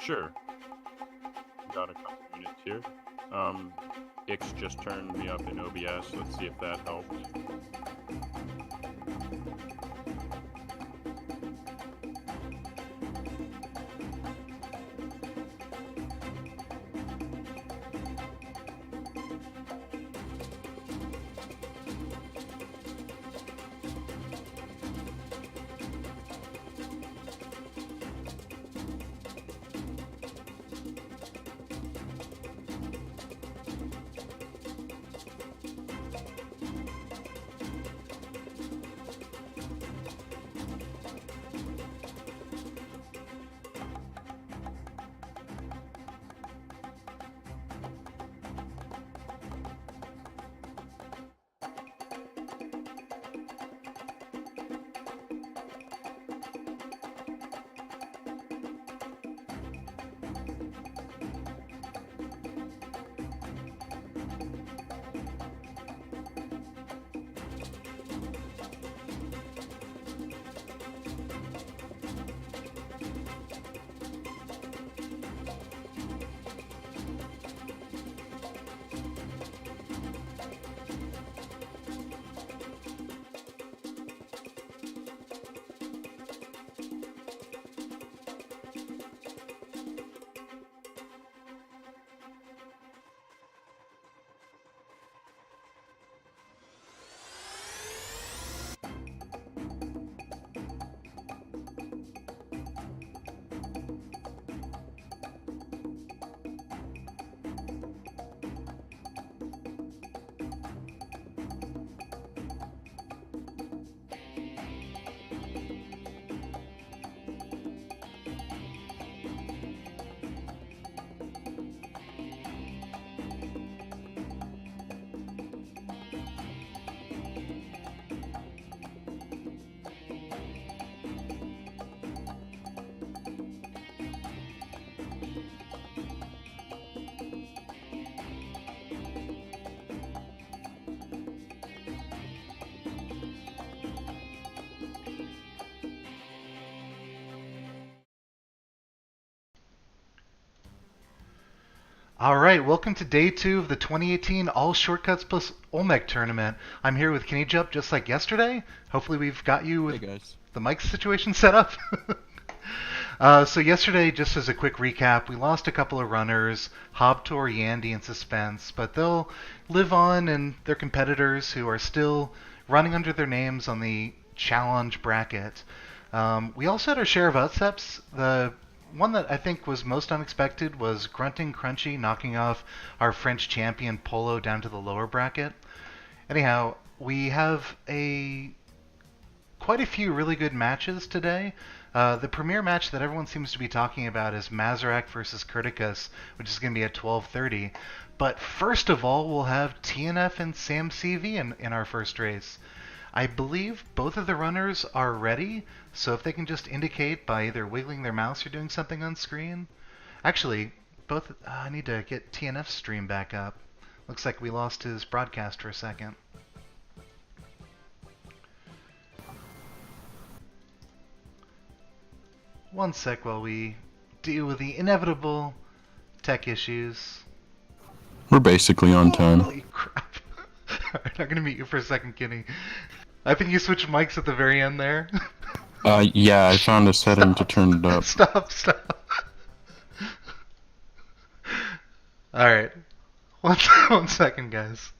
Sure. Got a couple minutes here. X just turned me up in OBS. Let's see if that helped. All right, welcome to day 2 of the 2018 All Shortcuts plus Olmec tournament. I'm here with Kenny Jup just like yesterday. Hopefully we've got you with Hey guys. the mic situation set up. So yesterday, just as a quick recap, we lost a couple of runners, Hobtor, Yandy, and Suspense, but they'll live on, and their competitors who are still running under their names on the challenge bracket. We also had our share of upsets. The one that I think was most unexpected was Grunting Crunchy knocking off our French champion Polo down to the lower bracket. Anyhow, we have quite a few really good matches today. The premier match that everyone seems to be talking about is Mazarak versus Curticus, which is going to be at 12:30. But first of all, we'll have TNF and Sam CV in our first race. I believe both of the runners are ready, so if they can just indicate by either wiggling their mouse or doing something on screen. Actually, both. I need to get TNF's stream back up. Looks like we lost his broadcast for a second. One sec while we deal with the inevitable tech issues. We're basically on time. Holy crap. Alright, I'm gonna mute you for a second, Kenny. I think you switched mics at the very end there. Yeah, I found a setting to turn it up. Stop. Alright. One second, guys.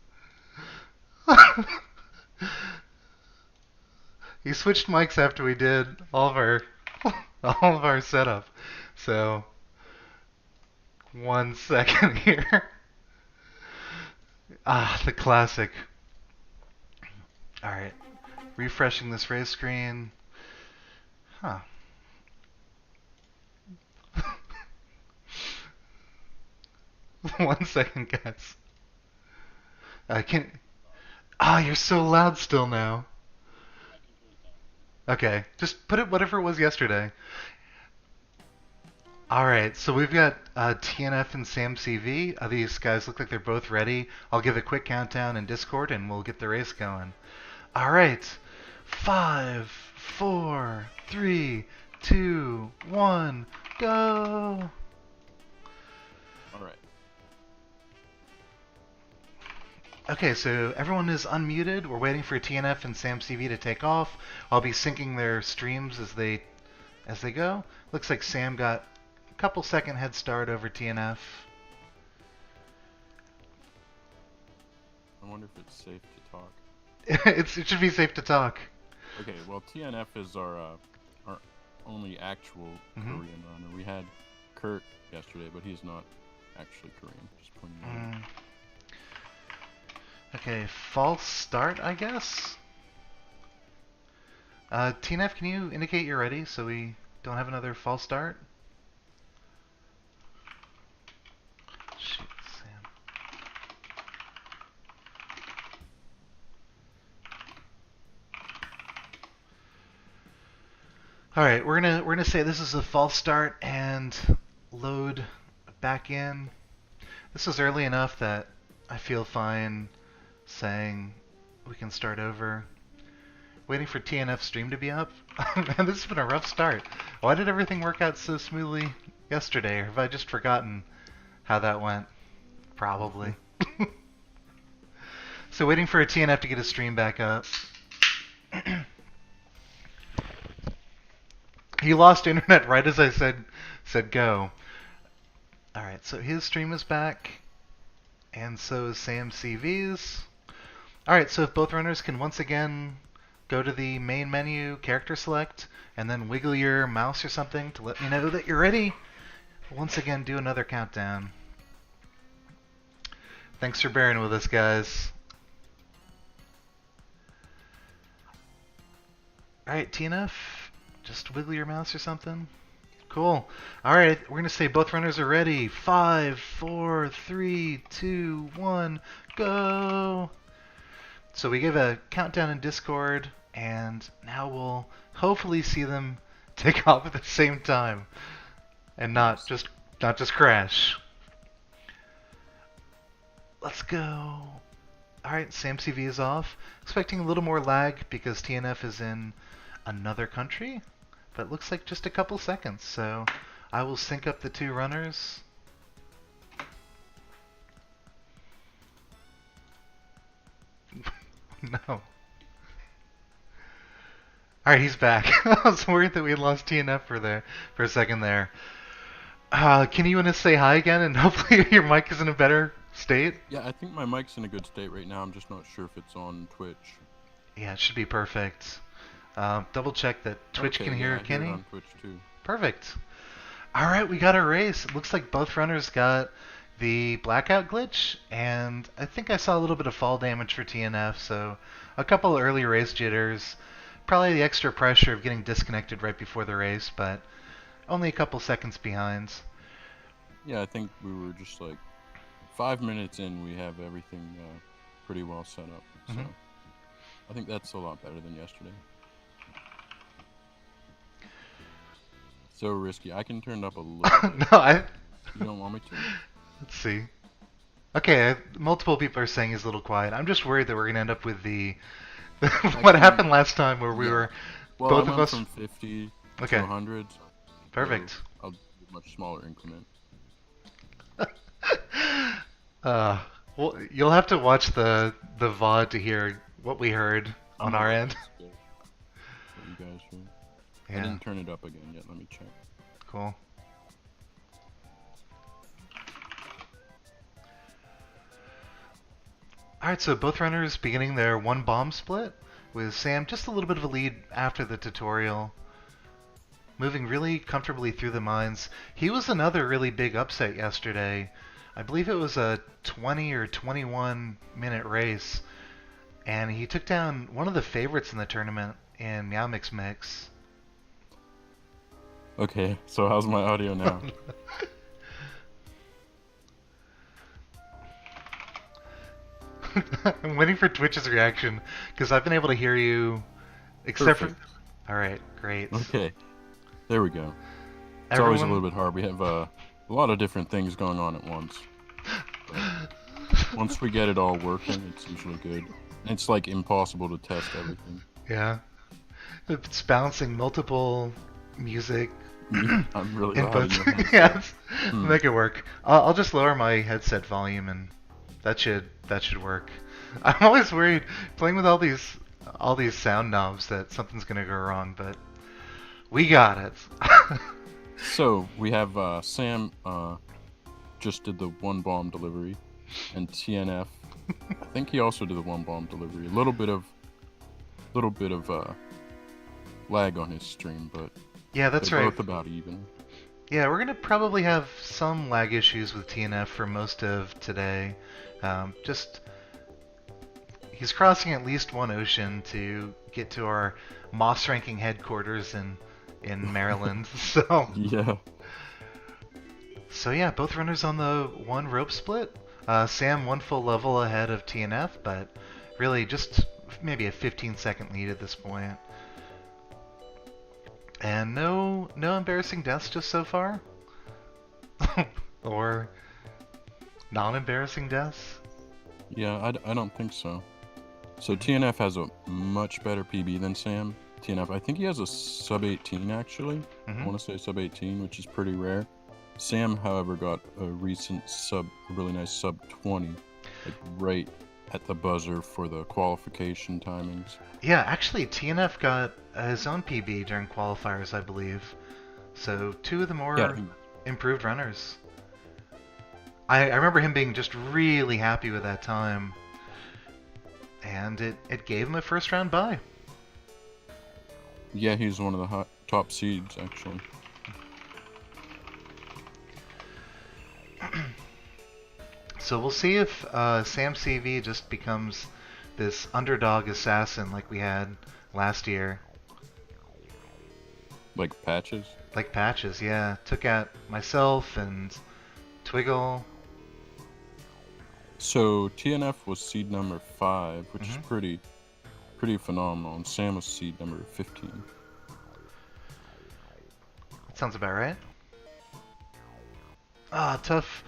You switched mics after we did all of our setup. So, one second here. The classic. Alright. Refreshing this race screen. Huh. One second, guys. I can't. You're so loud still now. Okay, just put it whatever it was yesterday. Alright, so we've got TNF and Sam CV. These guys look like they're both ready. I'll give a quick countdown in Discord and we'll get the race going. Alright, 5, 4, 3, 2, 1, go! Okay, so everyone is unmuted. We're waiting for TNF and SamCV to take off. I'll be syncing their streams as they go. Looks like Sam got a couple second head start over TNF. I wonder if it's safe to talk. It should be safe to talk. Okay, well, TNF is our only actual Korean runner. We had Kurt yesterday, but he's not actually Korean. Just pointing out. Okay, false start, I guess. TNF, can you indicate you're ready so we don't have another false start? Shoot, Sam. All right, we're gonna say this is a false start and load back in. This is early enough that I feel fine saying we can start over. Waiting for TNF stream to be up. Man, this has been a rough start. Why did everything work out so smoothly yesterday? Or have I just forgotten how that went? Probably. So waiting for a TNF to get his stream back up. He lost internet right as I said go. Alright, so his stream is back. And so is Sam CV's. Alright, so if both runners can once again go to the main menu, character select, and then wiggle your mouse or something to let me know that you're ready. Once again, do another countdown. Thanks for bearing with us, guys. Alright, TNF, just wiggle your mouse or something. Cool. Alright, we're going to say both runners are ready. 5, 4, 3, 2, 1, go! So we gave a countdown in Discord, and now we'll hopefully see them take off at the same time, and not just crash. Let's go. Alright, SamCV is off. Expecting a little more lag because TNF is in another country, but it looks like just a couple seconds, so I will sync up the two runners. No. Alright, he's back. I was worried that we had lost TNF for a second there. Can you want to say hi again, and hopefully your mic is in a better state? Yeah, I think my mic's in a good state right now. I'm just not sure if it's on Twitch. Yeah, it should be perfect. Double check that Twitch can hear Kenny. I hear it on Twitch too. Perfect. Alright, we got a race. It looks like both runners got the blackout glitch, and I think I saw a little bit of fall damage for TNF, so a couple early race jitters. Probably the extra pressure of getting disconnected right before the race, but only a couple seconds behind. Yeah, I think we were just like 5 minutes in, we have everything pretty well set up. So I think that's a lot better than yesterday. So risky. I can turn it up a little bit. No, You don't want me to? Let's see. Okay, multiple people are saying he's a little quiet. I'm just worried that we're going to end up with the what happened last time where we were both I of went us from 50 Okay. to 100. Perfect. So I'll do a much smaller increment. Well, you'll have to watch the VOD to hear what we heard on our end. What you guys heard. Yeah. I didn't turn it up again yet. Let me check. Cool. Alright, so both runners beginning their one bomb split, with Sam just a little bit of a lead after the tutorial. Moving really comfortably through the mines. He was another really big upset yesterday. I believe it was a 20 or 21 minute race, and he took down one of the favorites in the tournament in Meow Mix Mix. Okay, so how's my audio now? I'm waiting for Twitch's reaction because I've been able to hear you, except Perfect. for. All right, great. Okay, there we go. It's always a little bit hard. We have a lot of different things going on at once. But once we get it all working, it's usually good. It's like impossible to test everything. Yeah, it's bouncing multiple music I'm really loud in your inputs. headset. Yes, make it work. I'll just lower my headset volume and that should work. I'm always worried playing with all these sound knobs that something's gonna go wrong, but we got it. So we have Sam just did the one bomb delivery, and TNF. I think he also did the one bomb delivery. A little bit of lag on his stream, but Yeah, that's they're right. both about even. Yeah, we're gonna probably have some lag issues with TNF for most of today. Just he's crossing at least one ocean to get to our Moss ranking headquarters in Maryland. Yeah. So yeah, both runners on the one rope split. Sam one full level ahead of TNF, but really just maybe a 15-second lead at this point. And no embarrassing deaths just so far? Or non-embarrassing deaths? Yeah, I don't think so. So TNF has a much better PB than Sam. TNF, I think he has a sub 18 actually. I want to say sub 18, which is pretty rare. Sam, however, got a recent really nice sub 20, like right at the buzzer for the qualification timings. Yeah, actually, TNF got his own PB during qualifiers, I believe. So two of the more improved runners. I remember him being just really happy with that time. And it gave him a first round bye. Yeah, he's one of the top seeds, actually. So we'll see if Sam CV just becomes this underdog assassin like we had last year. Like Patches? Like Patches, yeah. Took out myself and Twiggle. So TNF was seed number 5, which is pretty phenomenal, and Sam was seed number 15. That sounds about right. Ah, tough.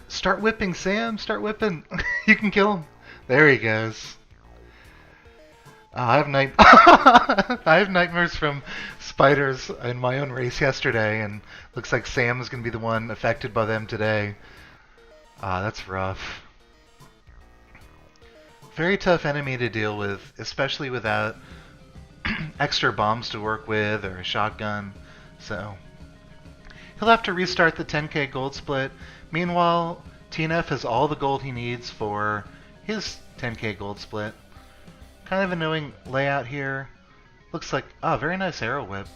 Start whipping, Sam. Start whipping. You can kill him. There he goes. I have nightmares from spiders in my own race yesterday, and looks like Sam is going to be the one affected by them today. That's rough. Very tough enemy to deal with, especially without extra bombs to work with or a shotgun. So he'll have to restart the 10k gold split. Meanwhile, TNF has all the gold he needs for his 10k gold split. Kind of annoying layout here. Looks like, very nice arrow whip.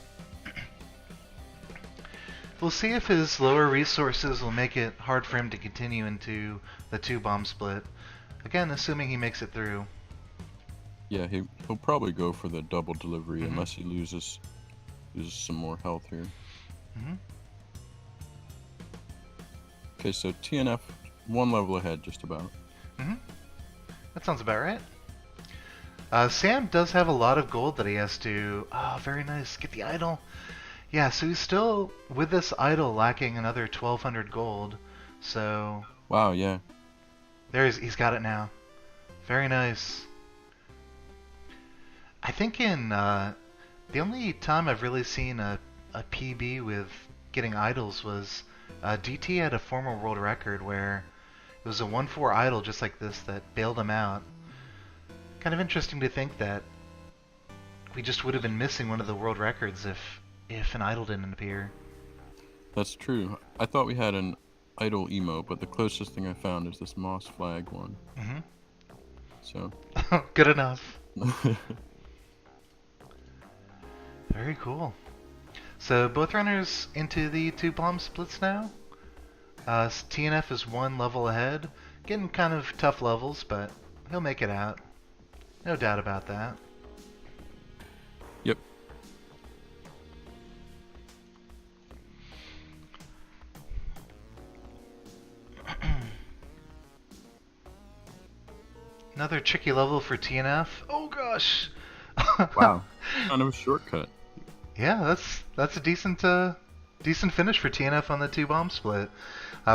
We'll see if his lower resources will make it hard for him to continue into the 2-bomb split. Again, assuming he makes it through. Yeah, he'll probably go for the double delivery unless he loses some more health here. Okay, so TNF, one level ahead just about. That sounds about right. Sam does have a lot of gold that he has to... Oh, very nice. Get the idol. Yeah, so he's still, with this idol, lacking another 1,200 gold. So... Wow, yeah. He's got it now. Very nice. I think in... the only time I've really seen a PB with getting idols was... DT had a former world record where it was a 1-4 idol just like this that bailed him out. Kind of interesting to think that we just would have been missing one of the world records if an idol didn't appear. That's true. I thought we had an idol emo, but the closest thing I found is this moss flag one. So good enough. Very cool. So both runners into the 2-bomb splits now. TNF is 1 level ahead. Getting kind of tough levels, but he'll make it out. No doubt about that. Yep. Another tricky level for TNF. Oh gosh. Wow. Kind of a shortcut. Yeah, that's a decent finish for TNF on the 2-bomb split.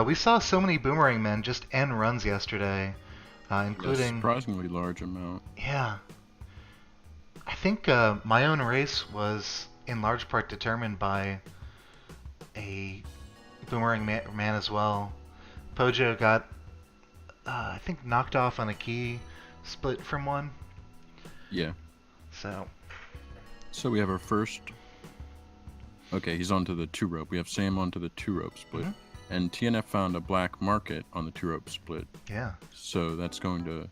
We saw so many boomerang men just end runs yesterday, including a surprisingly large amount. Yeah. I think my own race was in large part determined by a boomerang man as well. Pojo got I think knocked off on a key split from one. Yeah. So we have our first. Okay, he's onto the 2-rope. We have Sam onto the 2-rope split. And TNF found a black market on the 2-rope split. Yeah. So that's going to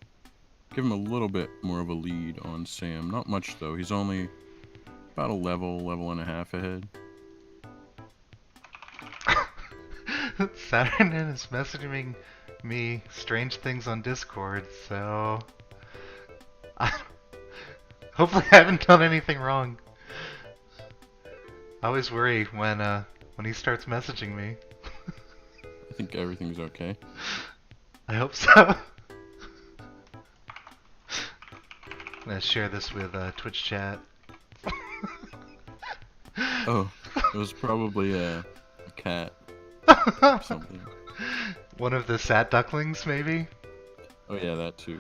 give him a little bit more of a lead on Sam. Not much, though. He's only about a level and a half ahead. Saturn is messaging me strange things on Discord, so hopefully I haven't done anything wrong. I always worry when he starts messaging me. I think everything's okay. I hope so. I'm gonna share this with Twitch chat. Oh, it was probably a cat or something. One of the sat ducklings, maybe? Oh yeah, that too.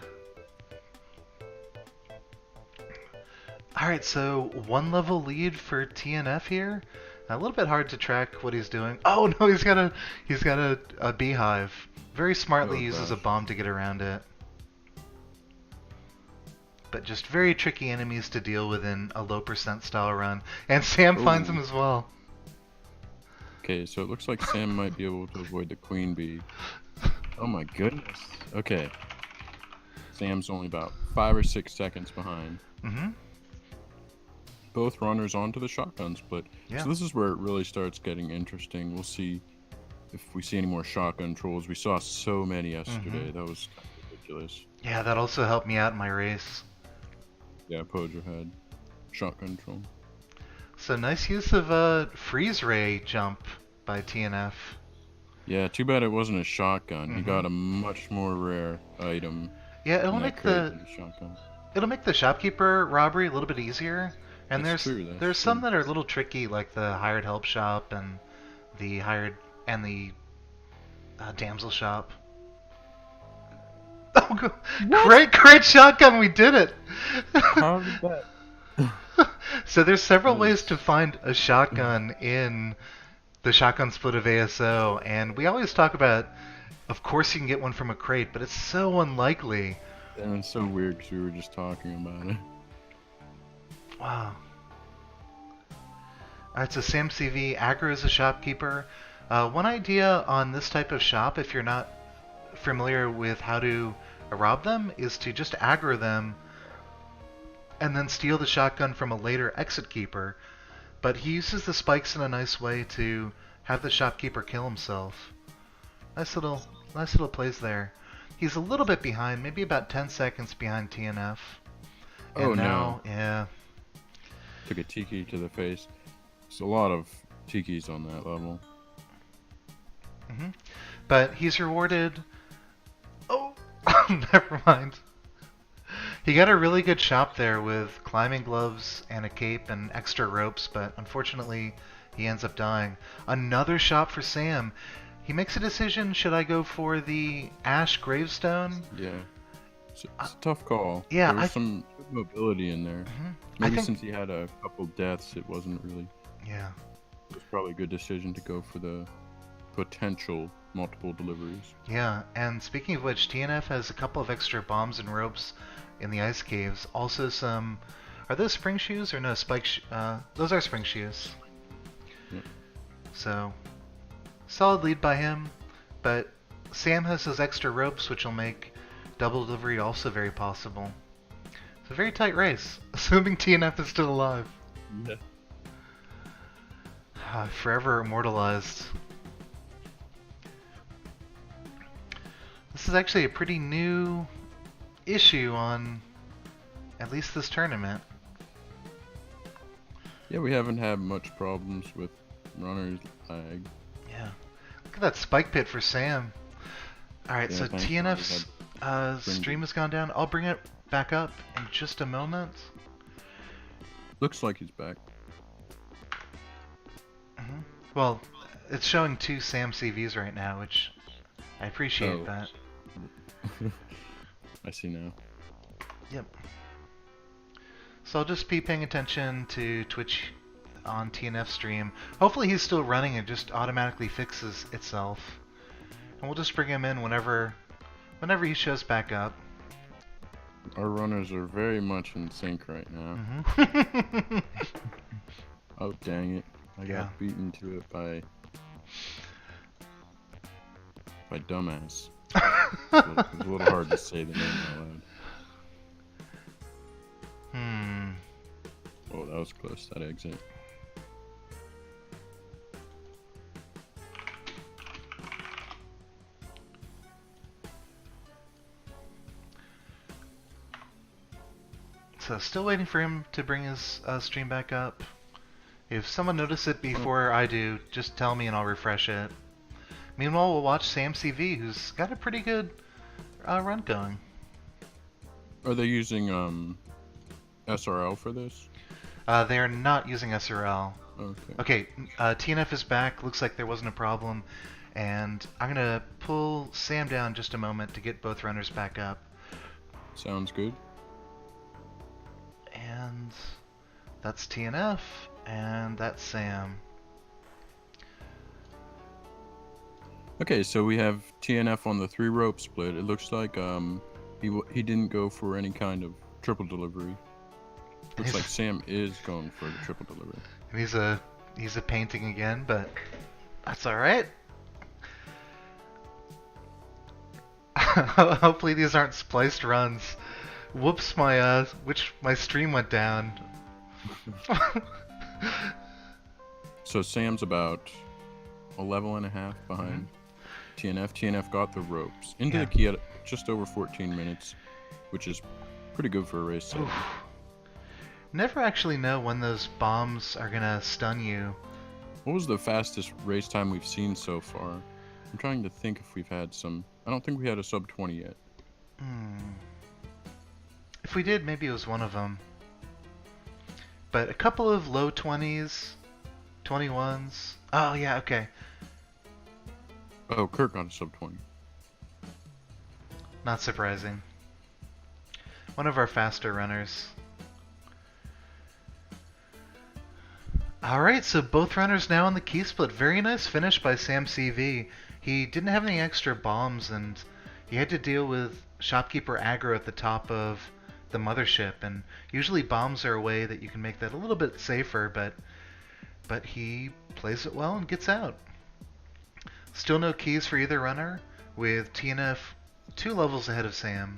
Alright, so 1 level lead for TNF here. A little bit hard to track what he's doing. Oh no, he's got a beehive. Very smartly uses a bomb to get around it. But just very tricky enemies to deal with in a low percent style run. And Sam finds him as well. Okay, so it looks like Sam might be able to avoid the queen bee. Oh my goodness. Okay. Sam's only about 5 or 6 seconds behind. Both runners onto the shotgun split. Yeah. So this is where it really starts getting interesting. We'll see if we see any more shotgun trolls. We saw so many yesterday. That was kind of ridiculous. Yeah, that also helped me out in my race. Yeah, Pojo had shotgun troll. So nice use of freeze ray jump by TNF. Yeah, too bad it wasn't a shotgun. He got a much more rare item. Yeah, it'll in that make crate the than a shotgun. it'll make the shopkeeper robbery a little bit easier. And That's there's true, there's some that are a little tricky, like the hired help shop and the damsel shop. Oh, great shotgun! We did it. How did that? So there's several ways to find a shotgun in the shotgun split of AS+O, and we always talk about, of course you can get one from a crate, but it's so unlikely. And it's so weird because we were just talking about it. Wow. Alright, so Sam CV aggro's a shopkeeper. One idea on this type of shop, if you're not familiar with how to rob them, is to just aggro them and then steal the shotgun from a later exit keeper. But he uses the spikes in a nice way to have the shopkeeper kill himself. Nice little plays there. He's a little bit behind, maybe about 10 seconds behind TNF. And Oh now, no. Yeah. Took a tiki to the face. There's a lot of tikis on that level. But he's rewarded... Oh! Never mind. He got a really good shop there with climbing gloves and a cape and extra ropes, but unfortunately he ends up dying. Another shop for Sam. He makes a decision, should I go for the ash gravestone? Yeah. It's a tough call. Yeah, there was some good mobility in there. Maybe think- since he had a couple deaths, it wasn't really... Yeah. It was probably a good decision to go for the potential multiple deliveries. Yeah, and speaking of which, TNF has a couple of extra bombs and ropes in the ice caves. Also some... Are those spring shoes or no, spike those are spring shoes. Yep. So, solid lead by him, but Sam has those extra ropes which will make double delivery also very possible. It's a very tight race, assuming TNF is still alive. Yeah. Forever immortalized. This is actually a pretty new issue on at least this tournament. Yeah, we haven't had much problems with runners lag. Yeah. Look at that spike pit for Sam. Alright, Yeah, so thanks, TNF's stream has gone down. I'll bring it back up in just a moment. Looks like he's back. Well, it's showing 2 Sam CVs right now, which I appreciate that. I see now. Yep. So I'll just be paying attention to Twitch on TNF stream. Hopefully he's still running and just automatically fixes itself. And we'll just bring him in whenever whenever he shows back up. Our runners are very much in sync right now. Mm-hmm. Oh, dang it. I Yeah. got beaten to it by dumbass. It was a little hard to say the name out loud. Oh, that was close, that exit. So still waiting for him to bring his stream back up. If someone notices it before I do, just tell me and I'll refresh it. Meanwhile, we'll watch Sam CV, who's got a pretty good run going. Are they using SRL for this? They are not using SRL. Okay. Okay, TNF is back. Looks like there wasn't a problem. And I'm going to pull Sam down just a moment to get both runners back up. Sounds good. And that's TNF, and that's Sam. Okay, so we have TNF on the 3-rope split. It looks like he didn't go for any kind of triple delivery. Looks like Sam is going for the triple delivery. And he's a painting again, but that's all right. Hopefully these aren't spliced runs. Whoops, my stream went down. So Sam's about a level and a half behind TNF. TNF got the ropes into the key at just over 14 minutes, which is pretty good for a race setting. Never actually know when those bombs are gonna stun you. What was the fastest race time we've seen so far? I'm trying to think if we've had some. I don't think we had a sub 20 yet. If we did, maybe it was one of them. But a couple of low 20s, 21s. Oh, yeah, okay. Oh, Kirk got a sub 20. Not surprising. One of our faster runners. Alright, so both runners now on the key split. Very nice finish by Sam CV. He didn't have any extra bombs, and he had to deal with shopkeeper aggro at the top of the mothership, and usually bombs are a way that you can make that a little bit safer, but he plays it well and gets out. Still no keys for either runner, with TNF 2 levels ahead of Sam.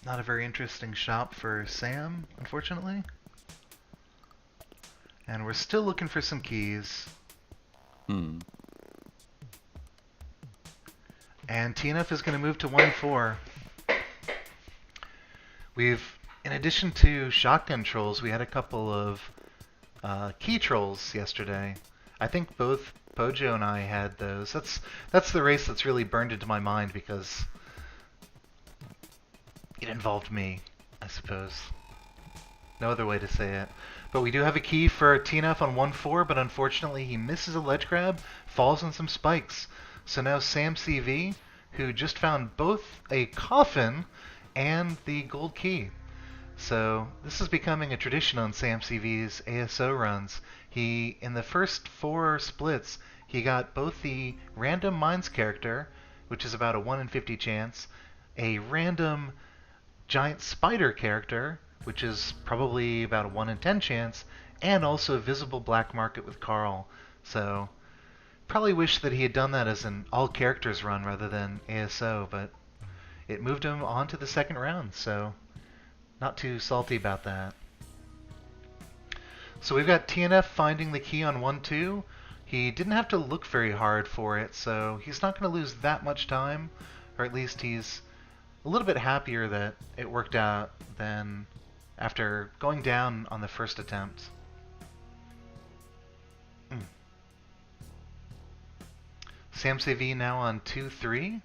Not a very interesting shop for Sam, unfortunately. And we're still looking for some keys. And TNF is going to move to 1-4. In addition to shotgun trolls, we had a couple of key trolls yesterday. I think both Pojo and I had those. That's the race that's really burned into my mind because it involved me, I suppose. No other way to say it. But we do have a key for TNF on 1-4, but unfortunately he misses a ledge grab, falls on some spikes. So now Sam CV, who just found both a coffin and the gold key. So this is becoming a tradition on Sam CV's AS+O runs. In the first 4 splits, he got both the random mines character, which is about a 1 in 50 chance, a random giant spider character, which is probably about a 1 in 10 chance, and also a visible black market with Carl. So probably wish that he had done that as an all characters run rather than AS+O, but it moved him on to the second round, so not too salty about that. So we've got TNF finding the key on 1-2. He didn't have to look very hard for it, so he's not going to lose that much time, or at least he's a little bit happier that it worked out than after going down on the first attempt. Sam CV now on 2-3,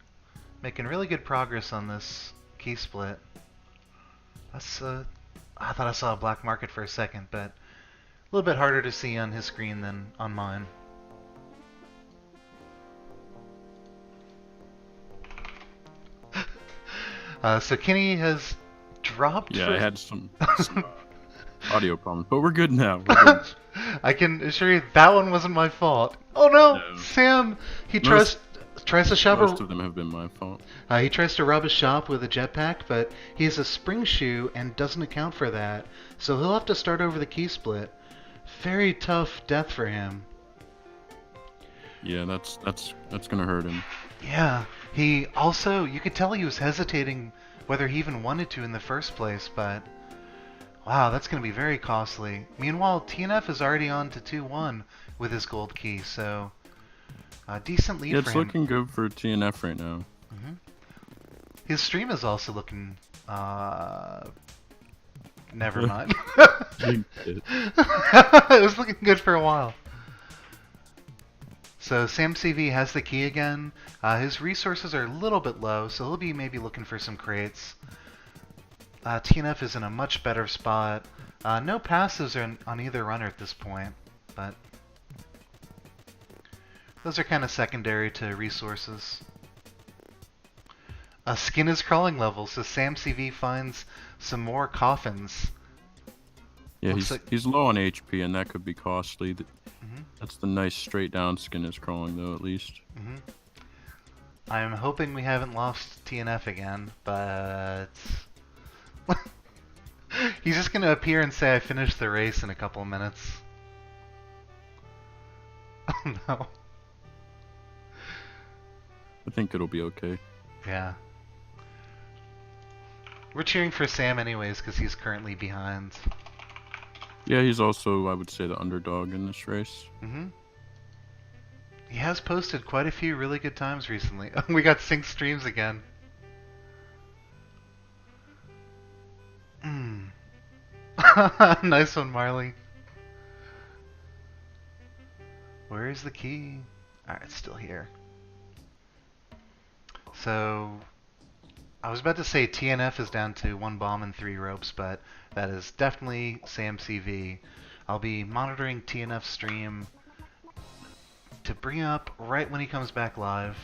making really good progress on this key split. I thought I saw a black market for a second, but a little bit harder to see on his screen than on mine. So Kenny has dropped. Yeah, for... I had some audio problems, but we're good now. We're good. I can assure you that one wasn't my fault. Oh no, No. Sam! He Most- tries to shove Most a... of them have been my fault. He tries to rob a shop with a jetpack, but he has a spring shoe and doesn't account for that, so he'll have to start over the key split. Very tough death for him. Yeah, that's gonna hurt him. Yeah, he also, you could tell he was hesitating whether he even wanted to in the first place, but wow, that's going to be very costly. Meanwhile, TNF is already on to 2-1 with his gold key, so a decent lead Yeah, for it's him. looking good for TNF right now. His stream is also looking, never mind. It- It was looking good for a while. So Sam CV has the key again. His resources are a little bit low, so he'll be maybe looking for some crates. TNF is in a much better spot. No passives are on either runner at this point, but those are kind of secondary to resources. Skin is crawling level, so Sam CV finds some more coffins. Yeah, Looks he's low on HP, and that could be costly. Mhm. That's the nice straight down skin is crawling though, at least. I'm hoping we haven't lost TNF again, but he's just gonna appear and say I finished the race in a couple of minutes. Oh no. I think it'll be okay. Yeah. We're cheering for Sam anyways, because he's currently behind. Yeah, he's also, I would say, the underdog in this race. He has posted quite a few really good times recently. We got synced streams again. Nice one, Marley. Where is the key? Alright, it's still here. So, I was about to say TNF is down to 1 bomb and 3 ropes, but that is definitely Sam CV. I'll be monitoring TNF's stream to bring up right when he comes back live.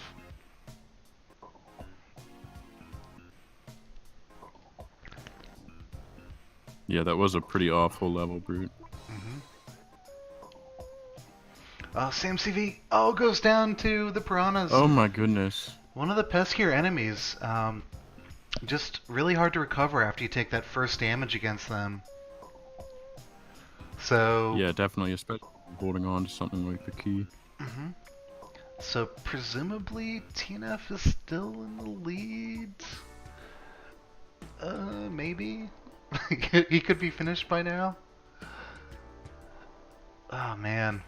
Yeah, that was a pretty awful level, Brute. Sam CV, goes down to the piranhas. Oh my goodness. One of the peskier enemies. Just really hard to recover after you take that first damage against them. So Yeah, definitely, especially holding on to something like the key. So presumably TNF is still in the lead. Maybe he could be finished by now. Oh man,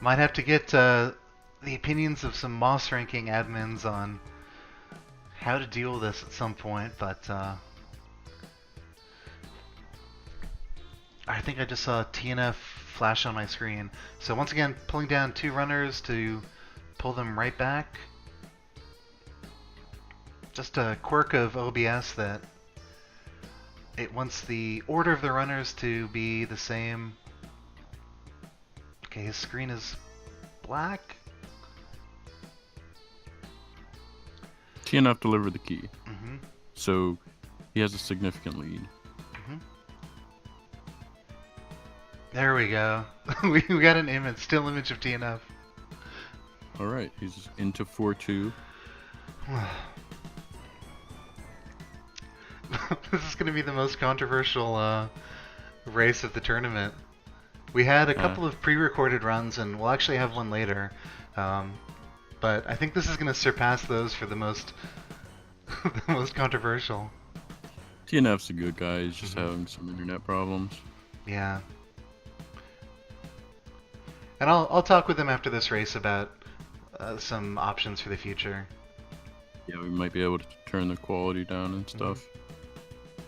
might have to get the opinions of some Moss ranking admins on how to deal with this at some point, but I think I just saw TNF flash on my screen. So once again, pulling down 2 runners to pull them right back. Just a quirk of OBS that it wants the order of the runners to be the same. Okay, his screen is black. TNF delivered the key, so he has a significant lead. There we go. we got an image, still image of TNF. Alright, he's into 4-2. This is going to be the most controversial race of the tournament. We had a couple of pre-recorded runs, and we'll actually have one later. But I think this is going to surpass those for the most the most controversial. TNF's a good guy, he's just having some internet problems. Yeah. And I'll talk with him after this race about some options for the future. Yeah, we might be able to turn the quality down and stuff.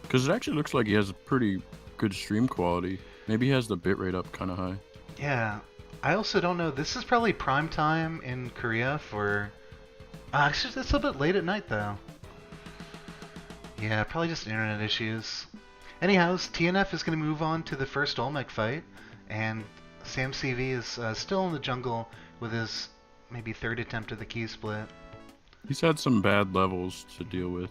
Because it actually looks like he has a pretty good stream quality. Maybe he has the bitrate up kind of high. Yeah. I also don't know. This is probably prime time in Korea for... actually, it's a bit late at night, though. Yeah, probably just internet issues. Anyhow, TNF is going to move on to the first Olmec fight. And Sam CV is still in the jungle with his maybe 3rd attempt at the key split. He's had some bad levels to deal with.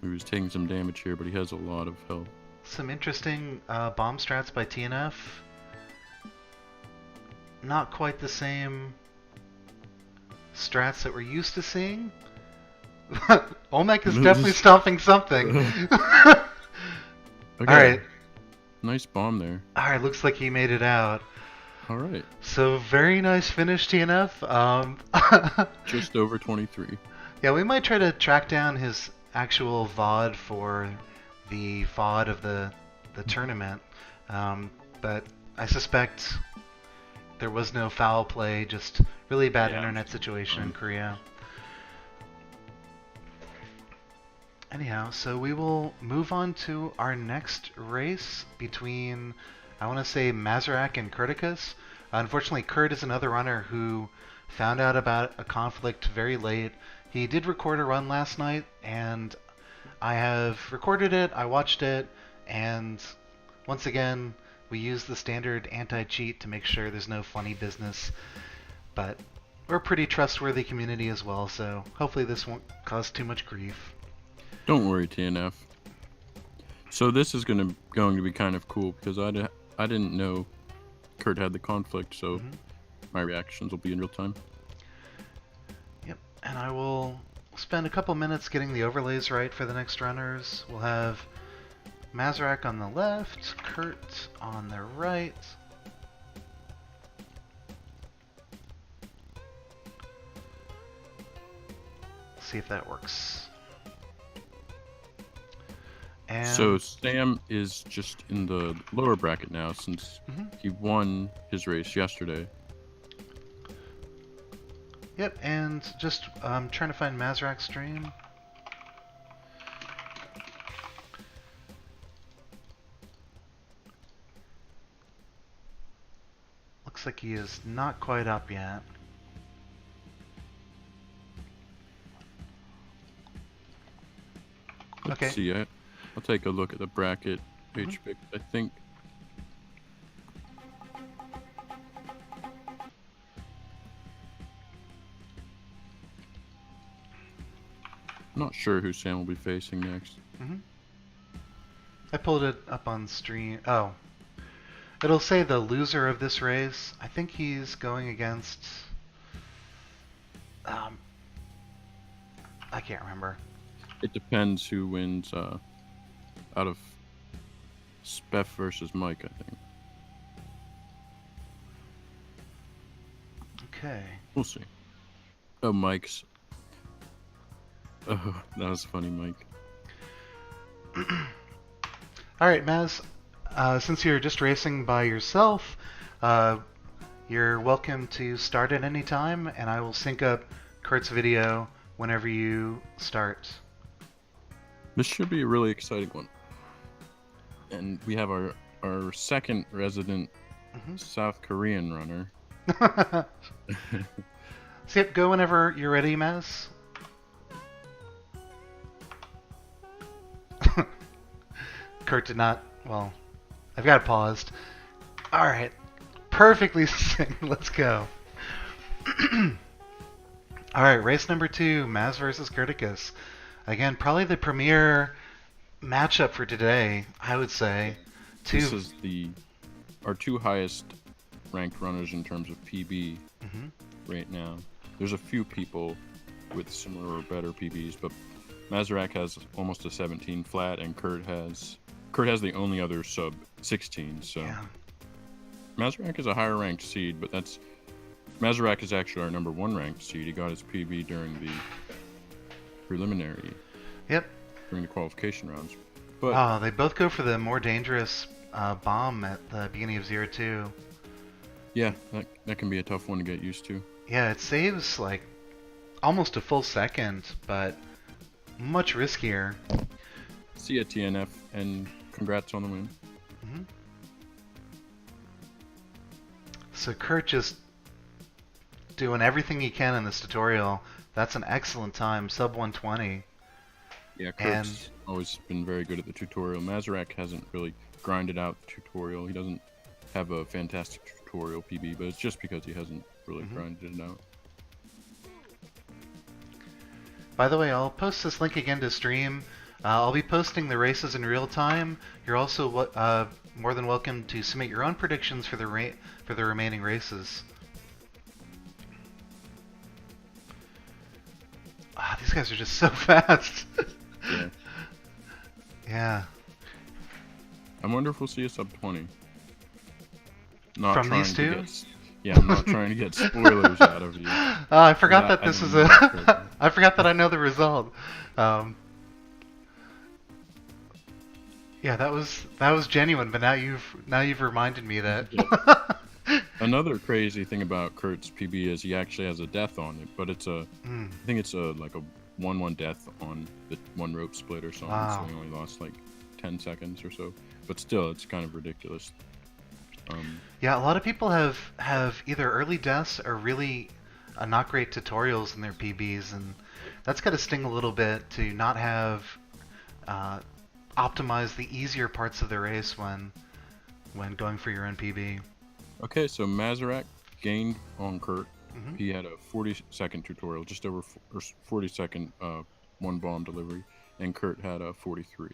He was taking some damage here, but he has a lot of health. Some interesting bomb strats by TNF. Not quite the same strats that we're used to seeing. Olmec is definitely stomping something. Okay. Alright. Nice bomb there. Alright, looks like he made it out. Alright. So, very nice finish, TNF. Just over 23. Yeah, we might try to track down his actual VOD for the VOD of the tournament. But I suspect there was no foul play, just really bad internet situation in Korea. Anyhow, so we will move on to our next race between, I want to say, Mazarak and Kurticus. Unfortunately, Kurt is another runner who found out about a conflict very late. He did record a run last night, and I have recorded it, I watched it, and once again, we use the standard anti-cheat to make sure there's no funny business. But we're a pretty trustworthy community as well, so hopefully this won't cause too much grief. Don't worry, TNF. So this is going to be kind of cool because I didn't know Kurt had the conflict, so my reactions will be in real time. Yep, and I will spend a couple minutes getting the overlays right for the next runners. We'll have Mazarak on the left, Kurt on the right. See if that works. And so Sam is just in the lower bracket now since he won his race yesterday. Yep, and just trying to find Mazarak's stream. Looks like he is not quite up yet. Okay. Let's see, I'll take a look at the bracket page pick. I think I'm not sure who Sam will be facing next. I pulled it up on stream. Oh. It'll say the loser of this race. I think he's going against... I can't remember. It depends who wins out of Speff versus Mike, I think. Okay. We'll see. Oh, Mike's. Oh, that was funny, Mike. Alright, Maz. Since you're just racing by yourself, you're welcome to start at any time, and I will sync up Kurt's video whenever you start. This should be a really exciting one. And we have our second resident South Korean runner. So yep, go whenever you're ready, Maz. Kurt did not, well, I've got it paused. Alright, perfectly synced, let's go. Alright, race number 2, Maz versus Kurticus. Again, probably the premier matchup for today, I would say. This is our two highest ranked runners in terms of PB right now. There's a few people with similar or better PBs, but Mazarak has almost a 17 flat, and Kurt has the only other sub 16. So yeah. Mazarak is a higher ranked seed, but Mazarak is actually our number 1 ranked seed. He got his PB during the preliminary. Yep. During the qualification rounds. But they both go for the more dangerous bomb at the beginning of 0-2. Yeah, that can be a tough one to get used to. Yeah, it saves like almost a full second, but much riskier. See ya, TNF, and congrats on the win. So Kurt just doing everything he can in this tutorial. That's an excellent time, sub 120. Yeah, Kurt's always been very good at the tutorial. Mazarak hasn't really grinded out the tutorial. He doesn't have a fantastic tutorial PB, but it's just because he hasn't really grinded it out. By the way, I'll post this link again to stream. I'll be posting the races in real time. You're also more than welcome to submit your own predictions for the remaining races. Ah, these guys are just so fast. Yeah. Yeah. I wonder if we'll see a sub 20. Not From trying these to two? get Yeah, I'm not trying to get spoilers out of you. I forgot that I this don't is know a. what's crazy. I forgot that I know the result. Yeah, that was genuine, but now you've reminded me that. Another crazy thing about Kurt's PB is he actually has a death on it, but it's I think it's like a 1-1 death on the one rope split or something. Wow. So he only lost like 10 seconds or so. But still, it's kind of ridiculous. Yeah, a lot of people have either early deaths or really not great tutorials in their PBs, and that's got to sting a little bit to not have optimized the easier parts of the race when going for your own PB. Okay, so Mazarak gained on Kurt. Mhm. He had a 40-second tutorial, just over 40-second one bomb delivery, and Kurt had a 43.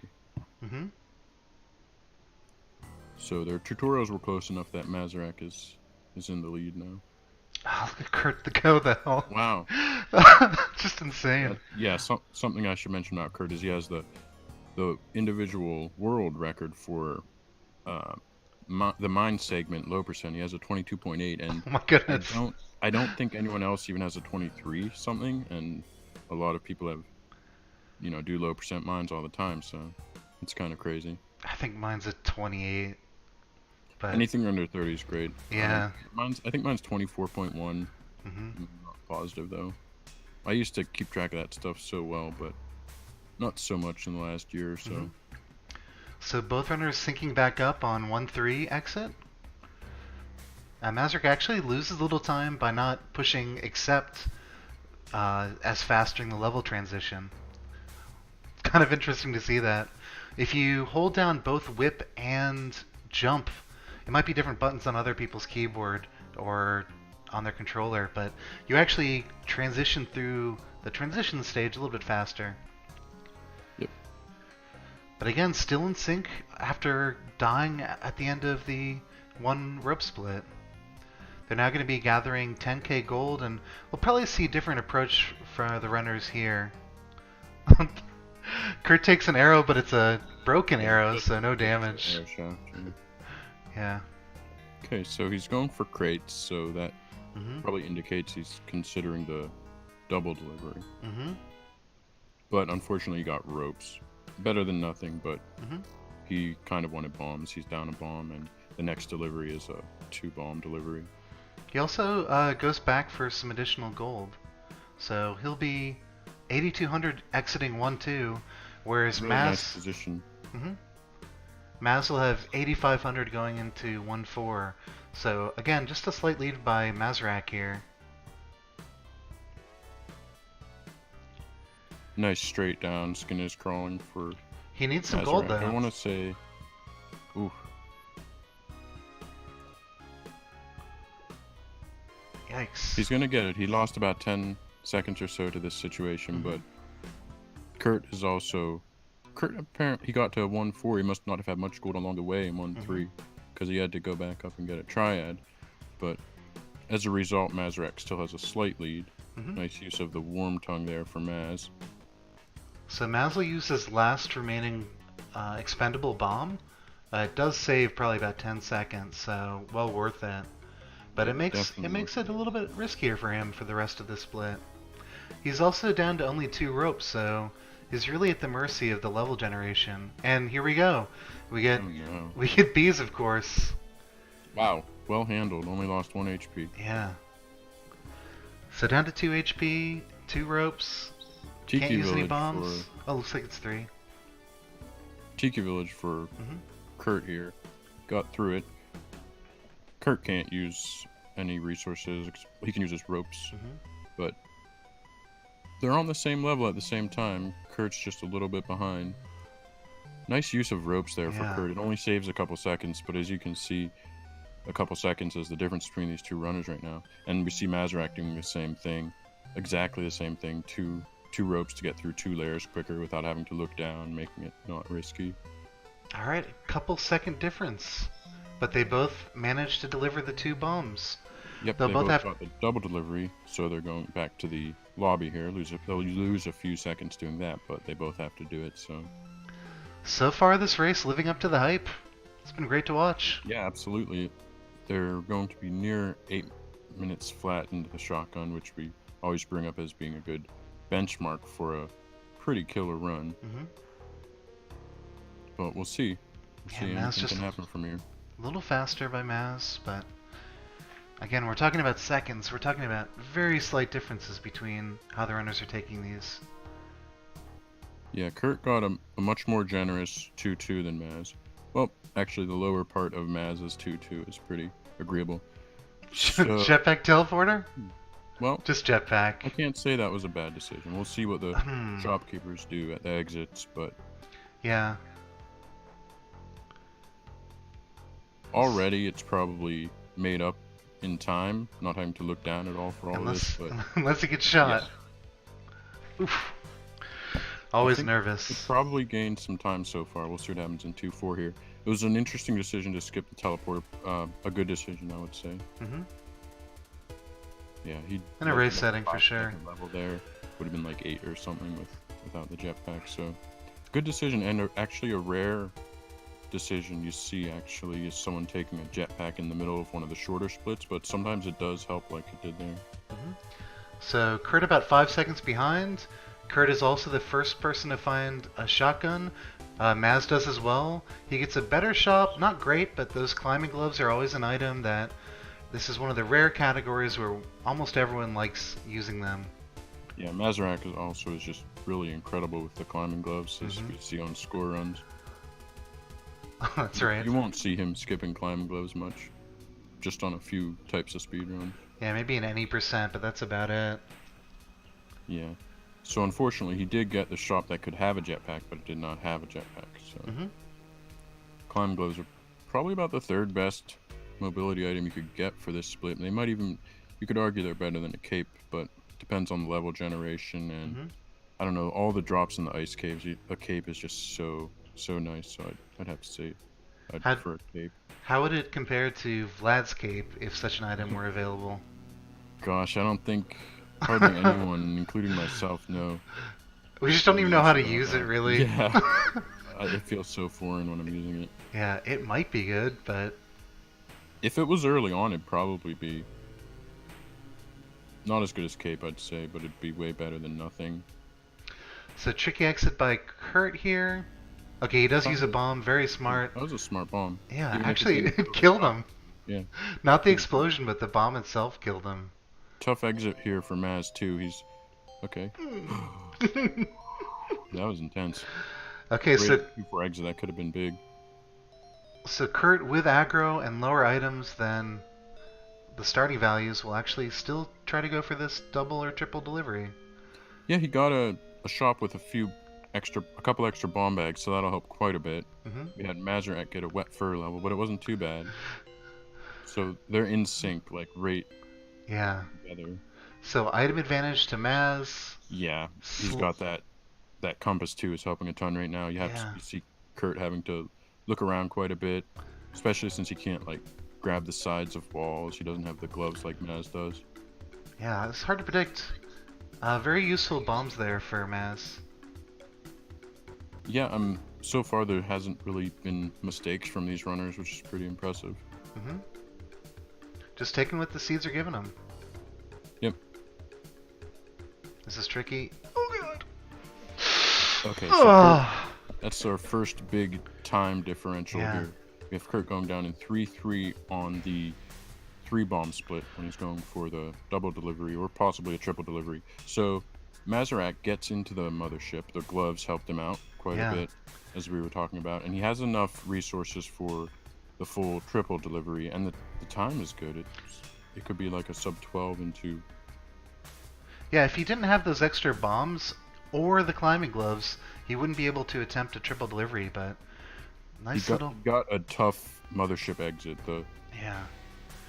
Mm-hmm. So their tutorials were close enough that Mazarak is in the lead now. Oh, look at Kurt the go though. Wow. Just insane. Yeah, something I should mention about Kurt is he has the individual world record for the mine segment low percent. He has a 22.8, and Oh my goodness. I don't think anyone else even has a 23 something, and a lot of people have, do low percent mines all the time, so it's kind of crazy. I think mine's a 28. But Anything under 30 is great. Yeah. I think mine's 24.1. Mhm. I'm not positive though. I used to keep track of that stuff so well, but not so much in the last year or so. Mhm. So both runners syncing back up on 1-3 exit. Mazarak actually loses a little time by not pushing accept as fast during the level transition. It's kind of interesting to see that. If you hold down both whip and jump, it might be different buttons on other people's keyboard or on their controller, but you actually transition through the transition stage a little bit faster. Yep. But again, still in sync after dying at the end of the one rope split. They're now going to be gathering 10k gold, and we'll probably see a different approach for the runners here. Kurt takes an arrow, but it's a broken arrow, so no damage. Arrow shaft, Yeah. Okay, so he's going for crates, so that Mhm. probably indicates he's considering the double delivery. Mhm. But unfortunately, he got ropes. Better than nothing, but Mhm. he kind of wanted bombs. He's down a bomb, and the next delivery is a 2-bomb delivery. He also goes back for some additional gold, so he'll be 8,200 exiting 1-2, whereas Really nice Maz. position. Mhm. Maz will have 8,500 going into 1-4. So again, just a slight lead by Mazarak here. Nice straight down. Skin is crawling for He needs some gold Mazarak. I though. want to say, ooh, Yikes. he's gonna get it. He lost about 10 seconds or so to this situation, but Kurt is also. Kurt apparently he got to 1-4. He must not have had much gold along the way in 1-3 because he had to go back up and get a triad. But as a result, Mazarak still has a slight lead. Nice use of the warm tongue there for Maz. So Maz will use his last remaining expendable bomb. It does save probably about 10 seconds, so well worth it. But it makes it a little bit riskier for him for the rest of the split. He's also down to only 2 ropes, so he's really at the mercy of the level generation. And here we go. We get we get bees, of course. Wow, well handled. Only lost 1 HP. Yeah. So down to 2 HP, 2 ropes. Tiki Can't use any Village bombs. Oh, looks like it's 3. Tiki Village for Kurt here. Got through it. Kurt can't use any resources. He can use his ropes, but they're on the same level at the same time. Kurt's just a little bit behind. Nice use of ropes there for Kurt. It only saves a couple seconds, but as you can see, a couple seconds is the difference between these two runners right now. And we see Mazarak doing the same thing, exactly the same thing, 2 2 ropes to get through 2 layers quicker without having to look down, making it not risky. All right, a couple second difference, but they both managed to deliver the 2 bombs. Yep, They'll they both both have- got the double delivery, so they're going back to the lobby here. They'll lose a few seconds doing that, but they both have to do it, so... So far, this race living up to the hype. It's been great to watch. Yeah, absolutely. They're going to be near 8 minutes flat into the shotgun, which we always bring up as being a good benchmark for a pretty killer run. Mm-hmm. But we'll see. We'll see Maz anything just can happen from here. a little faster by Maz, but again, we're talking about seconds. We're talking about very slight differences between how the runners are taking these. Yeah, Kurt got a much more generous 2-2 than Maz. Well, actually, the lower part of Maz's 2-2 is pretty agreeable. So, Jetpack teleporter? well, Just jetpack. I can't say that was a bad decision. We'll see what the Hmm. shopkeepers do at the exits, but Yeah. already it's probably made up in time, not having to look down at all for all of this. But Unless he gets shot. Oof. Always It's nervous. probably gained some time so far. We'll see what happens in 2-4 here. It was an interesting decision to skip the teleporter. A good decision, I would say. Mm-hmm. Yeah, he In a race setting, for 5 sure. second level there would have been like 8 or something without the jetpack. So good decision, and actually a rare decision you see actually is someone taking a jetpack in the middle of one of the shorter splits, but sometimes it does help like it did there. Mm-hmm. So Kurt about 5 seconds behind. Kurt is also the first person to find a shotgun. Maz does as well. He gets a better shot, not great, but those climbing gloves are always an item that this is one of the rare categories where almost everyone likes using them. Yeah, Mazarak is just really incredible with the climbing gloves, as Mhm. we see on score runs. That's right. You won't see him skipping climbing gloves much, just on a few types of speed runs. Yeah, maybe an any percent, but that's about it. Yeah. So unfortunately, he did get the shop that could have a jetpack, but it did not have a jetpack. So Mm-hmm. climb gloves are probably about the 3rd best mobility item you could get for this split. They might even, you could argue they're better than a cape, but depends on the level generation and Mm-hmm. I don't know, all the drops in the ice caves. A cape is just so nice. So I'd have to say I'd Had- prefer a cape. How would it compare to Vlad's cape if such an item were available? Gosh, I don't think hardly anyone, including myself, know. We just don't even know how to use it, really. Yeah. It feels so foreign when I'm using it. Yeah, it might be good, but If it was early on, it'd probably be not as good as cape, I'd say, but it'd be way better than nothing. so tricky exit by Kurt here. Okay, he does use a bomb, very smart. That was a smart bomb. Yeah, Even if actually, it didn't it killed him. Yeah. Not the explosion, but the bomb itself killed him. Tough exit here for Maz too. He's okay. That was intense. Okay, so Great for exit, that could have been big. Kurt with aggro and lower items than the starting values will actually still try to go for this double or triple delivery. Yeah, he got a shop with a couple extra bomb bags, so that'll help quite a bit. Mm-hmm. We had Mazarak get a wet fur level, but it wasn't too bad. So they're in sync, like right Yeah. together. So item advantage to Maz. Yeah, he's got that compass too. Is helping a ton right now. You see Kurt having to look around quite a bit, especially since he can't like grab the sides of walls. He doesn't have the gloves like Maz does. Yeah, it's hard to predict. Very useful bombs there for Maz. Yeah, so far there hasn't really been mistakes from these runners, which is pretty impressive. Mm-hmm. Just taking what the seeds are giving them. Yep. This is tricky. Oh god. Okay, so that's our first big time differential Yeah. here. We have Kurt going down in 3-3 on the 3-bomb split when he's going for the double delivery or possibly a triple delivery. So Mazarak gets into the mothership. The gloves helped him out quite Yeah. a bit, as we were talking about, and he has enough resources for the full triple delivery, and the time is good. It could be like a sub 12 into. Yeah, if he didn't have those extra bombs or the climbing gloves, he wouldn't be able to attempt a triple delivery, but nice He little... got a tough mothership exit. The Yeah.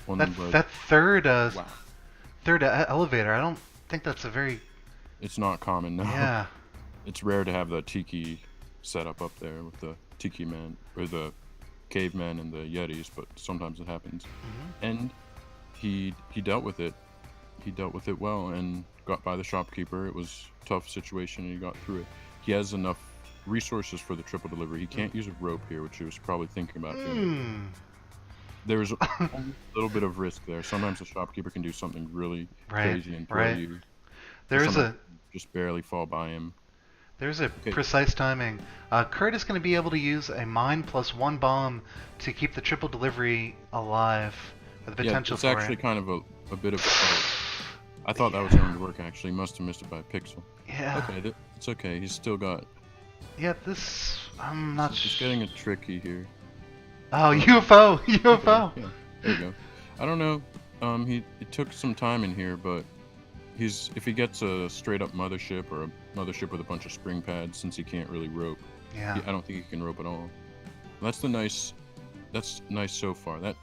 one That where- third wow. third elevator, I don't think that's a very It's not common now. Yeah. It's rare to have the tiki setup up there with the tiki man or the cavemen and the yetis, but sometimes it happens. And he dealt with it. He dealt with it well and got by the shopkeeper. It was a tough situation and he got through it. He has enough resources for the triple delivery. He can't use a rope here, which he was probably thinking about doing. There's a little bit of risk there. Sometimes the shopkeeper can do something really crazy and throw you. There's just barely fall by him. There's a precise timing. Kurt is going to be able to use a mine plus 1 bomb to keep the triple delivery alive. With the potential it's actually kind of a bit of. I thought that was going to work. Actually, must have missed it by a pixel. Yeah. Okay, it's okay. He's still got. Yeah, this I'm not. Just getting it tricky here. Oh, UFO! UFO! Okay, yeah, there you go. I don't know. It took some time in here, but if he gets a straight up mothership or a mothership with a bunch of spring pads, since he can't really rope. Yeah. I don't think he can rope at all. That's nice so far. That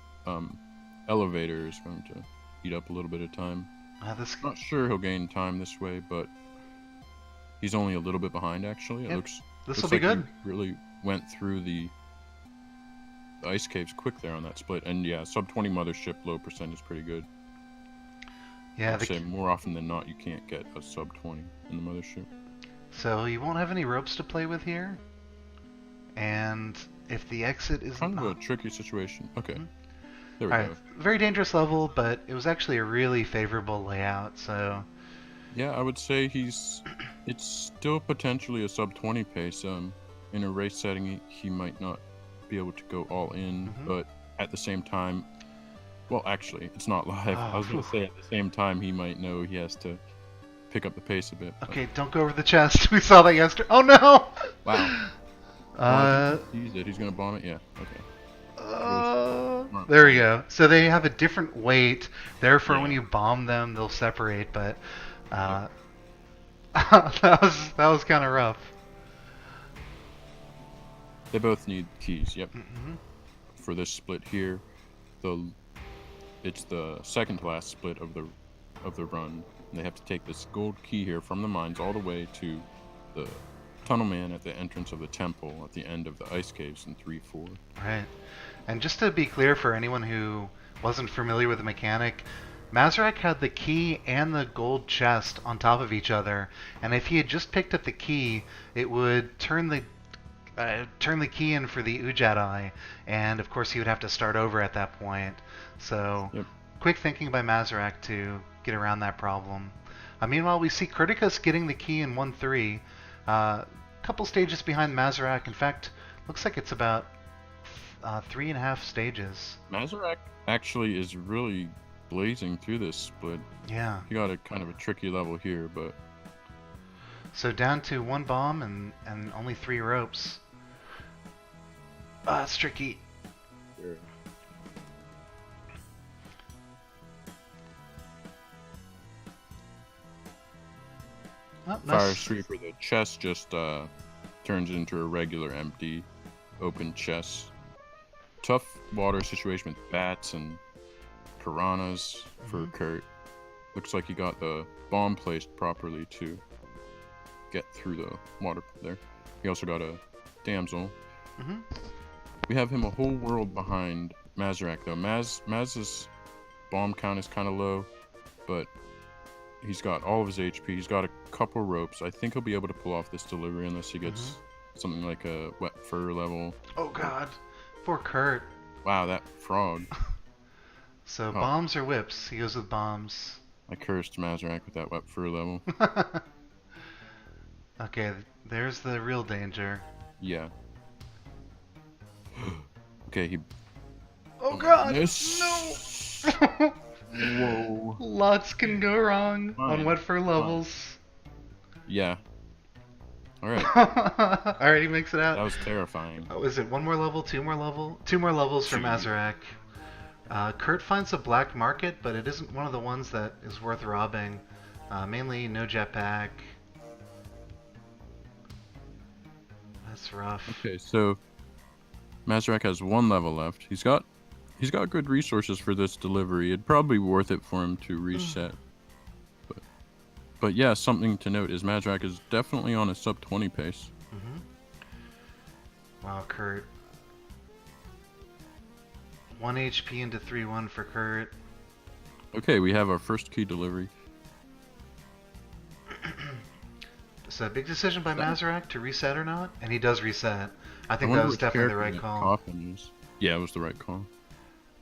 elevator is going to eat up a little bit of time. Not sure he'll gain time this way, but he's only a little bit behind actually. It looks this will be good. He really went through the ice caves quick there on that split, and yeah, sub 20 mothership low percent is pretty good. Yeah, I'd say more often than not you can't get a sub 20 in the mothership. So you won't have any ropes to play with here, and if the exit is kind of a tricky situation. Okay, there we go. go. Very dangerous level, but it was actually a really favorable layout. So yeah, I would say it's still potentially a sub 20 pace. In a race setting, he might not be able to go all in, but at the same time, well, actually, it's not live. I was going to say at the same time, he might know he has to pick up the pace a bit. But... Okay, don't go over the chest. We saw that yesterday. Oh no! Wow. He's going to bomb it? Yeah, okay. There we go. So they have a different weight. Therefore, when you bomb them, they'll separate. But that was kind of rough. They both need keys. Yep. For this split here, it's the second to last split of the run. And they have to take this gold key here from the mines all the way to the tunnel man at the entrance of the temple at the end of the ice caves in 3-4. Right. And just to be clear for anyone who wasn't familiar with the mechanic, Mazarak had the key and the gold chest on top of each other, and if he had just picked up the key, it would turn the key in for the Ujadi, and of course he would have to start over at that point. So, quick thinking by Mazarak to get around that problem. Meanwhile, we see Criticus getting the key in 1-3, a couple stages behind Mazarak. In fact, looks like it's about 3.5 stages. Mazarak actually is really blazing through this split. Yeah. He got a kind of a tricky level here, but... So down to 1 bomb and only 3 ropes. It's tricky. Sure. Oh, Fire Sweeper, the chest just turns into a regular empty open chest. Tough water situation with bats and piranhas for Kurt. Looks like he got the bomb placed properly to get through the water there. He also got a damsel. We have him a whole world behind Mazarak though. Maz's bomb count is kind of low, but he's got all of his HP. He's got a couple ropes. I think he'll be able to pull off this delivery unless he gets something like a wet fur level. Oh god, poor Kurt. Wow, that frog. So bombs or whips? He goes with bombs. I cursed Mazarak with that wet fur level. Okay, there's the real danger. Yeah. Okay, he... Oh god! Yes. No! Whoa. Lots can go wrong on wet fur levels. Yeah. Alright. Alright, he makes it out. That was terrifying. Oh, is it 1 more level, 2 more level? 2 more levels for Mazarak. Kurt finds a black market, but it isn't one of the ones that is worth robbing. Mainly no jetpack. That's rough. Okay, so Mazarak has 1 level left. He's got good resources for this delivery. It'd probably be worth it for him to reset. But But yeah, something to note is Mazrak is definitely on a sub 20 pace. Wow, Kurt. 1 HP into 3-1 for Kurt. Okay, we have our first key delivery. So a big decision by Mazrak to reset or not? And he does reset. I think wonder that was which definitely the character right that call. Coffin is. Yeah, it was the right call.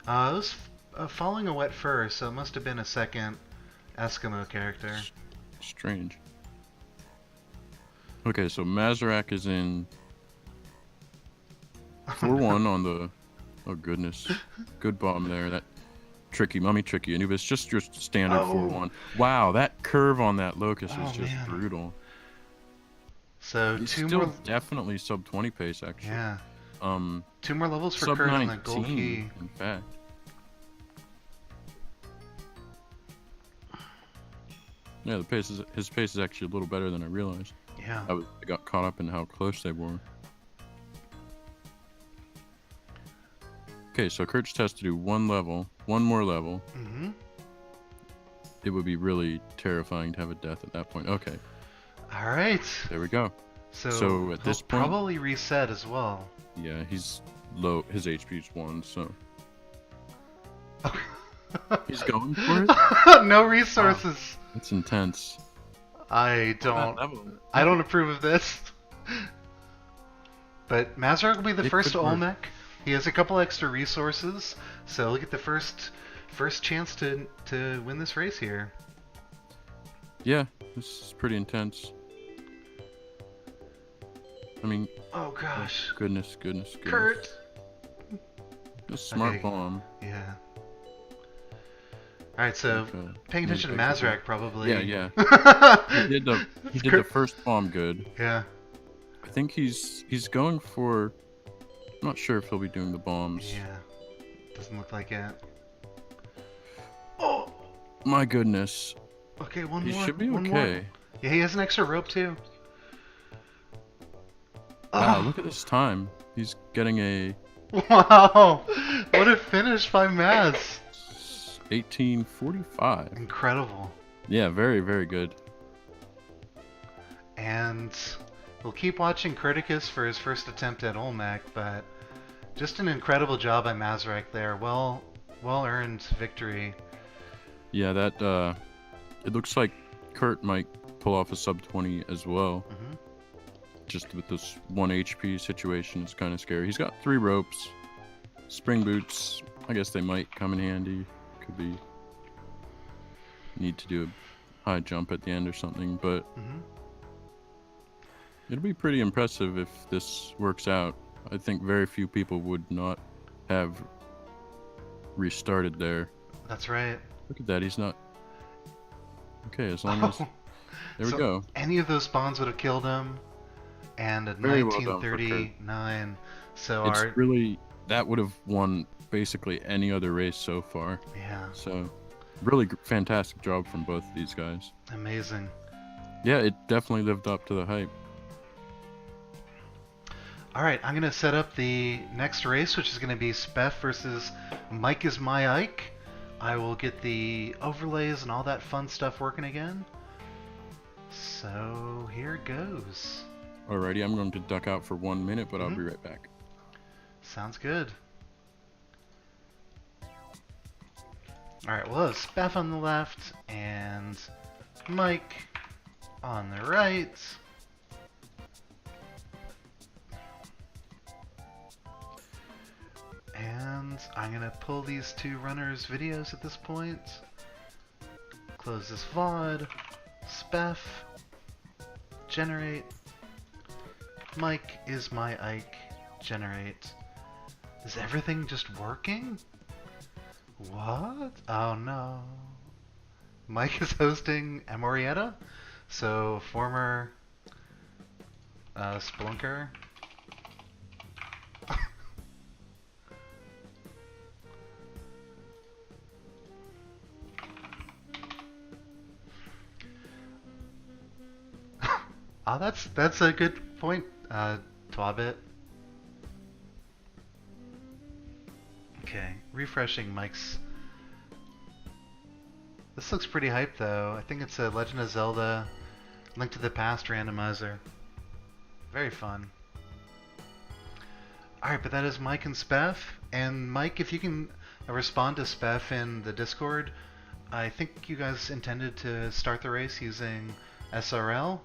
It was following a wet fur, so it must have been a second Eskimo character. Strange. Okay, so Mazrak is in 4-1 on the... Oh goodness. Good bomb there. That tricky, mummy tricky. Anubis, just your standard 4-1. Wow, that curve on that Locust is just brutal. So He's two still more... definitely sub 20 pace, actually. Yeah. 2 more levels for sub Kurt 19, on the gold key. in fact. Yeah, his pace is actually a little better than I realized. Yeah. I got caught up in how close they were. Okay, so Kurt just has to do one more level. It would be really terrifying to have a death at that point. Okay. All right. There we go. So at this point, probably reset as well. Yeah, he's low. His HP's 1, so he's going for it. No resources. It's intense. I don't approve of this. But Mazrak will be the first Olmec. He has a couple extra resources, so he'll get the first chance to win this race here. Yeah, this is pretty intense. I mean, oh gosh. Goodness. Kurt! A smart bomb. Yeah. Alright, so paying attention to Mazrak probably. Yeah. he did the first bomb good. Yeah. I think he's going for... I'm not sure if he'll be doing the bombs. Yeah. Doesn't look like it. Oh! My goodness. Okay, one more. He should be okay. More. Yeah, he has an extra rope too. Wow, look at this time. He's getting a... Wow! What a finish by Maz! 18:45. Incredible. Yeah, very, very good. And we'll keep watching Criticus for his first attempt at Olmec, but just an incredible job by Mazrak there. Well earned victory. Yeah, that it looks like Kurt might pull off a sub 20 as well. Just with this 1 HP situation, it's kind of scary. He's got 3 ropes, spring boots. I guess they might come in handy. Could be need to do a high jump at the end or something, but it'll be pretty impressive if this works out. I think very few people would not have restarted there. That's right. Look at that, he's not... Okay, as long as... There we go. Any of those spawns would have killed him, and at 1939, so it's really... That would have won basically any other race so far. Yeah. So, really fantastic job from both of these guys. Amazing. Yeah, it definitely lived up to the hype. Alright, I'm going to set up the next race, which is going to be Speff versus Mike is my Ike. I will get the overlays and all that fun stuff working again. So, here it goes. Alrighty, I'm going to duck out for 1 minute, but I'll be right back. Sounds good. Alright, we'll have Speff on the left and Mike on the right. And I'm going to pull these two runners' videos at this point. Close this VOD. Speff. Generate. Mike is my Ike. Generate. Is everything just working? What? Oh no. Mike is hosting Amorietta, so former Splunker. Oh, that's a good point, Twabit. Okay, refreshing Mike's This looks pretty hype though. I think it's a Legend of Zelda Link to the Past randomizer. Very fun. Alright, but that is Mike and Speff. And Mike, if you can respond to Speff in the Discord, I think you guys intended to start the race using SRL.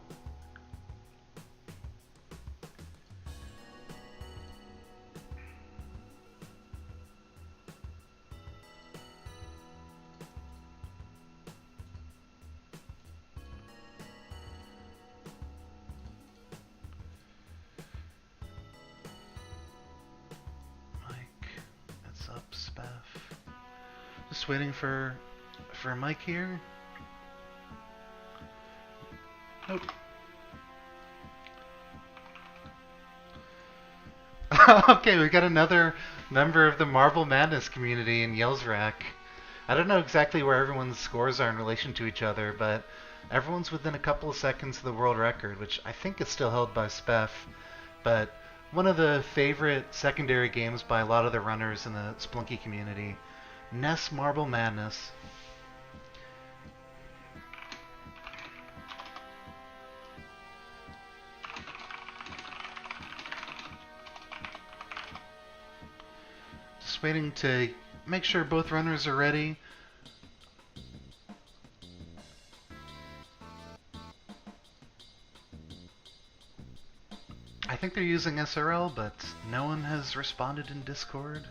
Just waiting for Mike here. Nope. Okay, we got another member of the Marble Madness community in Yellsrack. I don't know exactly where everyone's scores are in relation to each other, but everyone's within a couple of seconds of the world record, which I think is still held by Speff. But one of the favorite secondary games by a lot of the runners in the Splunky community. Ness Marble Madness. Just waiting to make sure both runners are ready. I think they're using SRL, but no one has responded in Discord.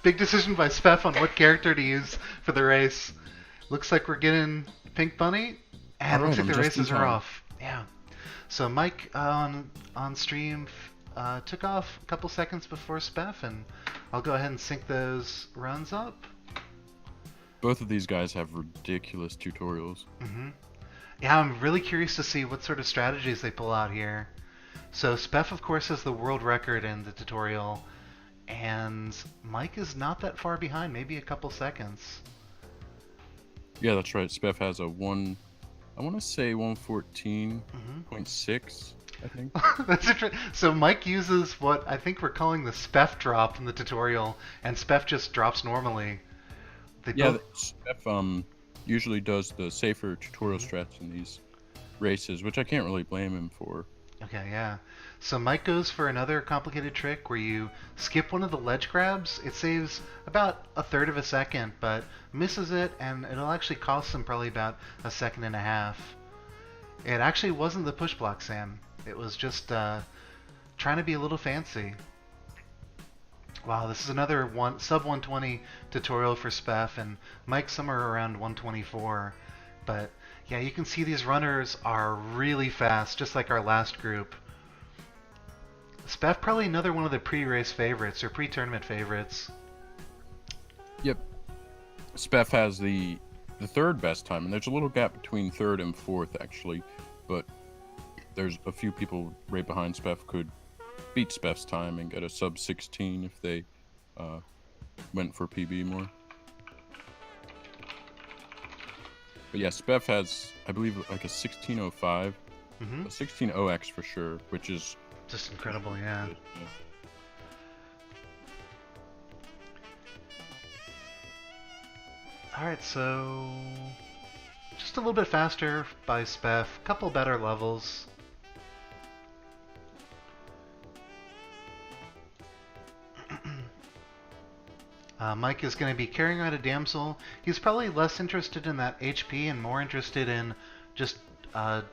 Big decision by Speff on what character to use for the race. Looks like we're getting Pink Bunny, and looks like the races are off. Yeah. So Mike on stream took off a couple seconds before Speff, and I'll go ahead and sync those runs up. Both of these guys have ridiculous tutorials. Yeah, I'm really curious to see what sort of strategies they pull out here. So Speff, of course, has the world record in the tutorial. And Mike is not that far behind, maybe a couple seconds. Yeah, that's right. Speff has a I want to say 114.6, I think. That's interesting. So Mike uses what I think we're calling the Speff drop in the tutorial, and Speff just drops normally. Speff usually does the safer tutorial strats in these races, which I can't really blame him for. Okay, yeah. So Mike goes for another complicated trick where you skip one of the ledge grabs. It saves about a third of a second, but misses it, and it'll actually cost him probably about a second and a half. It actually wasn't the push block, Sam. It was just trying to be a little fancy. Wow, this is another sub 120 tutorial for Speff, and Mike's somewhere around 124. But yeah, you can see these runners are really fast, just like our last group. Speff probably another one of the pre-race favorites or pre-tournament favorites. Yep. Speff has the third best time, and there's a little gap between third and fourth actually, but there's a few people right behind Speff could beat Speff's time and get a sub 16 if they went for PB more. But yeah, Speff has, I believe, like a 1605, a 16OX for sure, which is just incredible, yeah. Alright, so just a little bit faster by Speff, couple better levels. Mike is going to be carrying around a damsel. He's probably less interested in that HP and more interested in just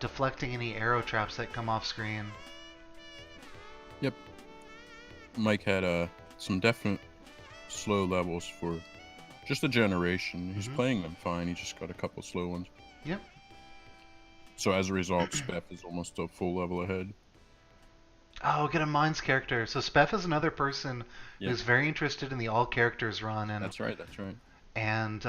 deflecting any arrow traps that come off screen. Yep. Mike had some definite slow levels for just a generation. He's playing them fine. He just got a couple slow ones. Yep. So as a result, Speff is almost a full level ahead. Oh, get a Mines character. So Speff is another person who's very interested in the all characters run. And that's right, that's right. And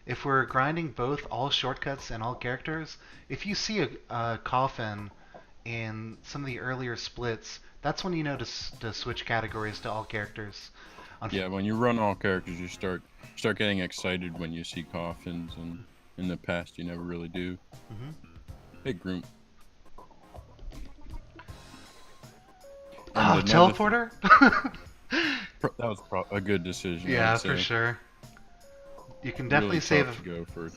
if we're grinding both all shortcuts and all characters, if you see a coffin in some of the earlier splits, that's when you know to switch categories to all characters. Yeah, when you run all characters, you start getting excited when you see coffins, and in the past you never really do. Big group. Oh, teleporter? That was a good decision. Yeah, for sure. You can definitely really save. tough to go for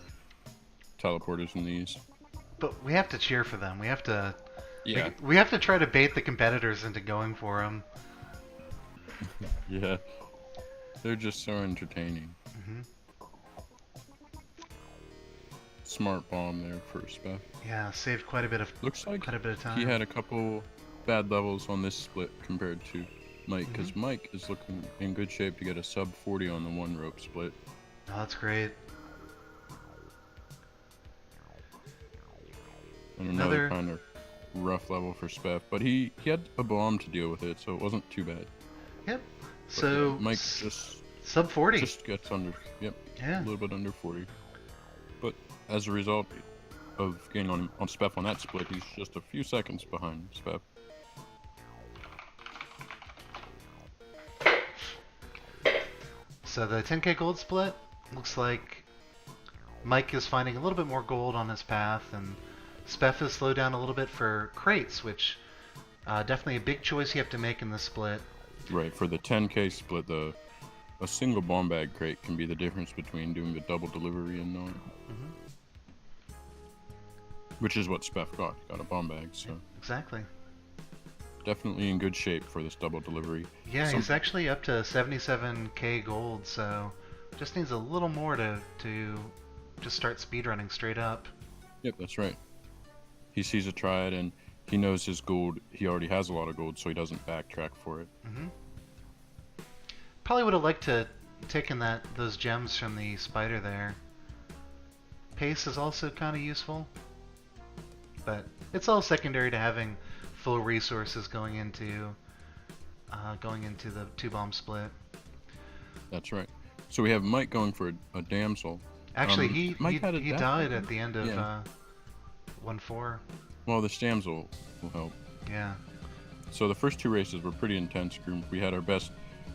teleporters in these. But we have to cheer for them. We have to. Yeah. We have to try to bait the competitors into going for them. Yeah. They're just so entertaining. Hmm. Smart bomb there for Spef. Yeah, saved quite a bit of Looks like time. he had a couple bad levels on this split compared to Mike, because Mike is looking in good shape to get a sub 40 on the one rope split. Oh, that's great. And another kind of rough level for Spef, but he had a bomb to deal with it, so it wasn't too bad. Yep. But So yeah, Mike just sub 40. just gets under, yep, Yeah. a little bit under 40. But as a result of getting on Spef on that split, he's just a few seconds behind Spef. So the 10k gold split looks like Mike is finding a little bit more gold on his path, and Spef has slowed down a little bit for crates, which definitely a big choice you have to make in this split. Right, for the 10k split, a single bomb bag crate can be the difference between doing the double delivery and not. Which is what Spef got. He got a bomb bag, so Exactly. definitely in good shape for this double delivery. Yeah, he's actually up to 77k gold, so just needs a little more to just start speedrunning straight up. Yep, that's right. He sees a triad and he knows his gold. He already has a lot of gold, so he doesn't backtrack for it. Probably would have liked to taken those gems from the spider there. Pace is also kind of useful, but it's all secondary to having full resources going into the 2-bomb split. That's right. So we have Mike going for a damsel. Actually, Mike had a he death died rate? at the end of Yeah. 1-4. Well, this damsel will help. Yeah. So the first two races were pretty intense group. We had our best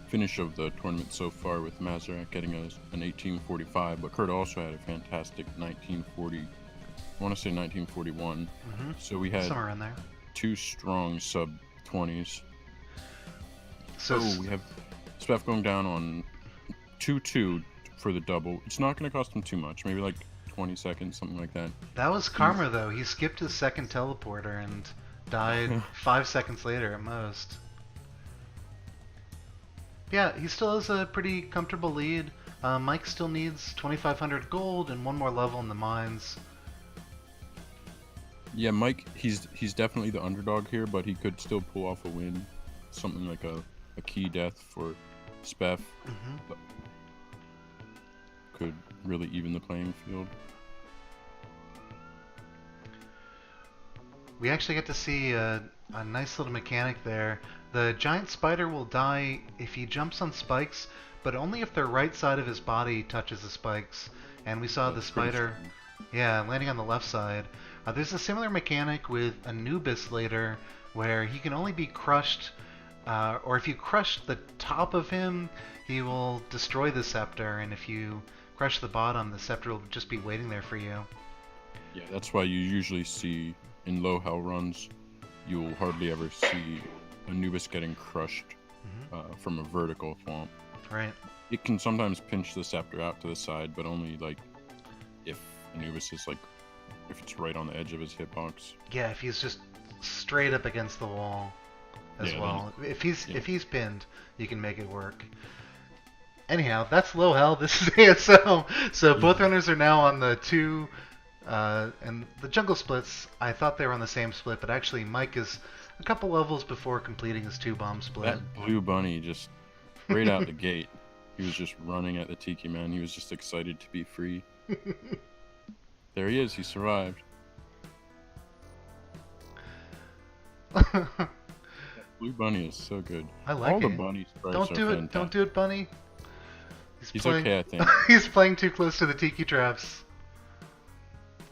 finish of the tournament so far with Mazarak getting us an 1845, but Kurt also had a fantastic 1940. I want to say 1941. So we had Somewhere in there. two strong sub 20s. So we have Spef going down on 2-2 for the double. It's not going to cost him too much, maybe like 20 seconds, something like that. that was karma though. He skipped his second teleporter and died 5 seconds later at most. Yeah, he still has a pretty comfortable lead. Mike still needs 2,500 gold and one more level in the mines. Yeah, Mike, he's definitely the underdog here, but he could still pull off a win. Something like a key death for Spef. But could really even the playing field. We actually get to see a nice little mechanic there. The giant spider will die if he jumps on spikes, but only if the right side of his body touches the spikes. And we saw the spider, landing on the left side. There's a similar mechanic with Anubis later, where he can only be crushed, or if you crush the top of him, he will destroy the scepter, and if you crush the bottom, the scepter will just be waiting there for you. Yeah, that's why you usually see in low hell runs, you'll hardly ever see Anubis getting crushed from a vertical thwomp. Right. It can sometimes pinch the scepter out to the side, but only like if Anubis is like, if it's right on the edge of his hitbox. Yeah, if he's just straight up against the wall as well. If he's pinned, you can make it work. Anyhow, that's low hell. This is AS+O. So both runners are now on the 2, and the jungle splits. I thought they were on the same split, but actually Mike is a couple levels before completing his 2-bomb split. That blue bunny just right out the gate. He was just running at the Tiki Man. He was just excited to be free. There he is. He survived. Blue bunny is so good. I like All it. the bunny sprites Don't do are it. fantastic. Don't do it, bunny. He's playing, okay, I think. He's playing too close to the tiki traps.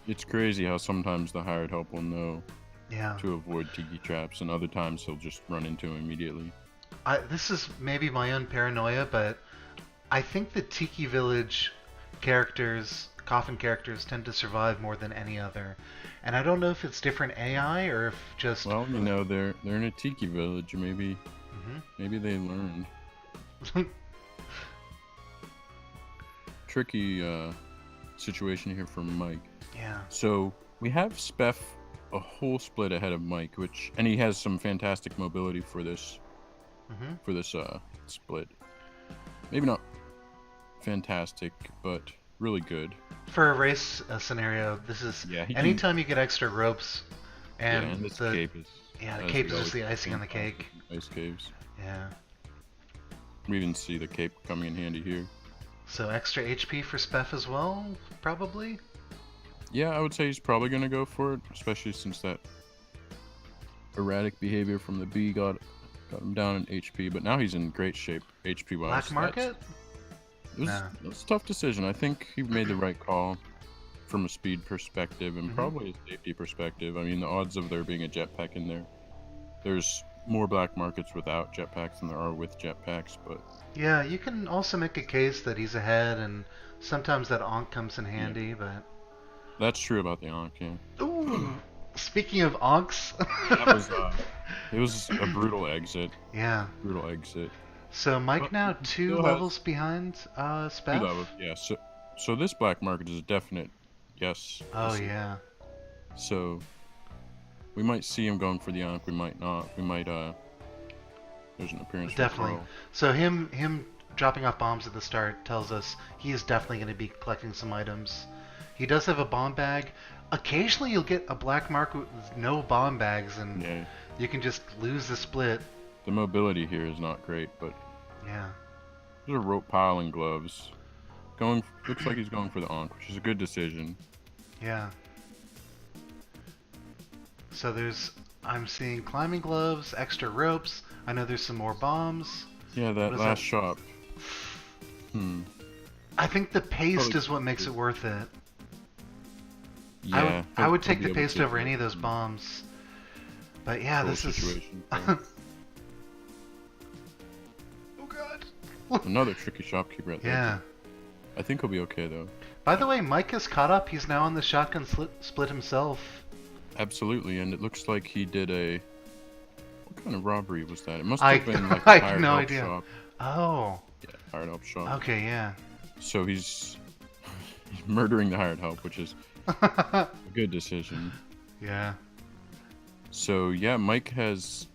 It's crazy how sometimes the hired help will know Yeah. to avoid tiki traps, and other times he'll just run into him immediately. This is maybe my own paranoia, but I think the Tiki Village characters, coffin characters, tend to survive more than any other. And I don't know if it's different AI or if just... Well, you know, they're in a tiki village. Maybe they learned. tricky situation here for Mike. Yeah. So we have Speff a whole split ahead of Mike, and he has some fantastic mobility for this split. Maybe not fantastic, but really good. For a race scenario, this is anytime you get extra ropes, and this cape is the cape is just the icing on the cake. Ice caves. Yeah. We even see the cape coming in handy here. So extra HP for Speff as well, probably? Yeah, I would say he's probably going to go for it, especially since that erratic behavior from the bee got him down in HP, but now he's in great shape HP-wise. Black market? It was a tough decision. I think he made the right call from a speed perspective and probably a safety perspective. I mean, the odds of there being a jetpack in there, there's more black markets without jetpacks than there are with jetpacks, but... Yeah, you can also make a case that he's ahead, and sometimes that Ankh comes in handy, but... That's true about the Ankh, yeah. Ooh! Speaking of Ankhs... it was a brutal exit. Yeah. Brutal exit. So Mike now 2 levels behind Speff? 2 levels, yeah. So this black market is a definite yes. Oh, yeah. So we might see him going for the Ankh, we might not. We might, there's an appearance. Definitely. So him dropping off bombs at the start tells us he is definitely going to be collecting some items. He does have a bomb bag. Occasionally you'll get a black market with no bomb bags, and you can just lose the split. The mobility here is not great, but yeah, there's a rope piling gloves. Looks like he's going for the Ankh, which is a good decision. Yeah. So I'm seeing climbing gloves, extra ropes. I know there's some more bombs. Yeah, that last shop. I think the paste is what makes it worth it. Yeah, I would take the paste over any of those bombs. But yeah, this is... Oh god. Another tricky shopkeeper at there. Yeah. I think he'll be okay though. By the way, Mike is caught up. He's now on the shotgun split himself. Absolutely, and it looks like he did a... What kind of robbery was that? It must have been like a I hired have no help idea. shop. Oh. Yeah, hired help shop. Okay, yeah. So he's murdering the hired help, which is a good decision. Yeah. So yeah, Mike has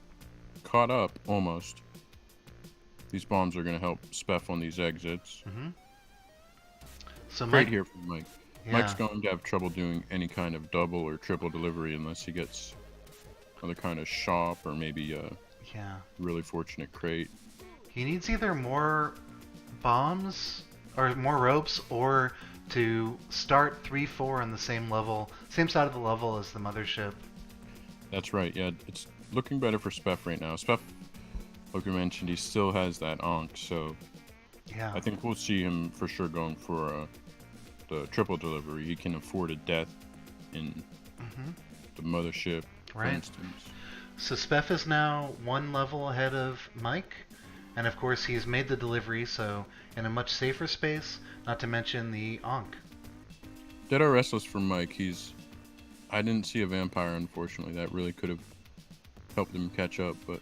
caught up almost. These bombs are going to help Speff on these exits. So Great Mike, here for Mike. Yeah. Mike's going to have trouble doing any kind of double or triple delivery unless he gets another kind of shop or maybe a really fortunate crate. He needs either more bombs or more ropes, or to start 3-4 on the same level, same side of the level as the mothership. That's right, yeah. It's looking better for Speff right now. Speff, like we mentioned, he still has that Ankh, so yeah, I think we'll see him for sure going for the triple delivery. He can afford a death in the mothership, for instance. So Speff is now 1 level ahead of Mike, and of course he's made the delivery, so in a much safer space, not to mention the Ankh. Dead or Restless for Mike, I didn't see a vampire, unfortunately. That really could have helped him catch up, but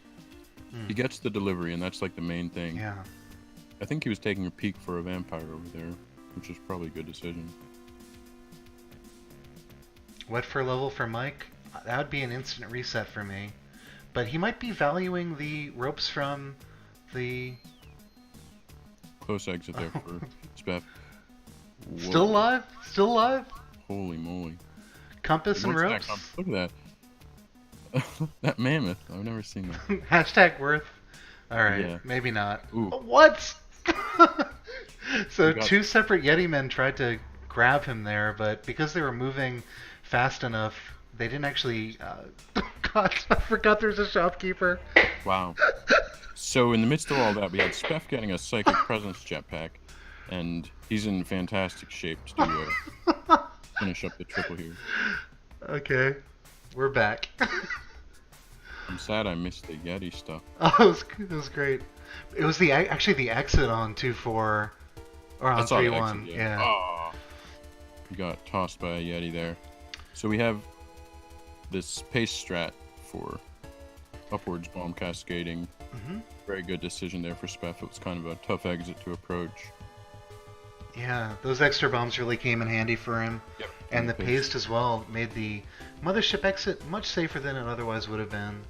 he gets the delivery, and that's like the main thing. Yeah. I think he was taking a peek for a vampire over there, which is probably a good decision. What for level for Mike? That would be an instant reset for me. But he might be valuing the ropes from the... Close exit there for Speff. Still alive? Still alive? Holy moly. Compass and ropes? Look at that. That mammoth. I've never seen that. Hashtag worth. Alright, Yeah. maybe not. Ooh. What? So 2 separate Yeti men tried to grab him there, but because they were moving fast enough, they didn't actually... God, I forgot there's a shopkeeper. Wow. So in the midst of all that, we had Speff getting a Psychic Presence jetpack, and he's in fantastic shape to finish up the triple here. Okay, we're back. I'm sad I missed the Yeti stuff. Oh, it was great. It was actually the exit on 2-4, or on 3-1. Yeah. Oh, we got tossed by a Yeti there. So we have this pace strat for upwards bomb cascading. Very good decision there for Speff. It was kind of a tough exit to approach. Yeah, those extra bombs really came in handy for him. Yep. And the paste as well made the mothership exit much safer than it otherwise would have been.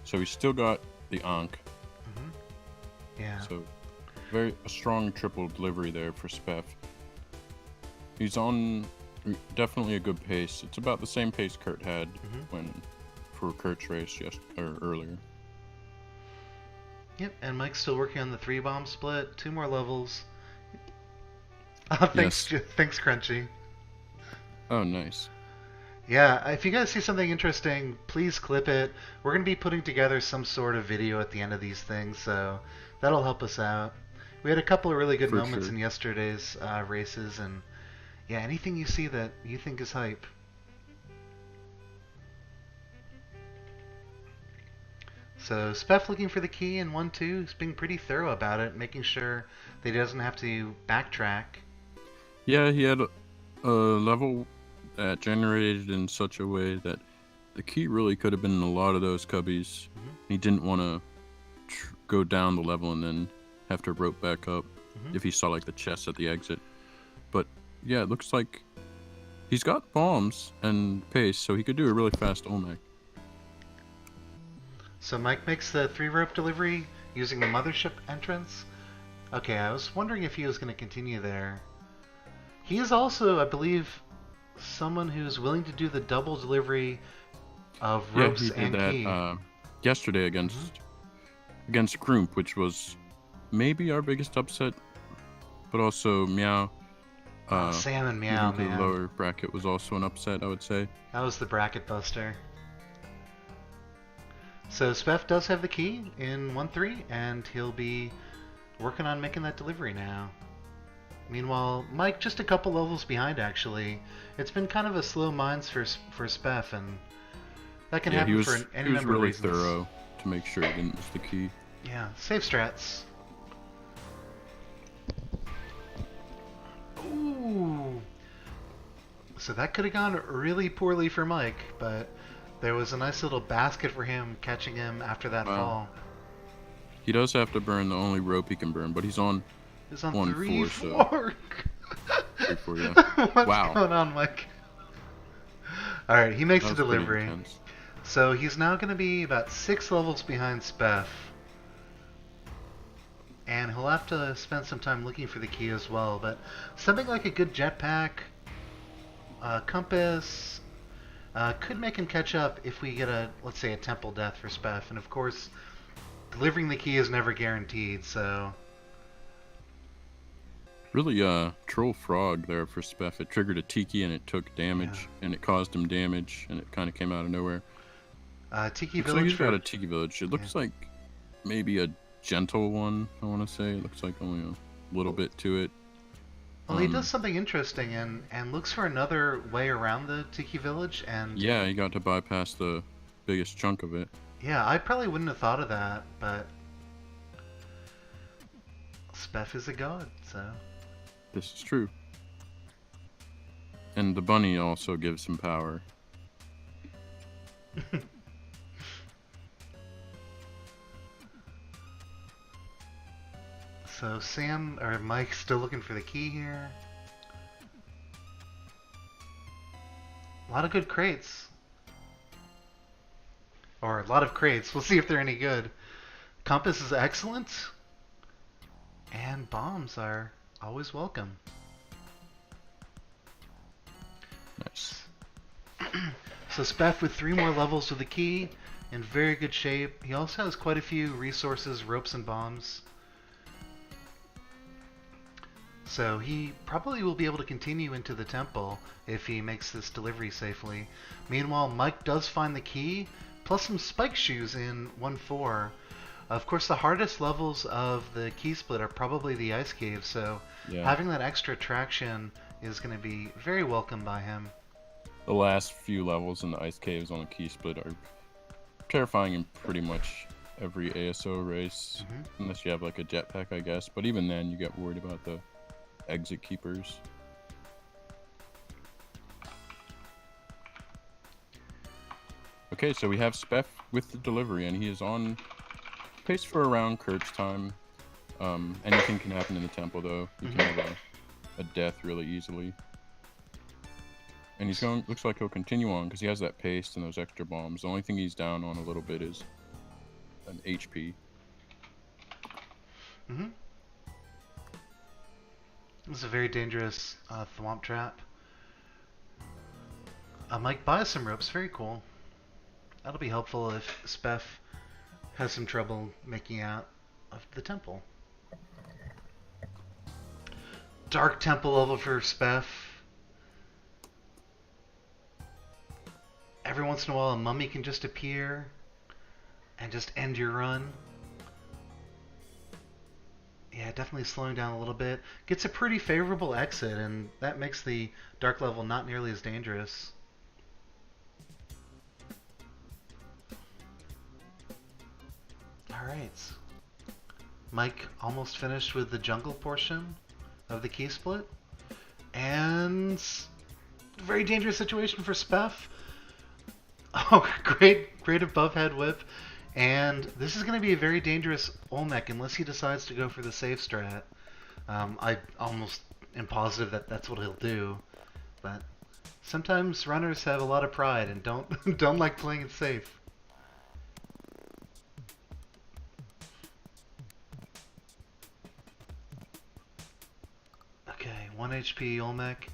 So we still got the Ankh. Yeah. So a strong triple delivery there for Spef. He's on definitely a good pace. It's about the same pace Kurt had for Kurt's race earlier. Yep, and Mike's still working on the 3-bomb split. 2 more levels. Oh, thanks, thanks, Crunchy. Oh, nice. Yeah, if you guys see something interesting, please clip it. We're going to be putting together some sort of video at the end of these things, so that'll help us out. We had a couple of really good moments in yesterday's races, and yeah, anything you see that you think is hype. So Spef looking for the key in 1-2. He's being pretty thorough about it, making sure that he doesn't have to backtrack. Yeah, he had a level that generated in such a way that the key really could have been in a lot of those cubbies. He didn't want to go down the level and then have to rope back up if he saw like the chest at the exit. But yeah, it looks like he's got bombs and pace, so he could do a really fast Olmec. So Mike makes the 3-rope delivery using the mothership entrance. Okay, I was wondering if he was going to continue there. He is also, I believe, someone who's willing to do the double delivery of ropes and key. Yesterday against Grump, which was maybe our biggest upset, but also Meow. Sam and Meow, man. The lower bracket was also an upset, I would say. That was the bracket buster. So Spef does have the key in 1-3, and he'll be working on making that delivery now. Meanwhile, Mike just a couple levels behind, actually. It's been kind of a slow mines for Spef, and that can happen for any number of reasons. He was really thorough to make sure he didn't miss the key. Yeah, safe strats. Ooh. So that could have gone really poorly for Mike, but there was a nice little basket for him, catching him after that fall. He does have to burn the only rope he can burn, but he's on 1-4, so 3-4, yeah. What's going on, Mike? Alright, he makes the delivery. So he's now going to be about 6 levels behind Spef. And he'll have to spend some time looking for the key as well. But something like a good jetpack, compass, could make him catch up if we get let's say, a temple death for Spef. And of course, delivering the key is never guaranteed, so... Really, Troll Frog there for Spef. It triggered a Tiki and it took damage, and it caused him damage, and it kind of came out of nowhere. Tiki Village. So he's got a Tiki Village. It looks like maybe a gentle one, I want to say. It looks like only a little bit to it. Well, he does something interesting and looks for another way around the Tiki Village, and... Yeah, he got to bypass the biggest chunk of it. Yeah, I probably wouldn't have thought of that, but... Spef is a god, so... This is true. And the bunny also gives him power. So Sam, or Mike's still looking for the key here. A lot of good crates. Or a lot of crates. We'll see if they're any good. Compass is excellent. And bombs are always welcome. Nice. So Spef with 3 more levels with the key, in very good shape. He also has quite a few resources, ropes and bombs. So he probably will be able to continue into the temple if he makes this delivery safely. Meanwhile, Mike does find the key, plus some spike shoes in 1-4. Of course, the hardest levels of the key split are probably the ice cave, so having that extra traction is going to be very welcome by him. The last few levels in the ice caves on the key split are terrifying in pretty much every AS+O race, unless you have like a jetpack, I guess. But even then, you get worried about the exit keepers. Okay, so we have Spef with the delivery, and he is on pace for around Kurt's time. Anything can happen in the temple, though. You can have a death really easily. And he's going. Looks like he'll continue on because he has that paste and those extra bombs. The only thing he's down on a little bit is an HP. Mm-hmm. This is a very dangerous thwomp trap. Mike buys some ropes. Very cool. That'll be helpful if Speff has some trouble making out of the temple. Dark temple level for Speff. Every once in a while a mummy can just appear and just end your run. Yeah, definitely slowing down a little bit. Gets a pretty favorable exit, and that makes the dark level not nearly as dangerous. Alright. Mike almost finished with the jungle portion of the key split. And very dangerous situation for Speff. Oh, great above head whip. And this is going to be a very dangerous Olmec unless he decides to go for the safe strat. I almost am positive that that's what he'll do. But sometimes runners have a lot of pride and don't like playing it safe. Okay, 1 HP Olmec.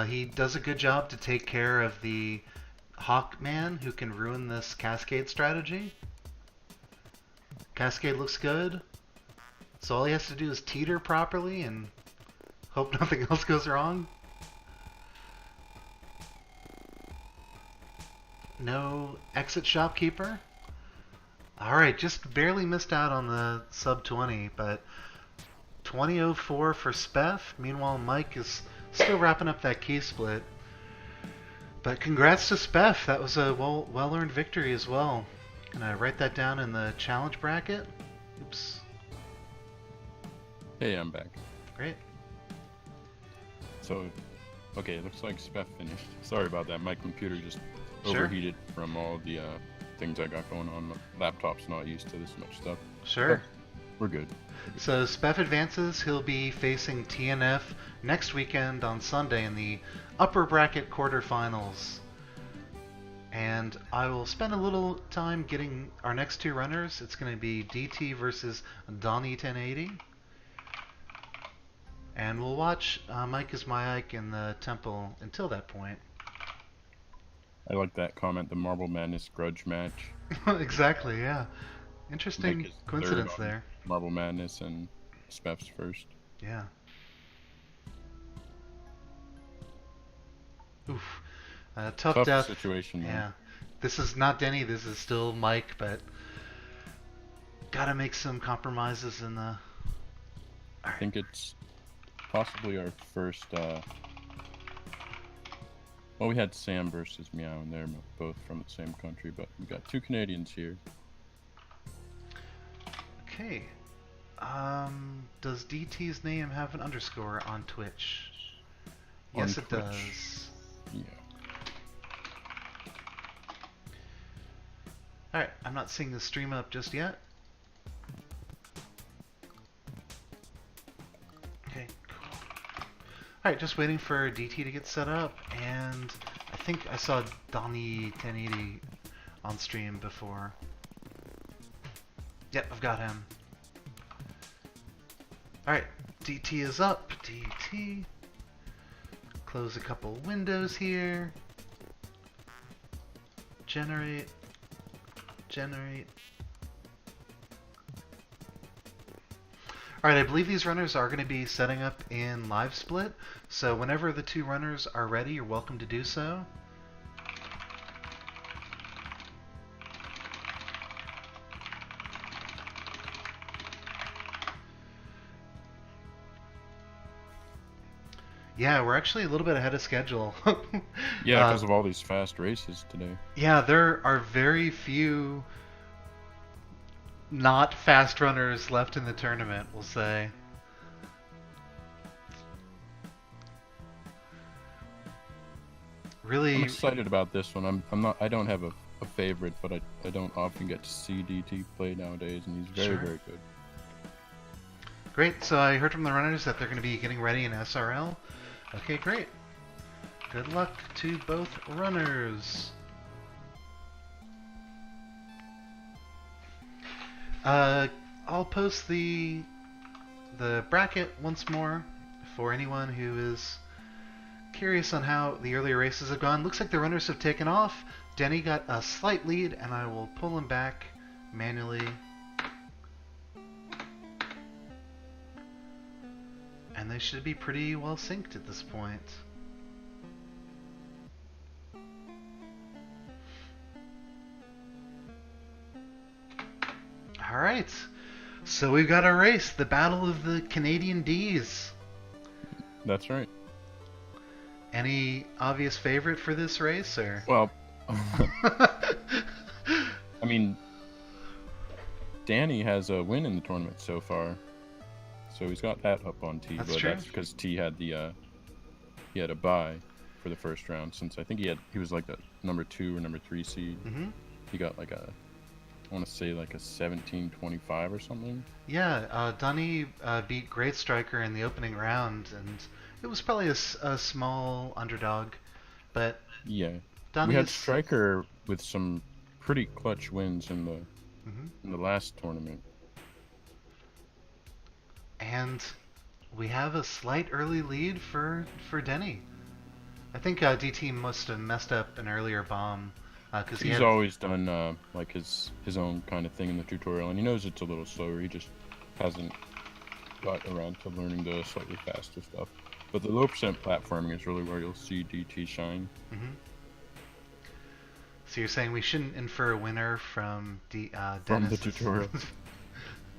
He does a good job to take care of the Hawkman who can ruin this Cascade strategy. Cascade looks good. So all he has to do is teeter properly and hope nothing else goes wrong. No exit shopkeeper. Alright, just barely missed out on the sub 20, but 2004 for Speff. Meanwhile, Mike is still wrapping up that key split. But congrats to Speff. That was a well-earned victory as well. Can I write that down in the challenge bracket? Oops. Hey, I'm back. Great. So, okay, it looks like Speff finished. Sorry about that. My computer just Sure. overheated from all the things I got going on. The laptop's not used to this much stuff. Sure. We're good. So Speff advances. He'll be facing TNF next weekend on Sunday in the upper bracket quarterfinals. And I will spend a little time getting our next two runners. It's going to be DT versus Donnie 1080. And we'll watch Mike is My Ike in the temple until that point. I like that comment, the Marble Madness grudge match. Exactly, yeah. Mike Interesting is coincidence third on there. Marble Madness and Speff's first. Yeah. Oof. Tough death. Situation, Yeah. man. This is not Denny, this is still Mike, but gotta make some compromises in the... I think it's possibly our first, well, we had Sam versus Meow, and they're both from the same country, but we got two Canadians here. Okay. Does DT's name have an underscore on Twitch? On Yes, it Twitch. does. Yeah. Alright, I'm not seeing the stream up just yet. Okay, cool. Alright, just waiting for DT to get set up, and I think I saw Donnie 1080 on stream before. Yep, I've got him. Alright, DT is up. DT. Close a couple windows here. Generate. Generate. Alright, I believe these runners are going to be setting up in live split, so whenever the two runners are ready, you're welcome to do so. Yeah, we're actually a little bit ahead of schedule. Yeah, because of all these fast races today. Yeah, there are very few not fast runners left in the tournament, we'll say. Really, I'm excited about this one. I don't have a favorite, but I don't often get to see DT play nowadays, and he's very, Sure. very good. Great. So I heard from the runners that they're going to be getting ready in SRL. Okay, great. Good luck to both runners. I'll post the bracket once more for anyone who is curious on how the earlier races have gone. Looks like the runners have taken off. Denny got a slight lead, and I will pull him back manually. And they should be pretty well synced at this point. Alright, so we've got a race, the Battle of the Canadian Ds. That's right. Any obvious favorite for this race, or? Well, I mean, Danny has a win in the tournament so far, so he's got that up on T. That's but true. That's because T had the he had a bye for the first round, since I think he was like the number 2 or number 3 seed. Mm-hmm. He got like I want to say like a 17-25 or something. Yeah, Dunny beat Great Striker in the opening round, and it was probably a small underdog, but Yeah. Dunny We had is... Striker with some pretty clutch wins in the Mhm. in the last tournament. And we have a slight early lead for Denny. I think DT must have messed up an earlier bomb. Cause He's always done like his own kind of thing in the tutorial, and he knows it's a little slower. He just hasn't got around to learning the slightly faster stuff. But the low percent platforming is really where you'll see DT shine. Mm-hmm. So you're saying we shouldn't infer a winner from From Dennis? the tutorial.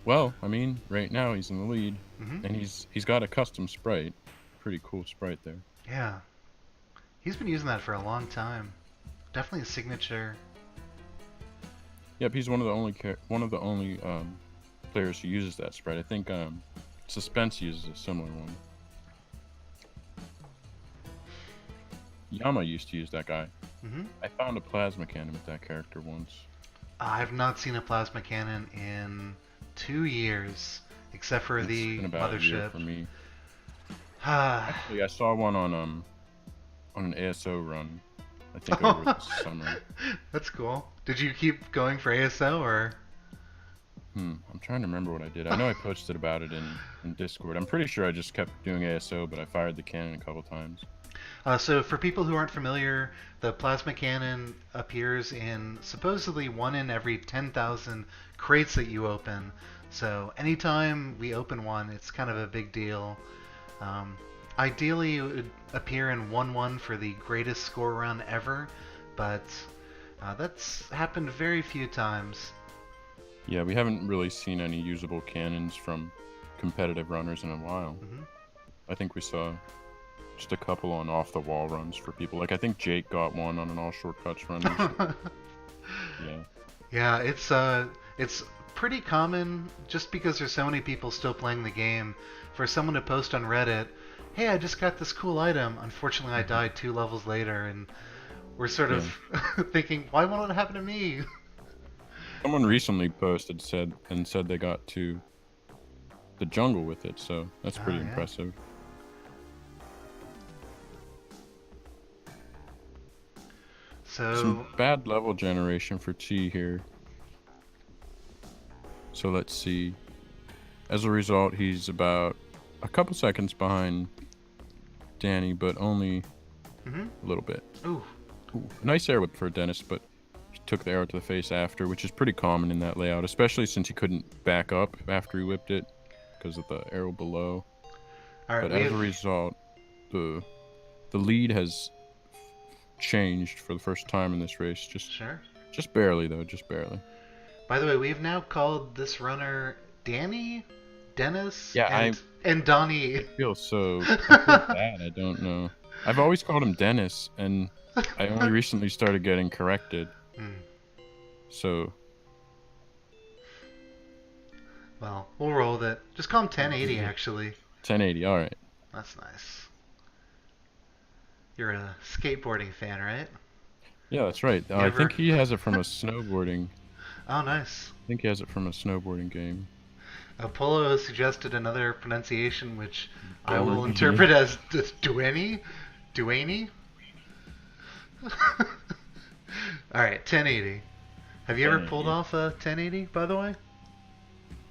Well, I mean, right now he's in the lead, Mm-hmm. and he's got a custom sprite. Pretty cool sprite there. Yeah, he's been using that for a long time. Definitely a signature. Yep, he's one of the only players who uses that sprite. I think Suspense uses a similar one. Yama used to use that guy. Mm-hmm. I found a plasma cannon with that character once. I've not seen a plasma cannon in 2 years, except for It's the been about a year mothership. for me. Ah, Actually, I saw one on an AS+O run. I think over the summer. that's cool. Did you keep going for AS+O, or? I'm trying to remember what I did. I know I posted about it in Discord. I'm pretty sure I just kept doing AS+O, but I fired the cannon a couple times. So for people who aren't familiar, the plasma cannon appears in supposedly 1 in every 10,000 crates that you open. So anytime we open one, it's kind of a big deal. Ideally, it would appear in 1-1 for the greatest score run ever, but that's happened very few times. Yeah, we haven't really seen any usable cannons from competitive runners in a while. Mhm. I think we saw just a couple on off-the-wall runs for people. Like, I think Jake got one on an all-shortcuts run. Yeah. Yeah, it's pretty common, just because there's so many people still playing the game, for someone to post on Reddit, hey, I just got this cool item. Unfortunately, I died 2 levels later, and we're sort of thinking, why won't it happen to me? Someone recently posted said they got to the jungle with it, so that's pretty yeah. impressive. So Some bad level generation for T here. So let's see. As a result, he's about a couple seconds behind Danny, but only a little bit. Ooh. Ooh, nice air whip for Dennis, but he took the arrow to the face after, which is pretty common in that layout, especially since he couldn't back up after he whipped it because of the arrow below. All right, But as a result, the lead has changed for the first time in this race. Sure. Just barely, though, just barely. By the way, we've now called this runner Danny, Dennis, Yeah, and Donnie. I feel bad. I don't know. I've always called him Dennis, and I only recently started getting corrected. So, well, we'll roll with it. Just call him 1080, actually. 1080, alright. That's nice. You're a skateboarding fan, right? Yeah, that's right. I ever- think he has it from a snowboarding. Oh, nice. I think he has it from a snowboarding game. Apollo has suggested another pronunciation, which I will Doherty. interpret as Duany. Duany. All right, 1080. Have you ever pulled 1080. off a 1080, by the way?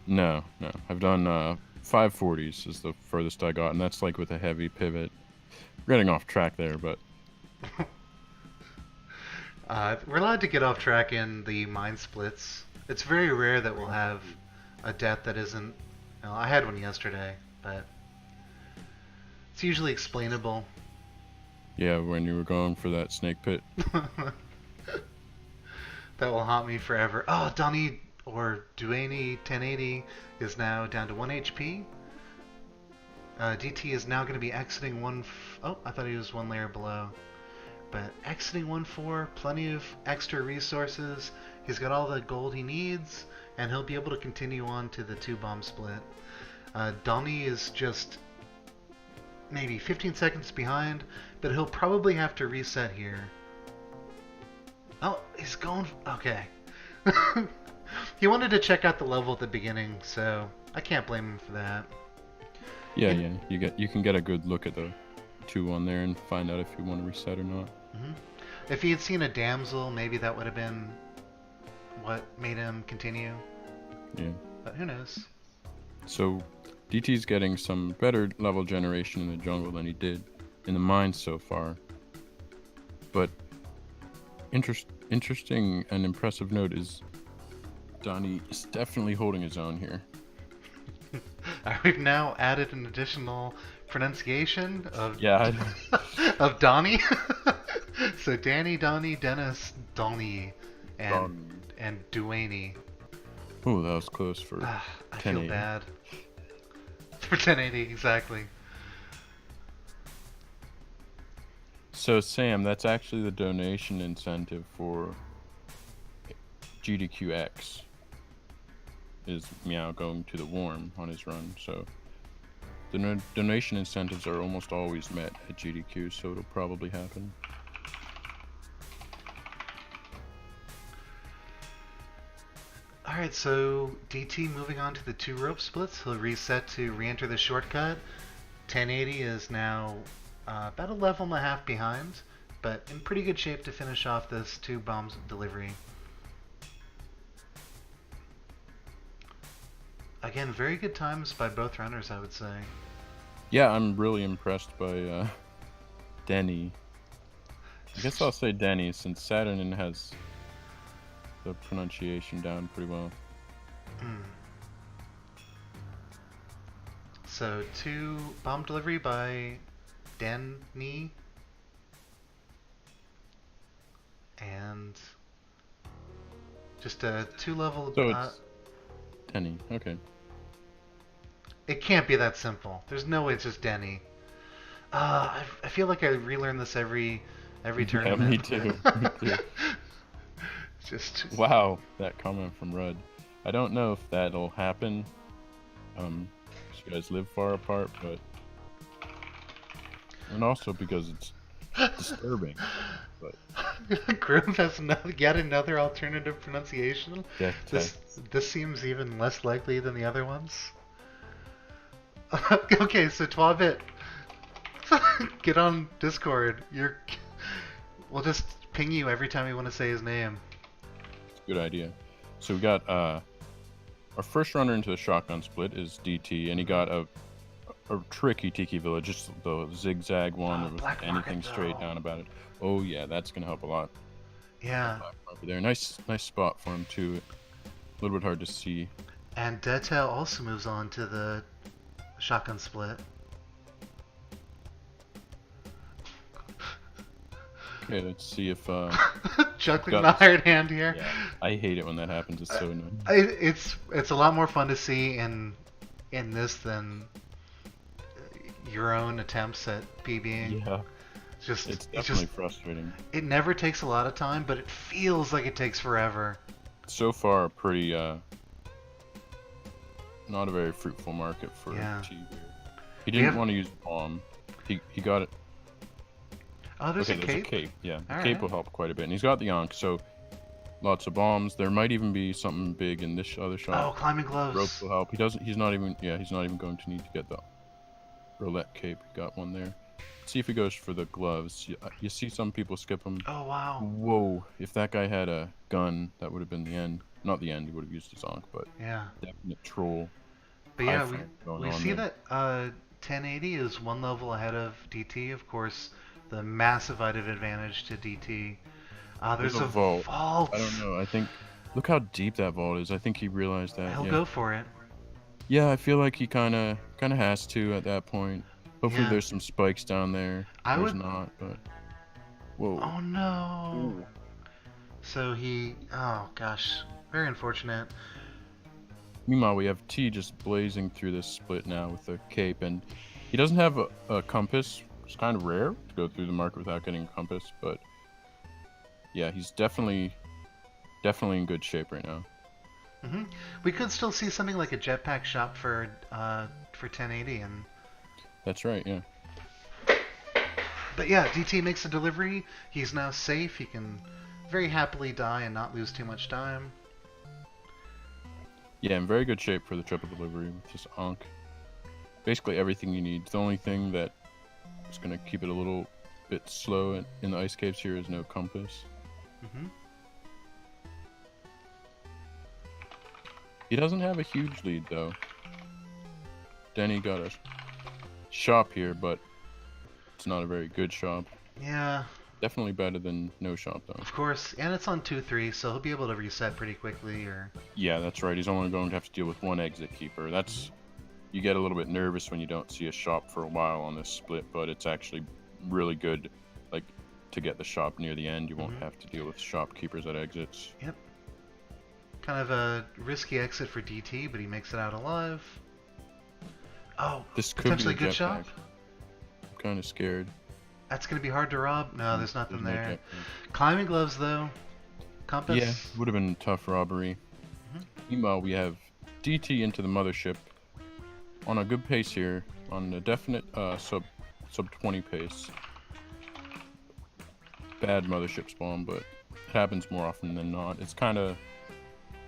No. I've done 540s is the furthest I got, and that's like with a heavy pivot. We're getting off track there, but We're allowed to get off track in the mind splits. It's very rare that we'll have a death that isn't. Well, I had one yesterday, but it's usually explainable. yeah, when you were going for that snake pit. That will haunt me forever. Oh, Donnie or Duany 1080 is now down to 1 HP. DT is now going to be exiting oh, I thought he was one layer below. But exiting 1-4, plenty of extra resources. He's got all the gold he needs, and he'll be able to continue on to the 2-bomb split. Donnie is just maybe 15 seconds behind, but he'll probably have to reset here. Oh, he's going. Okay. He wanted to check out the level at the beginning, so I can't blame him for that. Yeah, you can get a good look at the 2-1 there and find out if you want to reset or not. Mm-hmm. If he had seen a damsel, maybe that would have been what made him continue. Yeah. But who knows? So DT's getting some better level generation in the jungle than he did in the mines so far. But interesting and impressive note is Donnie is definitely holding his own here. We've now added an additional pronunciation of of Donnie. So Danny, Donnie, Dennis, Donnie, and Duany. Oh, that was close for I 1080. feel bad. For 1080, exactly. So Sam, that's actually the donation incentive for GDQX. Is Meow going to the warm on his run? So the donation incentives are almost always met at GDQ, so it'll probably happen. Alright, so DT moving on to the 2 rope splits. He'll reset to re-enter the shortcut. 1080 is now about a level and a half behind, but in pretty good shape to finish off this 2 bombs delivery. Again, very good times by both runners, I would say. Yeah, I'm really impressed by Denny. I guess I'll say Denny since Saturn has the pronunciation down pretty well. So 2 bomb delivery by Danny. And just a 2 level. So it's Denny, okay. It can't be that simple. There's no way it's just Denny. I feel like I relearn this every tournament. Yeah, me too. Me too. Just wow, that comment from Rudd. I don't know if that'll happen. 'Cause you guys live far apart, but and also because it's disturbing. But Grim has yet another alternative pronunciation. yeah, This seems even less likely than the other ones. Okay, so Twabit, get on Discord. We'll just ping you every time we want to say his name. it's a good idea. So we got our first runner into the shotgun split is DT, and he got a tricky Tiki Village, just the zigzag one, with anything straight down about it. Oh yeah, that's gonna help a lot. Yeah. Over there, nice spot for him too. A little bit hard to see. And Deadtail also moves on to the shotgun split. Okay, let's see if Juggling the hired hand here. Yeah, I hate it when that happens. It's so annoying. It's a lot more fun to see in this than your own attempts at PBing. Yeah, It's definitely frustrating. It never takes a lot of time, but it feels like it takes forever. So far, pretty not a very fruitful market for T here. He didn't want to use a bomb. He got it. Oh, there's a cape? There's a cape. Yeah, the All cape right. will help quite a bit. And he's got the Ankh, so lots of bombs. There might even be something big in this other Oh, shop. climbing gloves. Rope will help. He doesn't. He's not even. Yeah, he's not even going to need to get the roulette cape. He got one there. See if he goes for the gloves. You see some people skip them. Oh, wow. Whoa! If that guy had a gun, that would have been the end. Not the end. He would have used his Zonk, but Yeah. definite troll. But yeah, High going we on see there. that 1080 is one level ahead of DT. Of course, the massive added advantage to DT. There's a vault. I don't know. I think. Look how deep that vault is. I think he realized that. He'll yeah. go for it. Yeah, I feel like he kind of has to at that point. Hopefully Yeah. there's some spikes down there. There's would not, but whoa. Oh no. Ooh. So he oh gosh, very unfortunate. Meanwhile, we have T just blazing through this split now with the cape, and he doesn't have a compass. It's kind of rare to go through the market without getting a compass, but yeah, he's definitely in good shape right now. Hmm. We could still see something like a jetpack shop for 1080, and That's right, yeah. but yeah, DT makes a delivery. He's now safe. He can very happily die and not lose too much time. Yeah, in very good shape for the triple delivery with this Ankh. Basically everything you need. The only thing that is going to keep it a little bit slow in the ice caves here is no compass. Hmm. He doesn't have a huge lead though. Denny got a shop here, but it's not a very good shop. Yeah, Definitely better than no shop though. of course, and it's on 2-3, so he'll be able to reset pretty quickly. Or Yeah, that's right. He's only going to have to deal with one exit keeper. That's you get a little bit nervous when you don't see a shop for a while on this split, but it's actually really good. Like to get the shop near the end, you won't have to deal with shopkeepers at exits. yep, kind of a risky exit for DT, but he makes it out alive. Oh, This could potentially be a good shop. jetpack. I'm kind of scared. That's gonna be hard to rob. No, there's nothing There's no there. jetpack. Climbing gloves though. Compass. Yeah, would have been a tough robbery. Mhm. Meanwhile, we have DT into the mothership on a good pace here, on a definite sub 20 pace. Bad mothership spawn, but it happens more often than not. It's kind of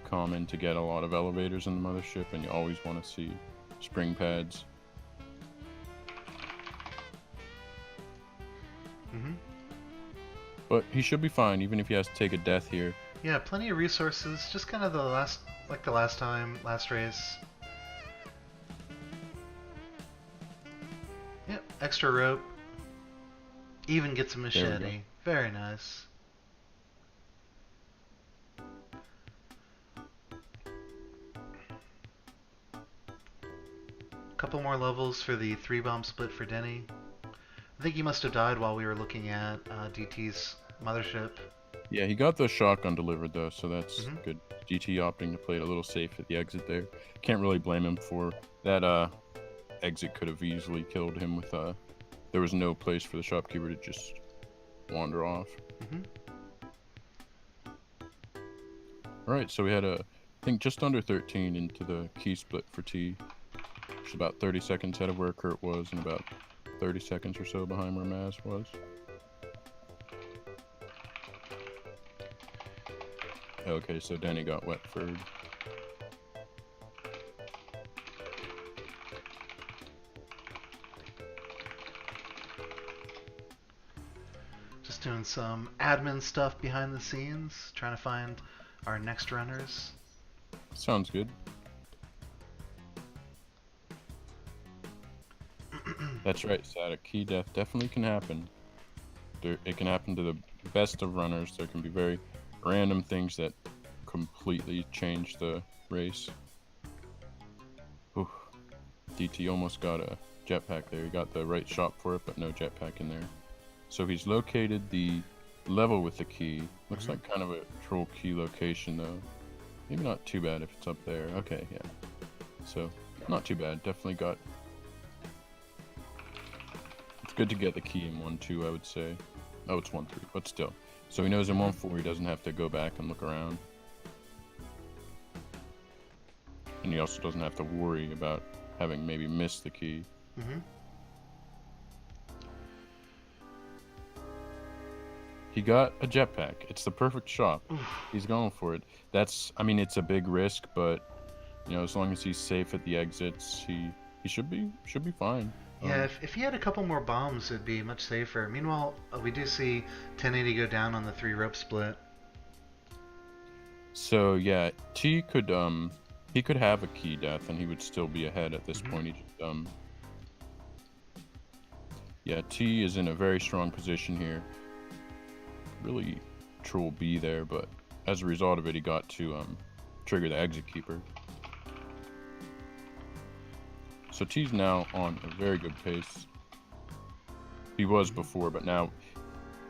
common to get a lot of elevators in the mothership, and you always want to see spring pads. Hmm. But he should be fine, even if he has to take a death here. Yeah, plenty of resources. Just kind of the last race. Yep, extra rope. Even gets a we machete. Very nice. Couple more levels for the 3-bomb split for Denny. I think he must have died while we were looking at DT's mothership. Yeah, he got the shotgun delivered though, so that's Mhm. good. GT opting to play it a little safe at the exit there. Can't really blame him for that. Exit could have easily killed him with there was no place for the shopkeeper to just wander off. Mhm. Alright, so we had I think just under 13 into the key split for T. Which is about 30 seconds ahead of where Kurt was and about 30 seconds or so behind where Maz was. Okay, so Danny got wet third. Just doing some admin stuff behind the scenes, trying to find our next runners. Sounds good. That's right, Static. Key death definitely can happen. It can happen to the best of runners. There can be very random things that completely change the race. Oof. DT almost got a jetpack there. He got the right shot for it, but no jetpack in there. So he's located the level with the key. Looks like kind of a troll key location though. Maybe not too bad if it's up there. Okay, yeah. So, not too bad. Definitely got... It's good to get the key in 1-2, I would say. Oh, it's 1-3, but still. So he knows in 1-4 he doesn't have to go back and look around. And he also doesn't have to worry about having maybe missed the key. Mm-hmm. He got a jetpack. It's the perfect shop. Oof. He's going for it. I mean, it's a big risk, but as long as he's safe at the exits, he should be fine. Yeah, if he had a couple more bombs, it'd be much safer. Meanwhile, we do see 1080 go down on the 3-rope split. So yeah, T could he could have a key death and he would still be ahead at this point. He just, yeah, T is in a very strong position here. Really, Troll B there, but as a result of it, he got to trigger the exit keeper. So T's now on a very good pace. He was before, but now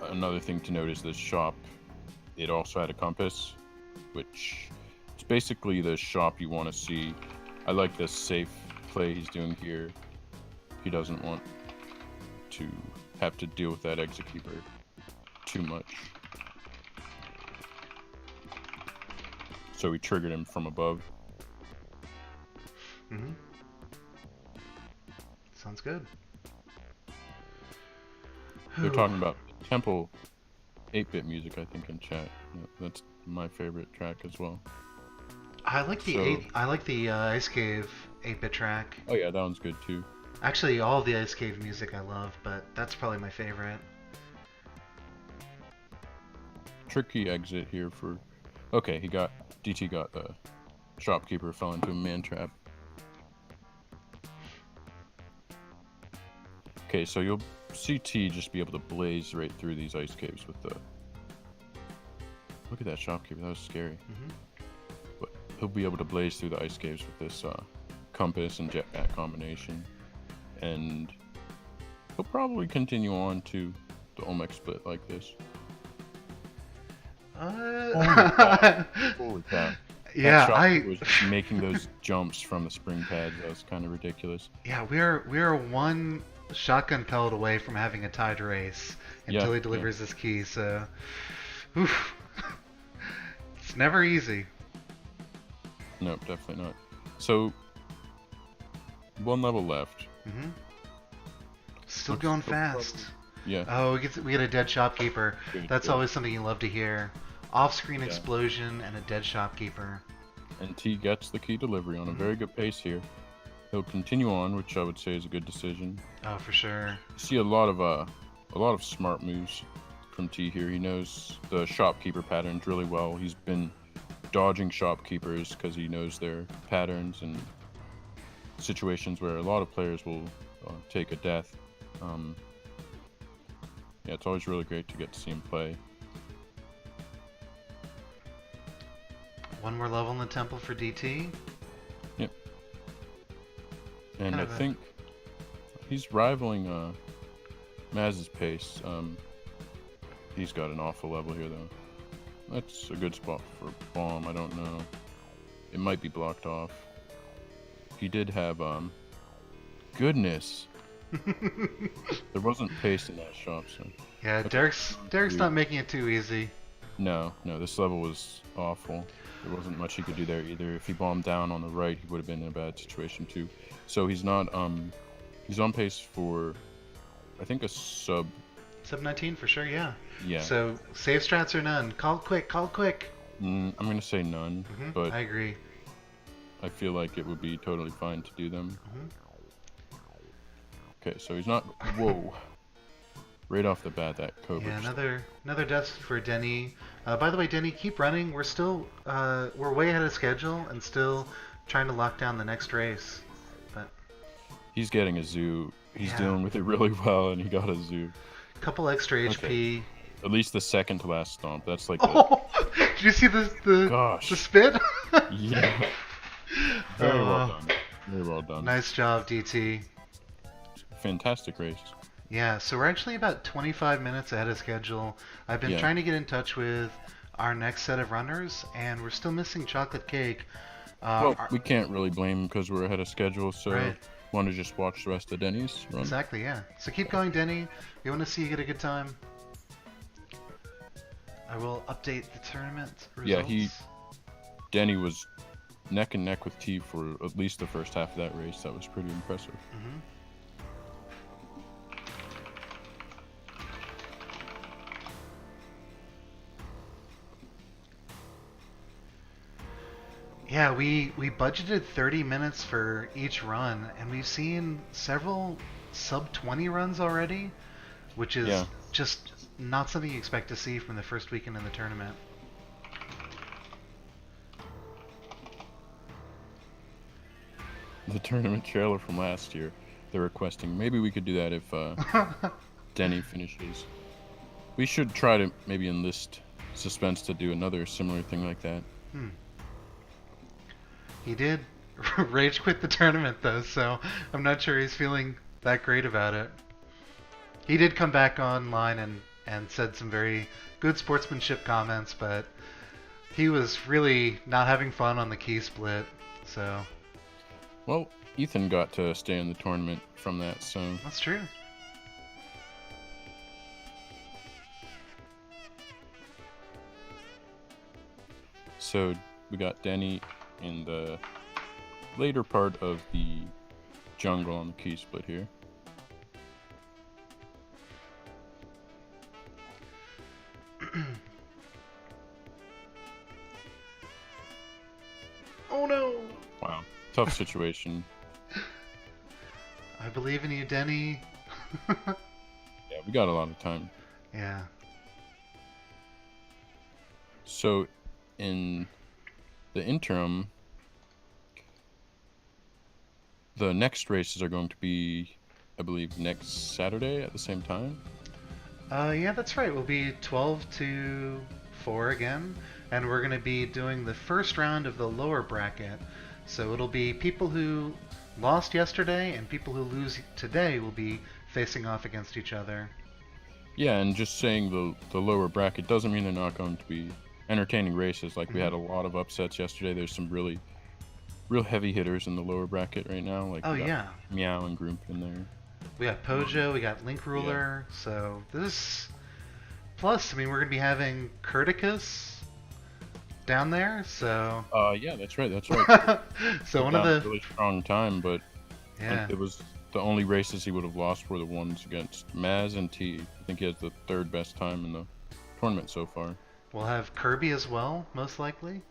another thing to note is this shop. It also had a compass, which is basically the shop you want to see. I like this safe play he's doing here. He doesn't want to have to deal with that exit keeper too much. So he triggered him from above. Sounds good. They're talking about Temple 8-bit music, I think, in chat. Yeah, that's my favorite track as well. I like the Ice Cave 8-bit track. Oh yeah, that one's good too. Actually, all of the Ice Cave music I love, but that's probably my favorite. Tricky exit here for... Okay, DT got the shopkeeper, fell into a man trap. Okay, so you'll see T just be able to blaze right through these ice caves with the... Look at that shopkeeper, that was scary. But he'll be able to blaze through the ice caves with this compass and jetpack combination. And he'll probably continue on to the Olmec split like this. Holy cow. Yeah, I was making those jumps from the spring pads. That was kind of ridiculous. Yeah, we're one shotgun pellet away from having a tied race until he delivers this key. So, oof. It's never easy. Nope, definitely not. So, one level left. Still going fast. Yeah. Oh, we get a dead shopkeeper. That's always something you love to hear. Off-screen explosion and a dead shopkeeper. And T gets the key delivery on a very good pace here. He'll continue on, which I would say is a good decision. Oh, for sure. You see a lot of smart moves from T here. He knows the shopkeeper patterns really well. He's been dodging shopkeepers because he knows their patterns and situations where a lot of players will take a death. Yeah, it's always really great to get to see him play. One more level in the temple for DT. Yep. And I think he's rivaling Maz's pace. He's got an awful level here, though. That's a good spot for bomb. I don't know. It might be blocked off. He did have goodness. There wasn't pace in that shop, so. Yeah, Derek's not making it too easy. No, this level was awful. There wasn't much he could do there either. If he bombed down on the right, he would have been in a bad situation too. So he's not he's on pace for, I think, a sub 19 for sure, yeah. Yeah. So save strats or none. Call quick. I'm gonna say none, but I agree. I feel like it would be totally fine to do them. Okay, so he's not. Whoa! Right off the bat, that Cobra. Yeah, another death for Denny. By the way, Denny, keep running. We're still we're way ahead of schedule and still trying to lock down the next race. But he's getting a zoo. He's dealing with it really well, and he got a zoo. Couple extra HP. At least the second to last stomp. That's like. Did you see the spit? Yeah. Very well done. Very well done. Nice job, DT. Fantastic race. Yeah, so we're actually about 25 minutes ahead of schedule. I've been trying to get in touch with our next set of runners, and we're still missing Chocolate Cake. Well, we can't really blame them because we're ahead of schedule, so want to just watch the rest of Denny's run. Exactly, yeah. So keep going, Denny. We want to see you get a good time. I will update the tournament results. Yeah, Denny was neck and neck with T for at least the first half of that race. That was pretty impressive. Yeah, we budgeted 30 minutes for each run, and we've seen several sub 20 runs already, which is Yeah. just not something you expect to see from the first weekend in the tournament. The tournament trailer from last year, they're requesting. Maybe we could do that if Denny finishes. We should try to maybe enlist Suspense to do another similar thing like that. He did rage quit the tournament though, so I'm not sure he's feeling that great about it. He did come back online and said some very good sportsmanship comments, but he was really not having fun on the key split, so... Well, Ethan got to stay in the tournament from that, so... That's true. So, we got Denny in the later part of the jungle on the key split here. Oh no! Wow. Tough situation. I believe in you, Denny. Yeah, we got a lot of time. Yeah. So, in the interim, the next races are going to be, I believe, next Saturday at the same time. Yeah, that's right. We'll be 12 to 4 again, and we're going to be doing the first round of the lower bracket. So it'll be people who lost yesterday and people who lose today will be facing off against each other. Yeah, and just saying the lower bracket doesn't mean they're not going to be entertaining races. Like, we had a lot of upsets yesterday. There's some real heavy hitters in the lower bracket right now. Like, Oh, we got yeah. Meow and Groomp in there. We got Pojo, we got Link Ruler, so this... Plus, I mean, we're going to be having Curticus down there, so... Yeah, that's right. So Put one of down a the... really strong time, but Yeah. it was the only races he would have lost were the ones against Maz and T. I think he has the third best time in the tournament so far. We'll have Kirby as well, most likely.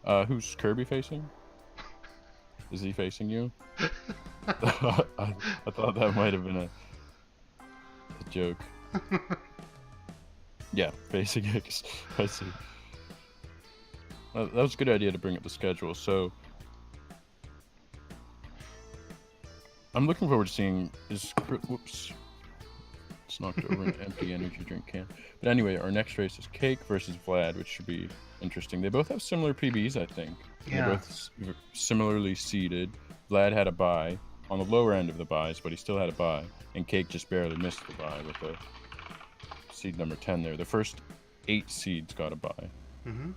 Who's Kirby facing? Is he facing you? I thought that might have been a joke. Yeah, facing X. I see. That was a good idea to bring up the schedule. So, I'm looking forward to seeing whoops. It's knocked over an empty energy drink can. But anyway, our next race is Cake versus Vlad, which should be interesting. They both have similar PBs, I think. Yeah. They're both similarly seeded. Vlad had a bye on the lower end of the buys, but he still had a bye. And Cake just barely missed the bye with a seed number 10 there. The first 8 seeds got a bye. Mm-hmm.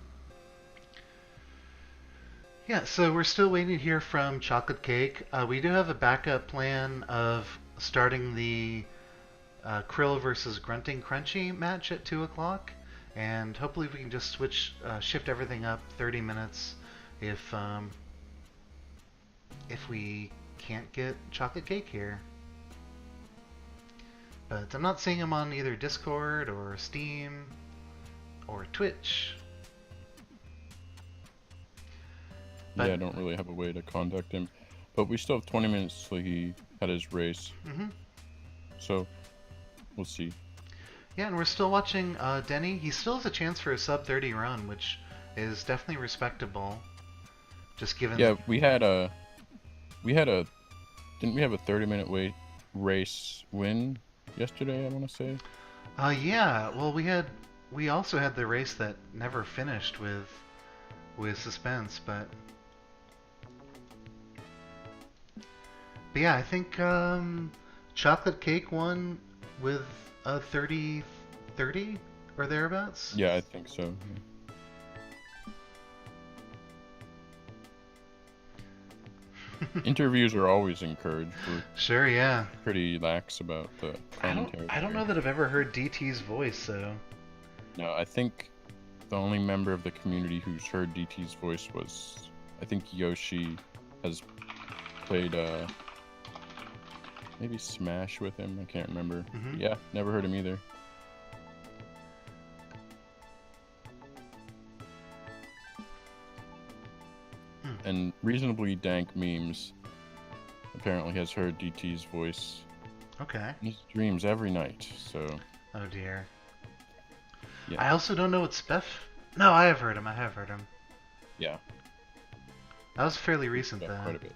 Yeah, so we're still waiting to hear from Chocolate Cake. We do have a backup plan of starting the Krill versus Grunting Crunchy match at 2 o'clock, and hopefully we can just shift everything up 30 minutes if we can't get Chocolate Cake here. But I'm not seeing him on either Discord or Steam or Twitch. Yeah, I don't really have a way to contact him. But we still have 20 minutes till he had his race. Mm-hmm. So, we'll see. Yeah, and we're still watching Denny. He still has a chance for a sub 30 run, which is definitely respectable. Just given. Yeah, we had a. Didn't we have a 30-minute race win yesterday? I want to say. Yeah. Well, we also had the race that never finished with Suspense, but yeah, I think Chocolate Cake won with a 30-30 or thereabouts. Yeah, I think so. Interviews are always encouraged. We're Sure, yeah. pretty lax about the commentary. I don't know that I've ever heard DT's voice, so. No, I think the only member of the community who's heard DT's voice was, I think Yoshi has played maybe Smash with him. I can't remember. Mhm. Yeah, never heard him either. and reasonably dank memes. Apparently has heard DT's voice Okay. in his dreams every night, so... Oh dear. Yeah. I also don't know what Speff... No, I have heard him. Yeah. That was fairly recent, Yeah, though. quite a bit.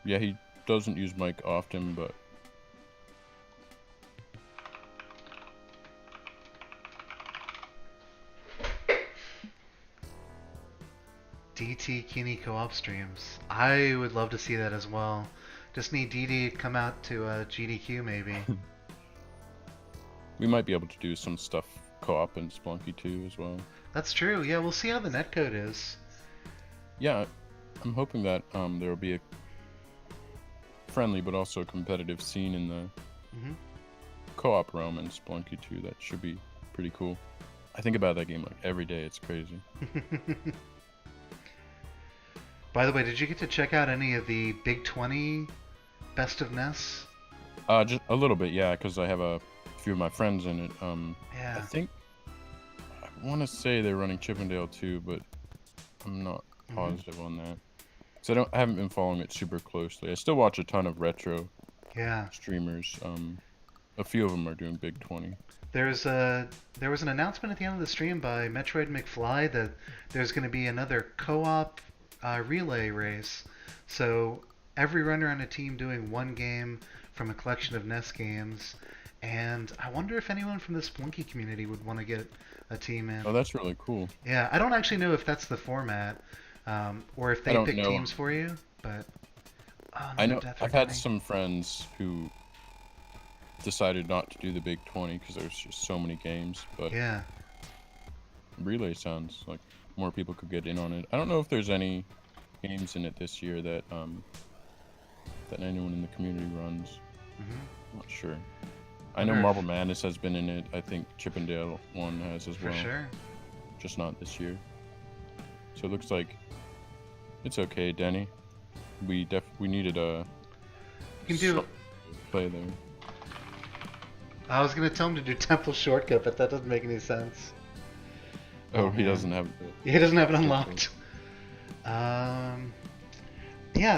Yeah, he doesn't use mic often, but... DT Kini co-op streams. I would love to see that as well. Just need DD to come out to GDQ maybe. We might be able to do some stuff co-op in Splunky too as well. That's true. Yeah, we'll see how the netcode is. Yeah, I'm hoping that there will be a friendly but also competitive scene in the co-op realm in Splunky 2. That should be pretty cool. I think about that game like every day. It's crazy. By the way, did you get to check out any of the Big 20 Best of NES? Just a little bit, yeah, because I have a few of my friends in it. Yeah. I think I want to say they're running Chippendale too, but I'm not positive on that. So I haven't been following it super closely. I still watch a ton of retro streamers. A few of them are doing Big 20. There was an announcement at the end of the stream by Metroid McFly that there's going to be another co-op relay race. So every runner on a team doing one game from a collection of NES games. And I wonder if anyone from the Splunky community would want to get a team in. Oh, that's really cool. Yeah, I don't actually know if that's the format, or if they pick teams for you, but... Oh, I know I've had some friends who decided not to do the Big 20 because there's just so many games, but yeah, Relay sounds like more people could get in on it. I don't know if there's any games in it this year that that anyone in the community runs. I'm not sure. I know Marble Madness has been in it. I think Chippendale 1 has as well. For sure. Just not this year. So it looks like it's okay, Denny. We needed a play there. I was gonna tell him to do Temple Shortcut, but that doesn't make any sense. Oh, he doesn't have it. He doesn't have it unlocked. Yeah,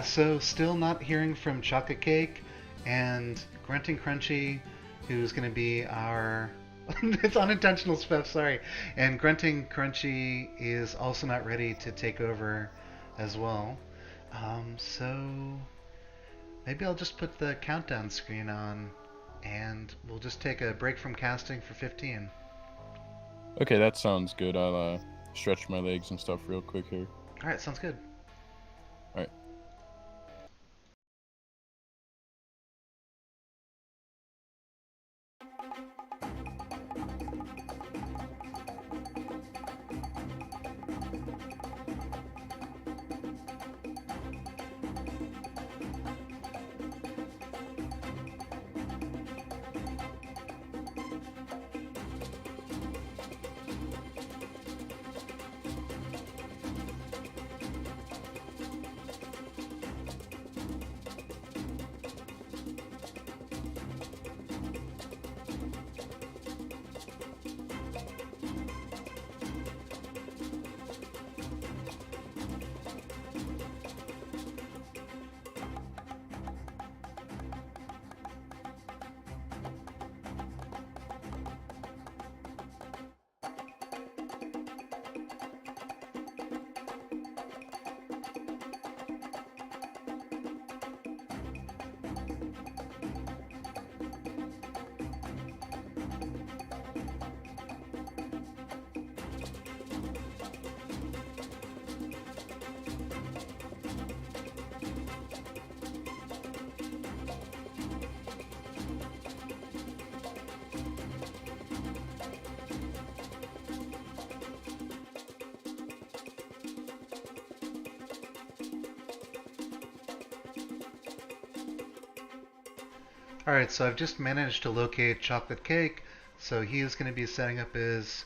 so still not hearing from Chocolate Cake and Grunting Crunchy, who's gonna be our... It's unintentional stuff, sorry. And Grunting Crunchy is also not ready to take over as well. So maybe I'll just put the countdown screen on and we'll just take a break from casting for 15. Okay, that sounds good. I'll stretch my legs and stuff real quick here. Alright, sounds good. Alright. Alright, so I've just managed to locate Chocolate Cake, so he is going to be setting up his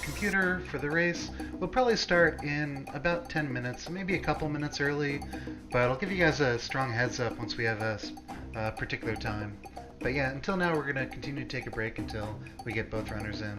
computer for the race. We'll probably start in about 10 minutes, maybe a couple minutes early, but I'll give you guys a strong heads up once we have a particular time. But yeah, until now we're going to continue to take a break until we get both runners in.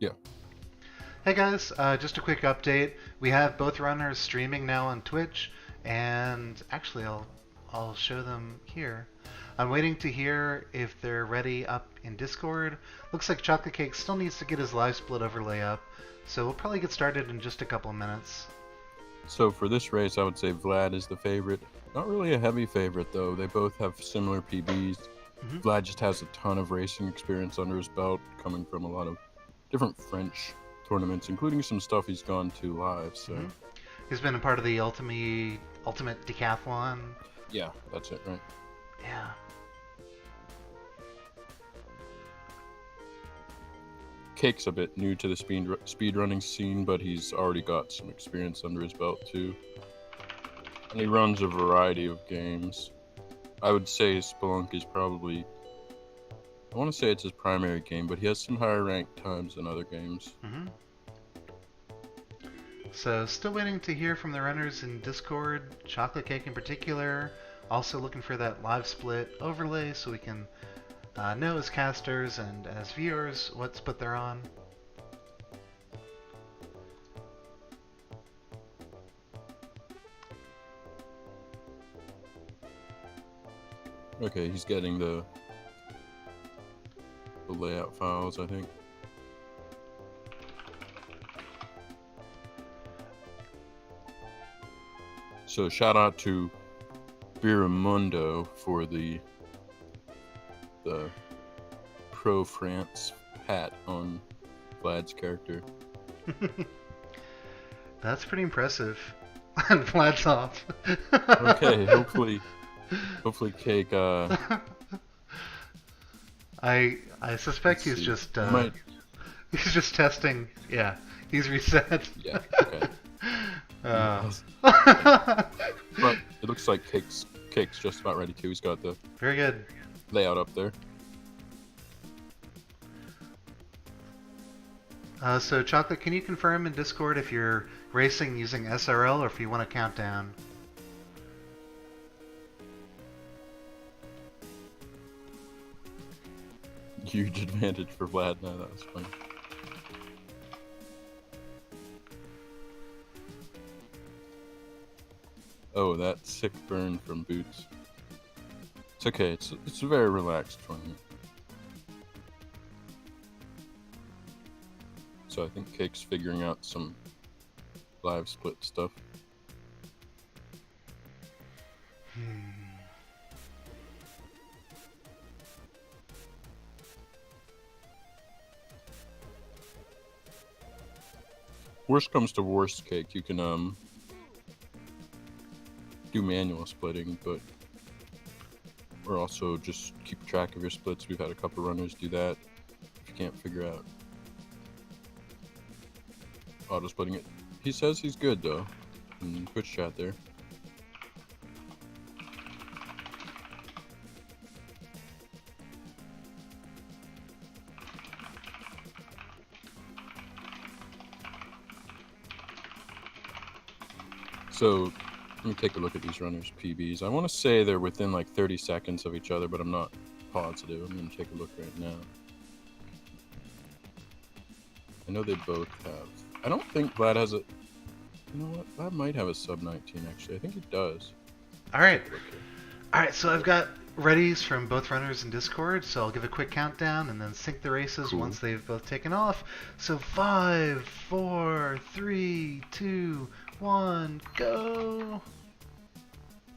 Yeah. Hey guys, just a quick update. We have both runners streaming now on Twitch, and actually I'll show them here. I'm waiting to hear if they're ready up in Discord. Looks like Chocolate Cake still needs to get his live split overlay up, so we'll probably get started in just a couple of minutes. So for this race, I would say Vlad is the favorite. Not really a heavy favorite though. They both have similar PBs. Vlad just has a ton of racing experience under his belt, coming from a lot of different French tournaments, including some stuff he's gone to live. So he's been a part of the ultimate decathlon. Yeah, that's it, right? Yeah. Cake's a bit new to the speedrunning scene, but he's already got some experience under his belt too. And he runs a variety of games. I would say Spelunk is probably, I want to say it's his primary game, but he has some higher ranked times than other games. So still waiting to hear from the runners in Discord, Chocolate Cake in particular. Also looking for that live split overlay so we can know as casters and as viewers what split they're on. Okay, he's getting the layout files, I think. So shout out to Biramundo for the Pro France hat on Vlad's character. That's pretty impressive. And Vlad's off. Okay, hopefully Cake I suspect he's just he's just testing. Yeah, he's reset. Yeah, okay. But it looks like Cake's just about ready too. He's got the Very good. layout up there. So Chocolate, can you confirm in Discord if you're racing using SRL or if you want to count down? Huge advantage for Vlad. No, that was funny. Oh, that sick burn from Boots. It's okay. It's a very relaxed tournament. So I think Cake's figuring out some live split stuff. Worst comes to worst, Cake, you can do manual splitting, but or also just keep track of your splits. We've had a couple runners do that if you can't figure out auto splitting it. He says he's good though in Twitch chat there. So let me take a look at these runners' PBs. I want to say they're within like 30 seconds of each other, but I'm not positive. I'm going to take a look right now. I know they both have. I don't think Vlad has a. You know what? Vlad might have a sub 19 actually. I think he does. All right. All right. So I've got readies from both runners in Discord. So I'll give a quick countdown and then sync the races once they've both taken off. So 5, 4, 3, 2, 1, go.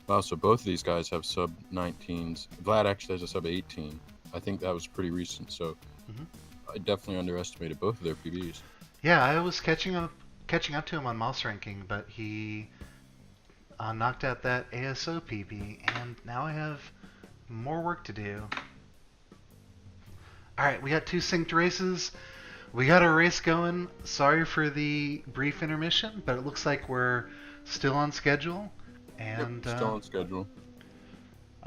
Wow, so both of these guys have sub 19s. Vlad actually has a sub 18. I think that was pretty recent, so I definitely underestimated both of their PBs. Yeah, I was catching up to him on Moss ranking, but he knocked out that AS+O PB, and now I have more work to do. Alright, we got 2 synced races. We got a race going. Sorry for the brief intermission, but it looks like we're still on schedule. And Yep, still on schedule.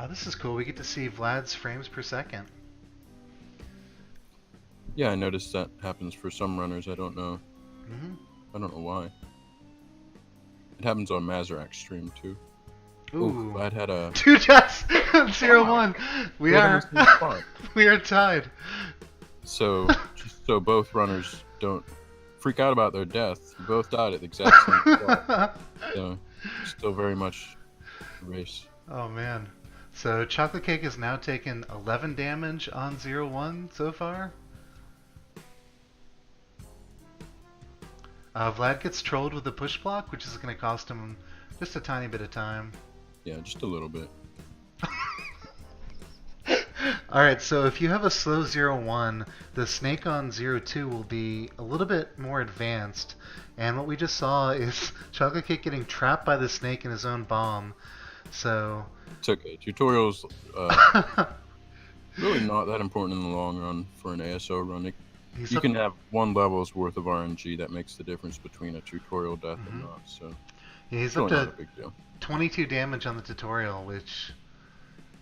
This is cool. We get to see Vlad's frames per second. Yeah, I noticed that happens for some runners. I don't know. I don't know why. It happens on Mazarak's stream too. Ooh, Vlad had a 2 deaths. 0-1. We are tied. So just so both runners don't freak out about their death, you both died at the exact same spot. So still very much a race. Oh man. So Chocolate Cake has now taken 11 damage on 0-1 so far. Vlad gets trolled with the push block, which is going to cost him just a tiny bit of time. Yeah, just a little bit. Alright, so if you have a slow 0-1, the snake on 0-2 will be a little bit more advanced. And what we just saw is Chocolate Cake getting trapped by the snake in his own bomb. So It's okay. Tutorials really not that important in the long run for an AS+O run. You can have 1 level's worth of RNG that makes the difference between a tutorial death and not. So yeah, he's really up not a to big deal. 22 damage on the tutorial, which,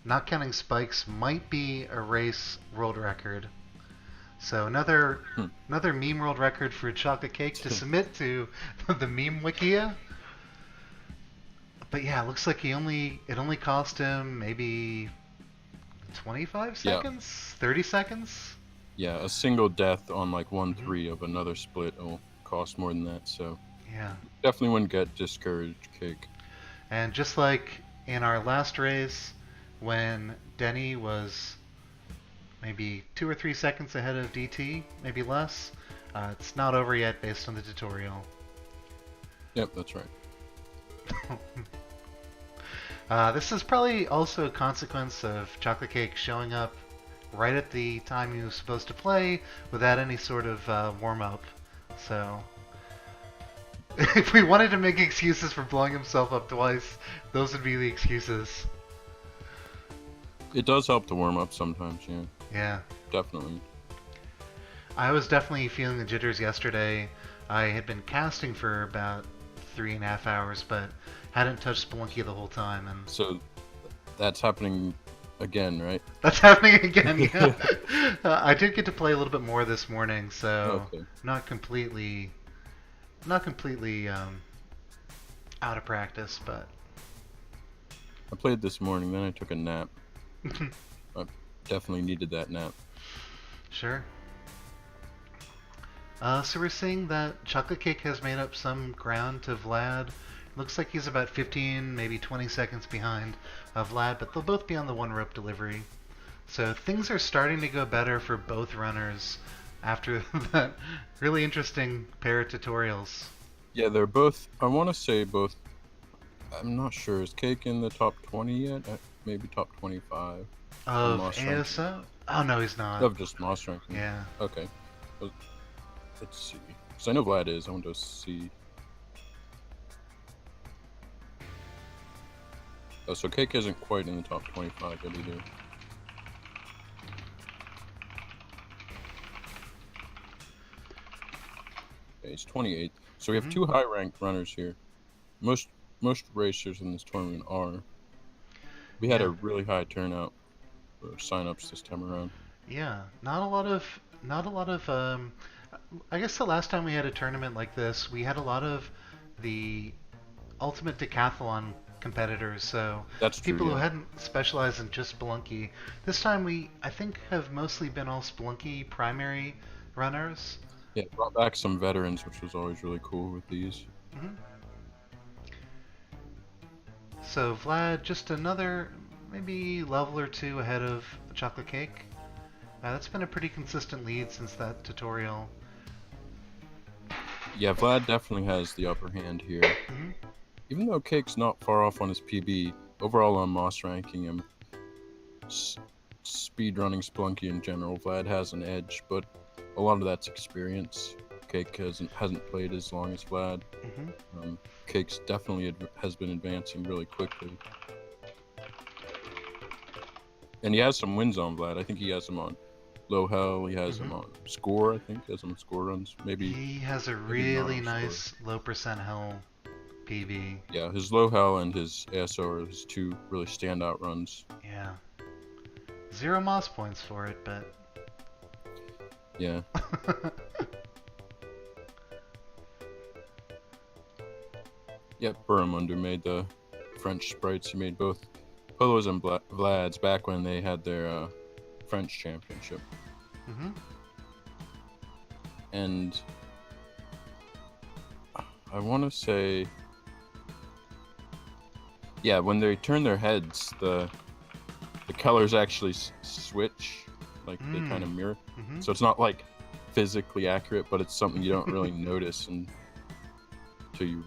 not counting spikes, might be a race world record. So another meme world record for Chocolate Cake to submit to the meme wikia. But yeah, it looks like it only cost him maybe 25 seconds, 30 seconds. Yeah, a single death on like 1-3 of another split will cost more than that. So yeah, definitely wouldn't get discouraged, Cake. And just like in our last race, when Denny was maybe 2 or 3 seconds ahead of DT, maybe less, it's not over yet based on the tutorial. Yep, that's right. This is probably also a consequence of Chocolate Cake showing up right at the time he was supposed to play without any sort of warm-up. So if we wanted to make excuses for blowing himself up twice, those would be the excuses. It does help to warm up sometimes, yeah. Yeah. Definitely. I was definitely feeling the jitters yesterday. I had been casting for about 3.5 hours, but hadn't touched Spelunky the whole time. And So that's happening again, right? that's happening again, yeah. I did get to play a little bit more this morning, so Okay. not completely out of practice, but I played this morning, then I took a nap. I definitely needed that nap. sure. So we're seeing that Chocolate Cake has made up some ground to Vlad. Looks like he's about 15, maybe 20 seconds behind Vlad, but they'll both be on the 1 rope delivery. So things are starting to go better for both runners after that really interesting pair of tutorials. Yeah, they're both, I want to say both, I'm not sure, is Cake in the top 20 yet? Maybe top 25. Of Moss ranking. AS+O? Oh no, he's not. Of just Moss ranking. Yeah. Okay. Let's see. Because I know Vlad is, I want to see. Oh, so Cake isn't quite in the top 25 yet either. Okay, he's 28th. So we have 2 high-ranked runners here. Most racers in this tournament are. We had a really high turnout for sign-ups this time around. Yeah, not a lot of I guess the last time we had a tournament like this, we had a lot of the ultimate decathlon competitors, so That's true, people who yeah. hadn't specialized in just Spelunky. This time we, I think, have mostly been all Spelunky primary runners. Yeah, brought back some veterans, which was always really cool with these. So Vlad, just another maybe level or 2 ahead of Chocolate Cake. That's been a pretty consistent lead since that tutorial. Yeah, Vlad definitely has the upper hand here. Even though Cake's not far off on his PB, overall on Moss ranking him, speedrunning Splunky in general, Vlad has an edge, but a lot of that's experience. Cake hasn't played as long as Vlad. Cake's definitely has been advancing really quickly. And he has some wins on Vlad. I think he has him on low hell. He has him on score. I think he has him on score runs. Maybe he has a really nice low percent hell PB. Yeah, his low hell and his AS+O are his two really standout runs. Yeah. 0 Moss points for it, but yeah. Yep, Burramunder made the French sprites. He made both Polos and Vlad's back when they had their French championship. And I want to say, yeah, when they turn their heads, the colors actually switch, like they kind of mirror. So it's not like physically accurate, but it's something you don't really notice until you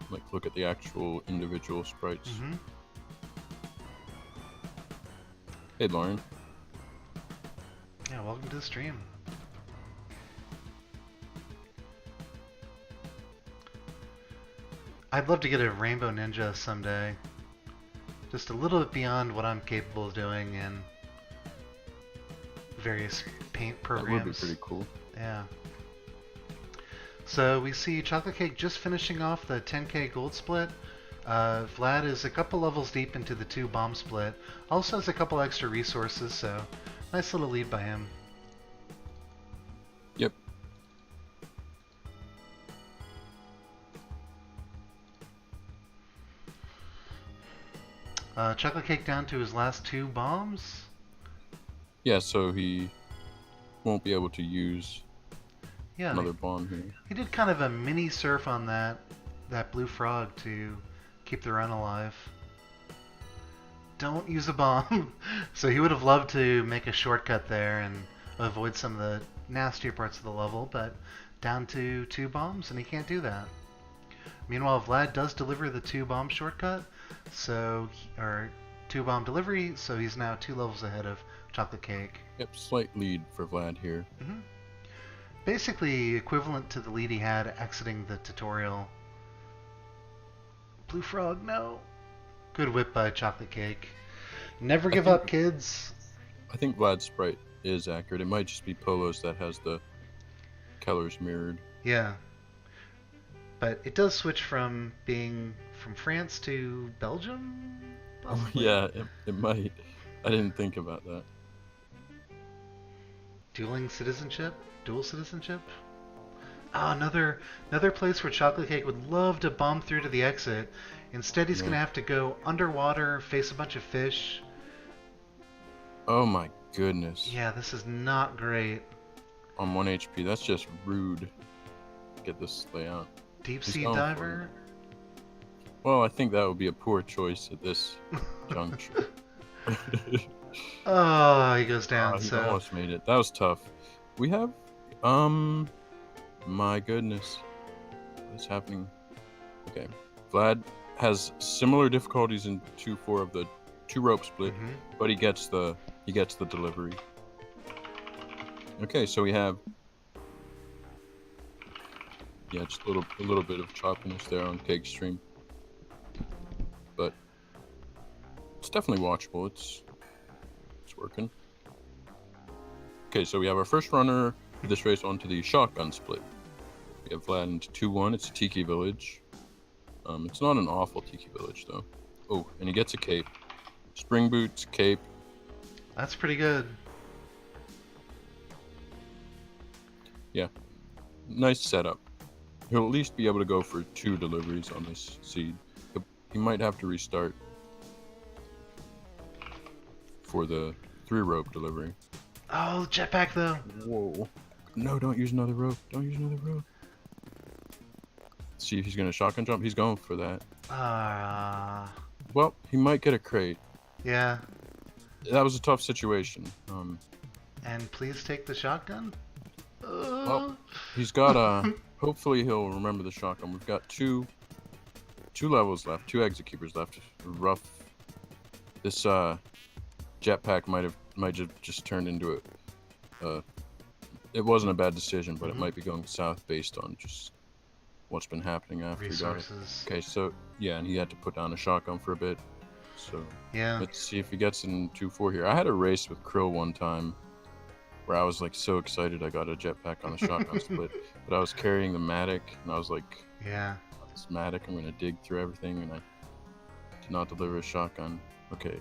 like look at the actual individual sprites. Hey, Lauren. Yeah, welcome to the stream. I'd love to get a Rainbow Ninja someday. Just a little bit beyond what I'm capable of doing in various paint programs. That would be pretty cool. Yeah. So we see Chocolate Cake just finishing off the 10k gold split. Vlad is a couple levels deep into the 2 bomb split. Also has a couple extra resources, so nice little lead by him. Yep. Chocolate Cake down to his last 2 bombs. Yeah, so he won't be able to use another bomb here. He did kind of a mini surf on that blue frog to keep the run alive. Don't use a bomb. So he would have loved to make a shortcut there and avoid some of the nastier parts of the level, but down to 2 bombs and he can't do that. Meanwhile, Vlad does deliver the 2 bomb shortcut, or 2 bomb delivery, so he's now 2 levels ahead of Chocolate Cake. Yep, slight lead for Vlad here. Basically equivalent to the lead he had exiting the tutorial. Blue Frog, no. Good whip by Chocolate Cake. Never give up, kids. I think Vlad's sprite is accurate. It might just be Polos that has the colors mirrored. Yeah. But it does switch from being from France to Belgium? Possibly? Yeah, it might. I didn't think about that. Dual citizenship? Oh, another place where Chocolate Cake would love to bomb through to the exit. Instead, he's going to have to go underwater, face a bunch of fish. Oh my goodness. Yeah, this is not great. On 1 HP, that's just rude. Get this layout. Deep sea diver? Well, I think that would be a poor choice at this juncture. Oh, he goes down. He almost made it. That was tough. We have, my goodness, what's happening? Okay, Vlad has similar difficulties in 2-4 of the 2 rope split, but he gets the delivery. Okay, so we have just a little bit of choppiness there on Cake Stream, but it's definitely watchable. It's working. Okay, so we have our first runner of this race onto the shotgun split. We have Vlad into 2-1. It's a Tiki Village. It's not an awful Tiki Village, though. Oh, and he gets a cape. Spring boots, cape. That's pretty good. Yeah. Nice setup. He'll at least be able to go for 2 deliveries on this seed. He might have to restart for the 3 rope delivery. Oh, jetpack though. Whoa. No, don't use another rope. Don't use another rope. Let's see if he's going to shotgun jump. He's going for that. Well, he might get a crate. Yeah. That was a tough situation. And please take the shotgun? Well, he's got a... Hopefully he'll remember the shotgun. We've got two levels left. 2 exit keepers left. Rough this jetpack might have just turned into it wasn't a bad decision, but it might be going south based on just what's been happening after he got it. Resources. Okay, so yeah, and he had to put down a shotgun for a bit. So Yeah. let's see if he gets in 2-4 here. I had a race with Krill one time where I was like so excited I got a jetpack on the shotgun split, but I was carrying the Matic and I was like, Yeah. this Matic, I'm gonna dig through everything, and I did not deliver a shotgun. Okay,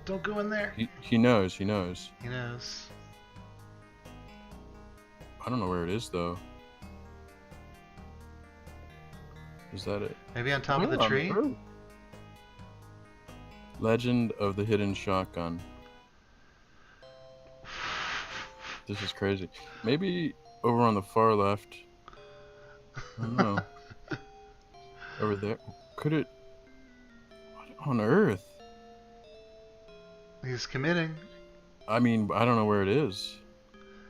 Don't go in there. he knows. He knows. I don't know where it is though. Is that it? Maybe on top of the Oh, tree? true. Legend of the Hidden Shotgun. This is crazy. Maybe over on the far left. I don't know. Over there. Could it... What on earth? He's committing. I mean, I don't know where it is.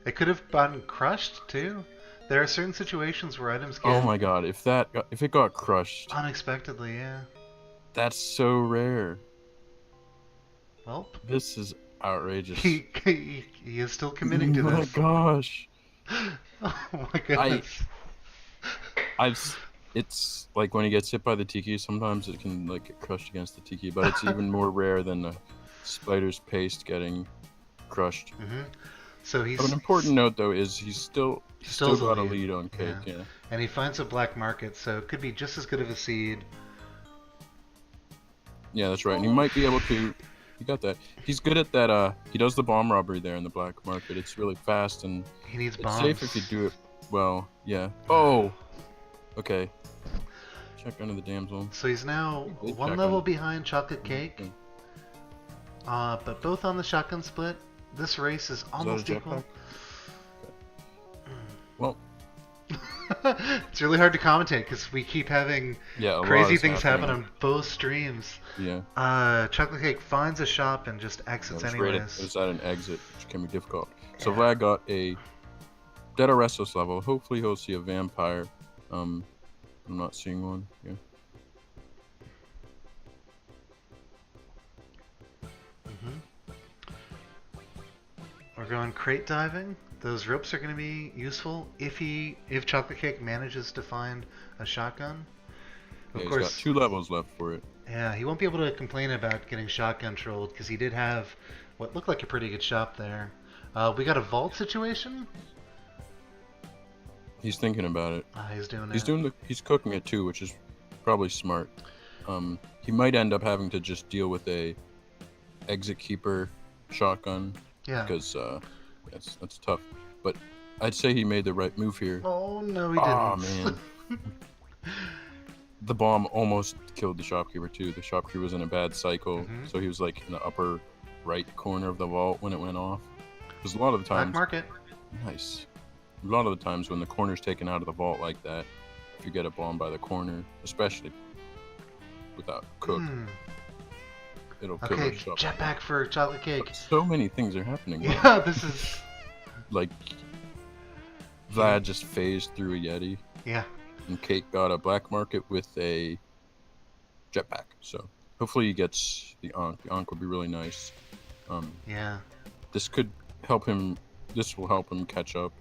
It could have gotten crushed too. There are certain situations where items get Oh my god, if it got crushed, unexpectedly, yeah. that's so rare. Well, This is outrageous. he is still committing to Oh my this. gosh. Oh my goodness. It's like when he gets hit by the tiki, sometimes it can like get crushed against the tiki, but it's even more rare than the spider's paste getting crushed. So he's But an important note though is he's still Still got a the lead on Cake, yeah. and he finds a black market, so it could be just as good of a seed. Yeah, that's right. And he might be able to. He got that. He's good at that. He does the bomb robbery there in the black market. It's really fast and He needs it's bombs. safe if you do it well. Yeah. Oh. Okay. Check under the damsel. So he's now Good one check level on- behind Chocolate Cake, Okay. but both on the shotgun split. This race is almost a equal. jetpack? Well, It's really hard to commentate because we keep having yeah. A lot crazy is things happen happening. on both streams. Yeah. Chocolate Cake finds a shop and just exits anyways. It's at an exit, which can be difficult. So Vlad got a Dead or Restless level. Hopefully he'll see a vampire. I'm not seeing one. Yeah. We're going crate diving. Those ropes are going to be useful if Chocolate Cake manages to find a shotgun. Yeah, Of he's course, got 2 levels left for it. yeah, he won't be able to complain about getting shotgun trolled because he did have what looked like a pretty good shop there. We got a vault situation. He's thinking about it. He's doing He's it. he's cooking it too, which is probably smart. He might end up having to just deal with a exit keeper shotgun Yeah. because that's tough. But I'd say he made the right move here. Oh no, he didn't. Oh man. The bomb almost killed the shopkeeper too. The shopkeeper was in a bad cycle, so he was like in the upper right corner of the vault when it went off. Because a lot of the Black times, market. nice. A lot of the times when the corner's taken out of the vault like that, if you get a bomb by the corner, especially without cook, it'll kill Okay, the shop. jetpack for Chocolate Cake. But so many things are happening. now. Yeah, this is. Like Vlad just phased through a Yeti, Yeah. and Cake got a black market with a jetpack. So hopefully he gets the Ankh. The Ankh would be really nice. Yeah. This could help him. This will help him catch up.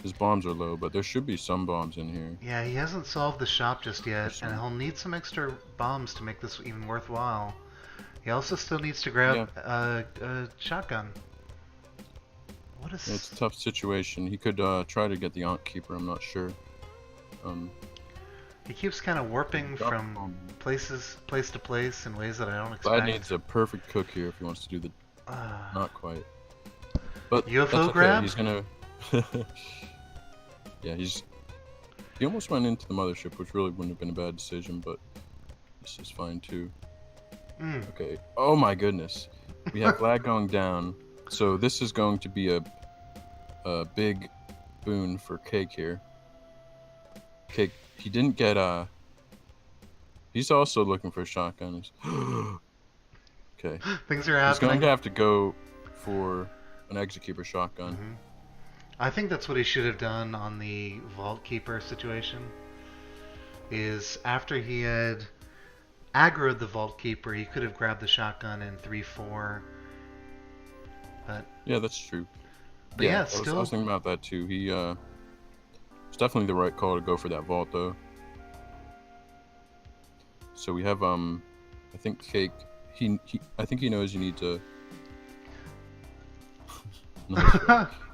His bombs are low, but there should be some bombs in here. Yeah, he hasn't solved the shop just yet, and he'll need some extra bombs to make this even worthwhile. He also still needs to grab a shotgun. What is... It's a tough situation. He could try to get the Ankh Keeper. I'm not sure. He keeps kind of warping from place to place in ways that I don't expect. Vlad needs a perfect cook here if he wants to do the... Not quite. But UFO that's okay. grab? He's gonna... Yeah, he almost went into the mothership, which really wouldn't have been a bad decision, but this is fine too. Okay. Oh my goodness. We have Vlad going down, so this is going to be a big boon for Cake here. Cake, he didn't get he's also looking for shotguns. Okay. Things are He's going happening. to have to go for an executor shotgun. I think that's what he should have done on the Vault Keeper situation. Is after he had aggroed the Vault Keeper, he could have grabbed the shotgun in 3-4. But Yeah, that's true. yeah, I still. was thinking about that too. It's definitely the right call to go for that vault though. So we have I think Cake. I think he knows you need to.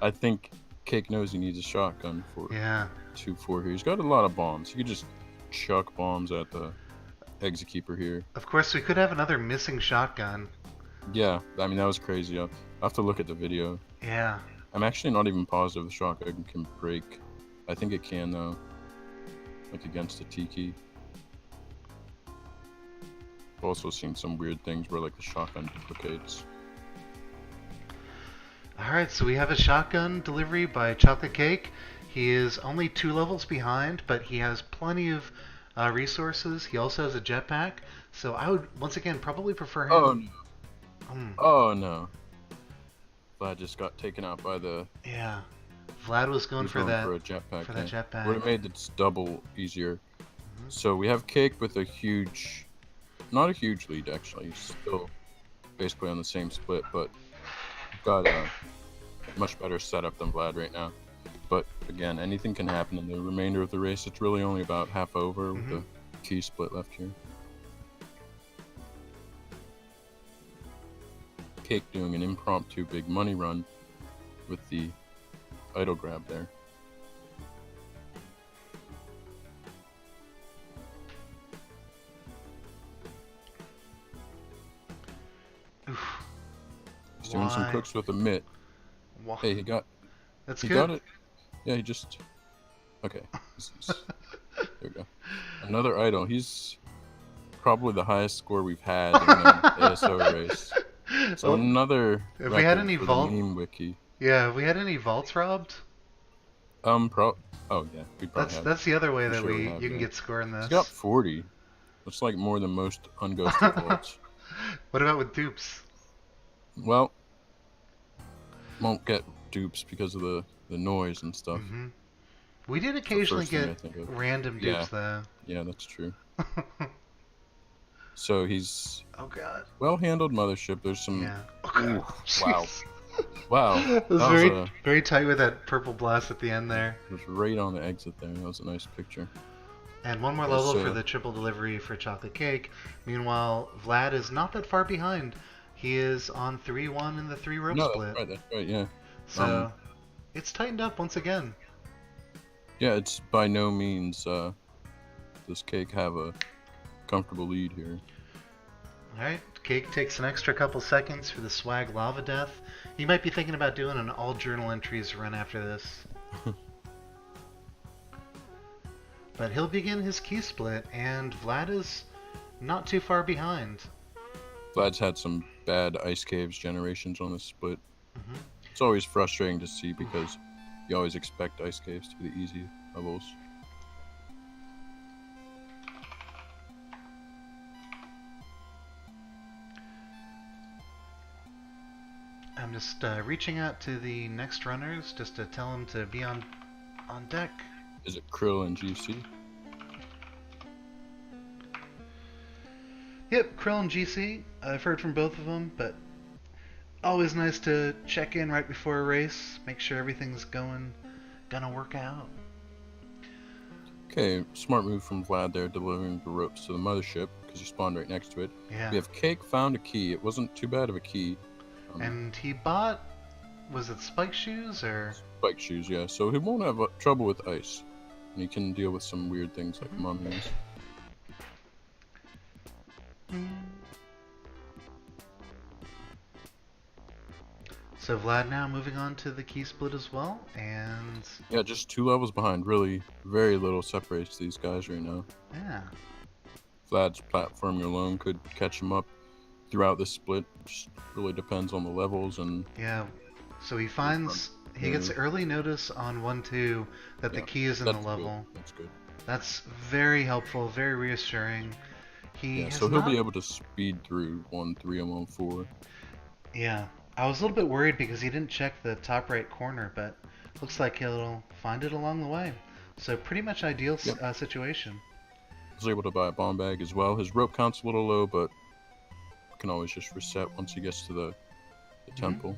I think Cake knows he needs a shotgun for Yeah. 2-4 here. He's got a lot of bombs. He could just chuck bombs at the Exekeeper here. Of course, we could have another missing shotgun. Yeah, I mean that was crazy. I'll have to look at the video. Yeah. I'm actually not even positive the shotgun can break. I think it can though, like against the Tiki. I've also seen some weird things where like the shotgun duplicates. Alright, so we have a shotgun delivery by Chocolate Cake. He is only 2 levels behind, but he has plenty of resources. He also has a jetpack, so I would, once again, probably prefer him. Oh no. Oh no. Vlad just got taken out by the... Yeah. Vlad was going for that jetpack. For that jetpack. Would have made it double easier. So we have Cake with a huge... Not a huge lead, actually. He's still basically on the same split, but got a much better setup than Vlad right now. But again, anything can happen in the remainder of the race. It's really only about half over with the key split left here. Cake doing an impromptu big money run with the idle grab there. Oof. He's doing some cooks with a mitt. Why? Hey, he got... That's he good. got it. Yeah, he just... Okay. There we go. Another idle. He's probably the highest score we've had in an AS+O race. So another... Have we had any vault? Wiki. Yeah, have we had any vaults robbed? Oh yeah, we probably have. That's the other way that Sure you can get score in this. He's got 40. That's like more than most unghosted vaults. What about with dupes? Well, won't get dupes because of the noise and stuff. We did occasionally get random dupes though. Yeah, that's true. So he's well handled mothership. There's some wow. Wow. It was very tight with that purple blast at the end there. It was right on the exit there. That was a nice picture. And one more level for the triple delivery for Chocolate Cake. Meanwhile, Vlad is not that far behind. He is on 3-1 in the 3-rope split. That's right, yeah. So it's tightened up once again. Yeah, it's by no means does Cake have a comfortable lead here. Alright, Cake takes an extra couple seconds for the swag lava death. He might be thinking about doing an all journal entries run after this. But he'll begin his key split, and Vlad is not too far behind. Vlad's had some bad ice caves generations on this split. It's always frustrating to see because you always expect ice caves to be the easy levels. I'm just reaching out to the next runners just to tell them to be on deck. Is it Krill and GC? Yep, Krill and GC. I've heard from both of them, but always nice to check in right before a race, make sure everything's gonna work out. Okay, smart move from Vlad there, delivering the ropes to the mothership because you spawned right next to it. Yeah. We have Cake found a key. It wasn't too bad of a key. And he bought, was it spike shoes or? Spike shoes, yeah. So he won't have trouble with ice. And he can deal with some weird things like mummies. So Vlad now moving on to the key split as well, and... Yeah, just 2 levels behind. Really, very little separates these guys right now. Yeah. Vlad's platforming alone could catch him up throughout this split. Just really depends on the levels and... Yeah, so he finds... He gets early notice on 1-2 that the key is in the level. Good. That's good. That's very helpful, very reassuring. So he'll be able to speed through 1-3 and 1-4. Yeah. I was a little bit worried because he didn't check the top right corner, but looks like he'll find it along the way. So pretty much ideal situation. was able to buy a bomb bag as well. His rope count's a little low, but can always just reset once he gets to the temple.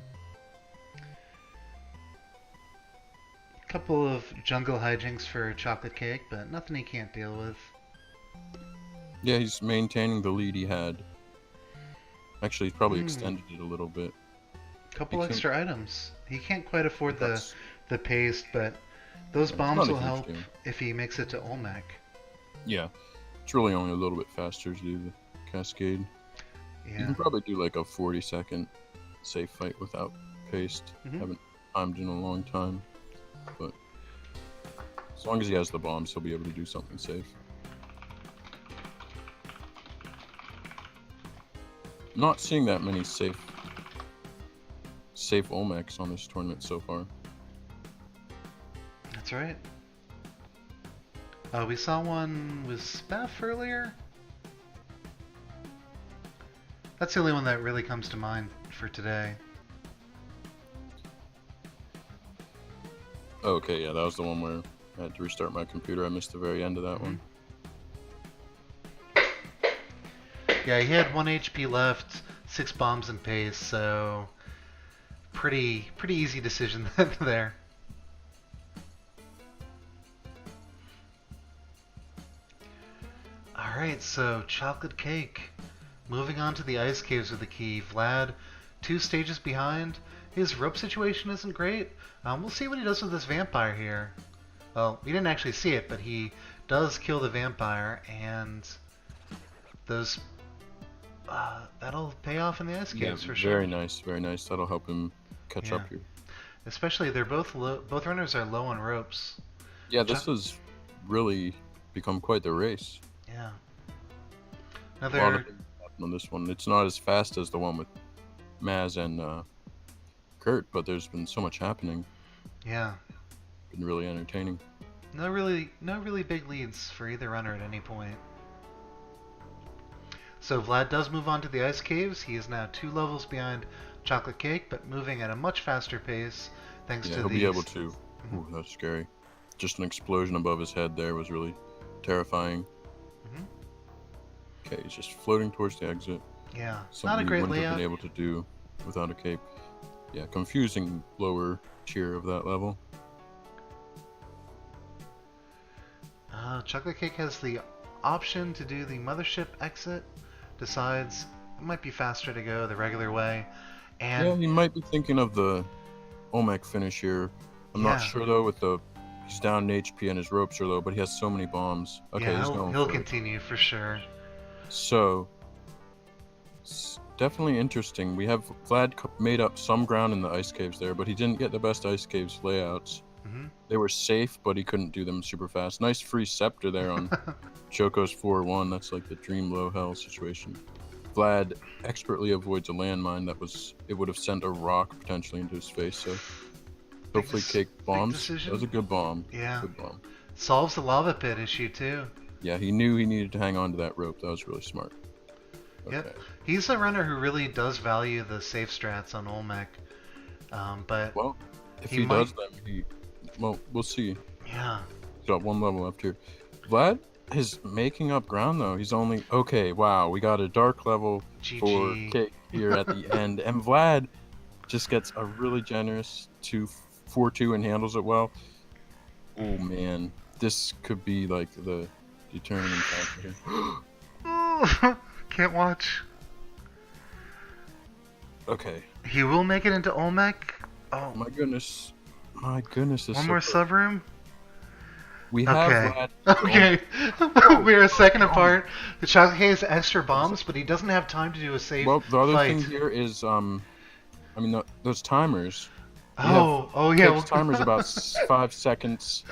Couple of jungle hijinks for Chocolate Cake, but nothing he can't deal with. Yeah, he's maintaining the lead he had. Actually, he's probably extended it a little bit. Couple extra items. He can't quite afford That's- the paste, but those bombs not a will huge help deal. if he makes it to Olmec. Yeah, it's really only a little bit faster to do the cascade. You Yeah. can probably do like a 40-second safe fight without paste. Haven't timed in a long time, but as long as he has the bombs, he'll be able to do something safe. Not seeing that many safe Olmecs on this tournament so far. That's right. We saw one with Spaff earlier. That's the only one that really comes to mind for today. Okay, yeah, that was the one where I had to restart my computer. I missed the very end of that one. Yeah, he had 1 HP left, 6 bombs in pace, so pretty easy decision there. Alright, so Chocolate Cake. Moving on to the ice caves with the key. Vlad, 2 stages behind. His rope situation isn't great. We'll see what he does with this vampire here. Well, we didn't actually see it, but he does kill the vampire, and those that'll pay off in the ice caves for sure. Very nice, very nice. That'll help him catch up here. Especially, they're both both runners are low on ropes. Yeah, this has really become quite the race. Yeah. A lot Another of things happen on this one. It's not as fast as the one with Maz and Kurt, but there's been so much happening. yeah. Been really entertaining. No really big leads for either runner at any point. So Vlad does move on to the ice caves. He is now 2 levels behind Chocolate Cake, but moving at a much faster pace thanks to He'll these. be able to. Ooh, that's scary. Just an explosion above his head there was really terrifying. Okay, he's just floating towards the exit. Yeah, Something not a he great wouldn't have layout. been able to do without a cape. Yeah, confusing lower tier of that level. Chocolate Cake has the option to do the mothership exit. Decides it might be faster to go the regular way, and Yeah, he might be thinking of the Olmec finish here. I'm not sure though. He's down in HP and his ropes are low, but he has so many bombs. Okay, yeah, he's going he'll for it. continue for sure. So, definitely interesting. We have Vlad made up some ground in the ice caves there, but he didn't get the best ice caves layouts. They were safe, but he couldn't do them super fast. Nice free scepter there on Choco's 4-1. That's like the dream low hell situation. Vlad expertly avoids a landmine it would have sent a rock potentially into his face. So hopefully Cake bombs. That was a good bomb. Yeah. Good bomb. Solves the lava pit issue too. Yeah, he knew he needed to hang on to that rope. That was really smart. Okay. Yep. He's a runner who really does value the safe strats on Olmec. But Well, if he he might- does them, well, we'll see. yeah. He's got 1 level left here. Vlad is making up ground though. He's only okay. Wow, we got a dark level for GG. Cake here at the end, and Vlad just gets a really generous 4-2 and handles it well. Oh man, this could be like the determining factor here. Can't watch. Okay. He will make it into Olmec. Oh, My goodness. This one so more close. sub-room? We have Okay. Vlad. Okay. We're a second apart. The Chocolate Cake has extra bombs, but he doesn't have time to do a safe Well, the other fight. thing here is, those timers. Oh, yeah. Cake's well- timer's about 5 seconds.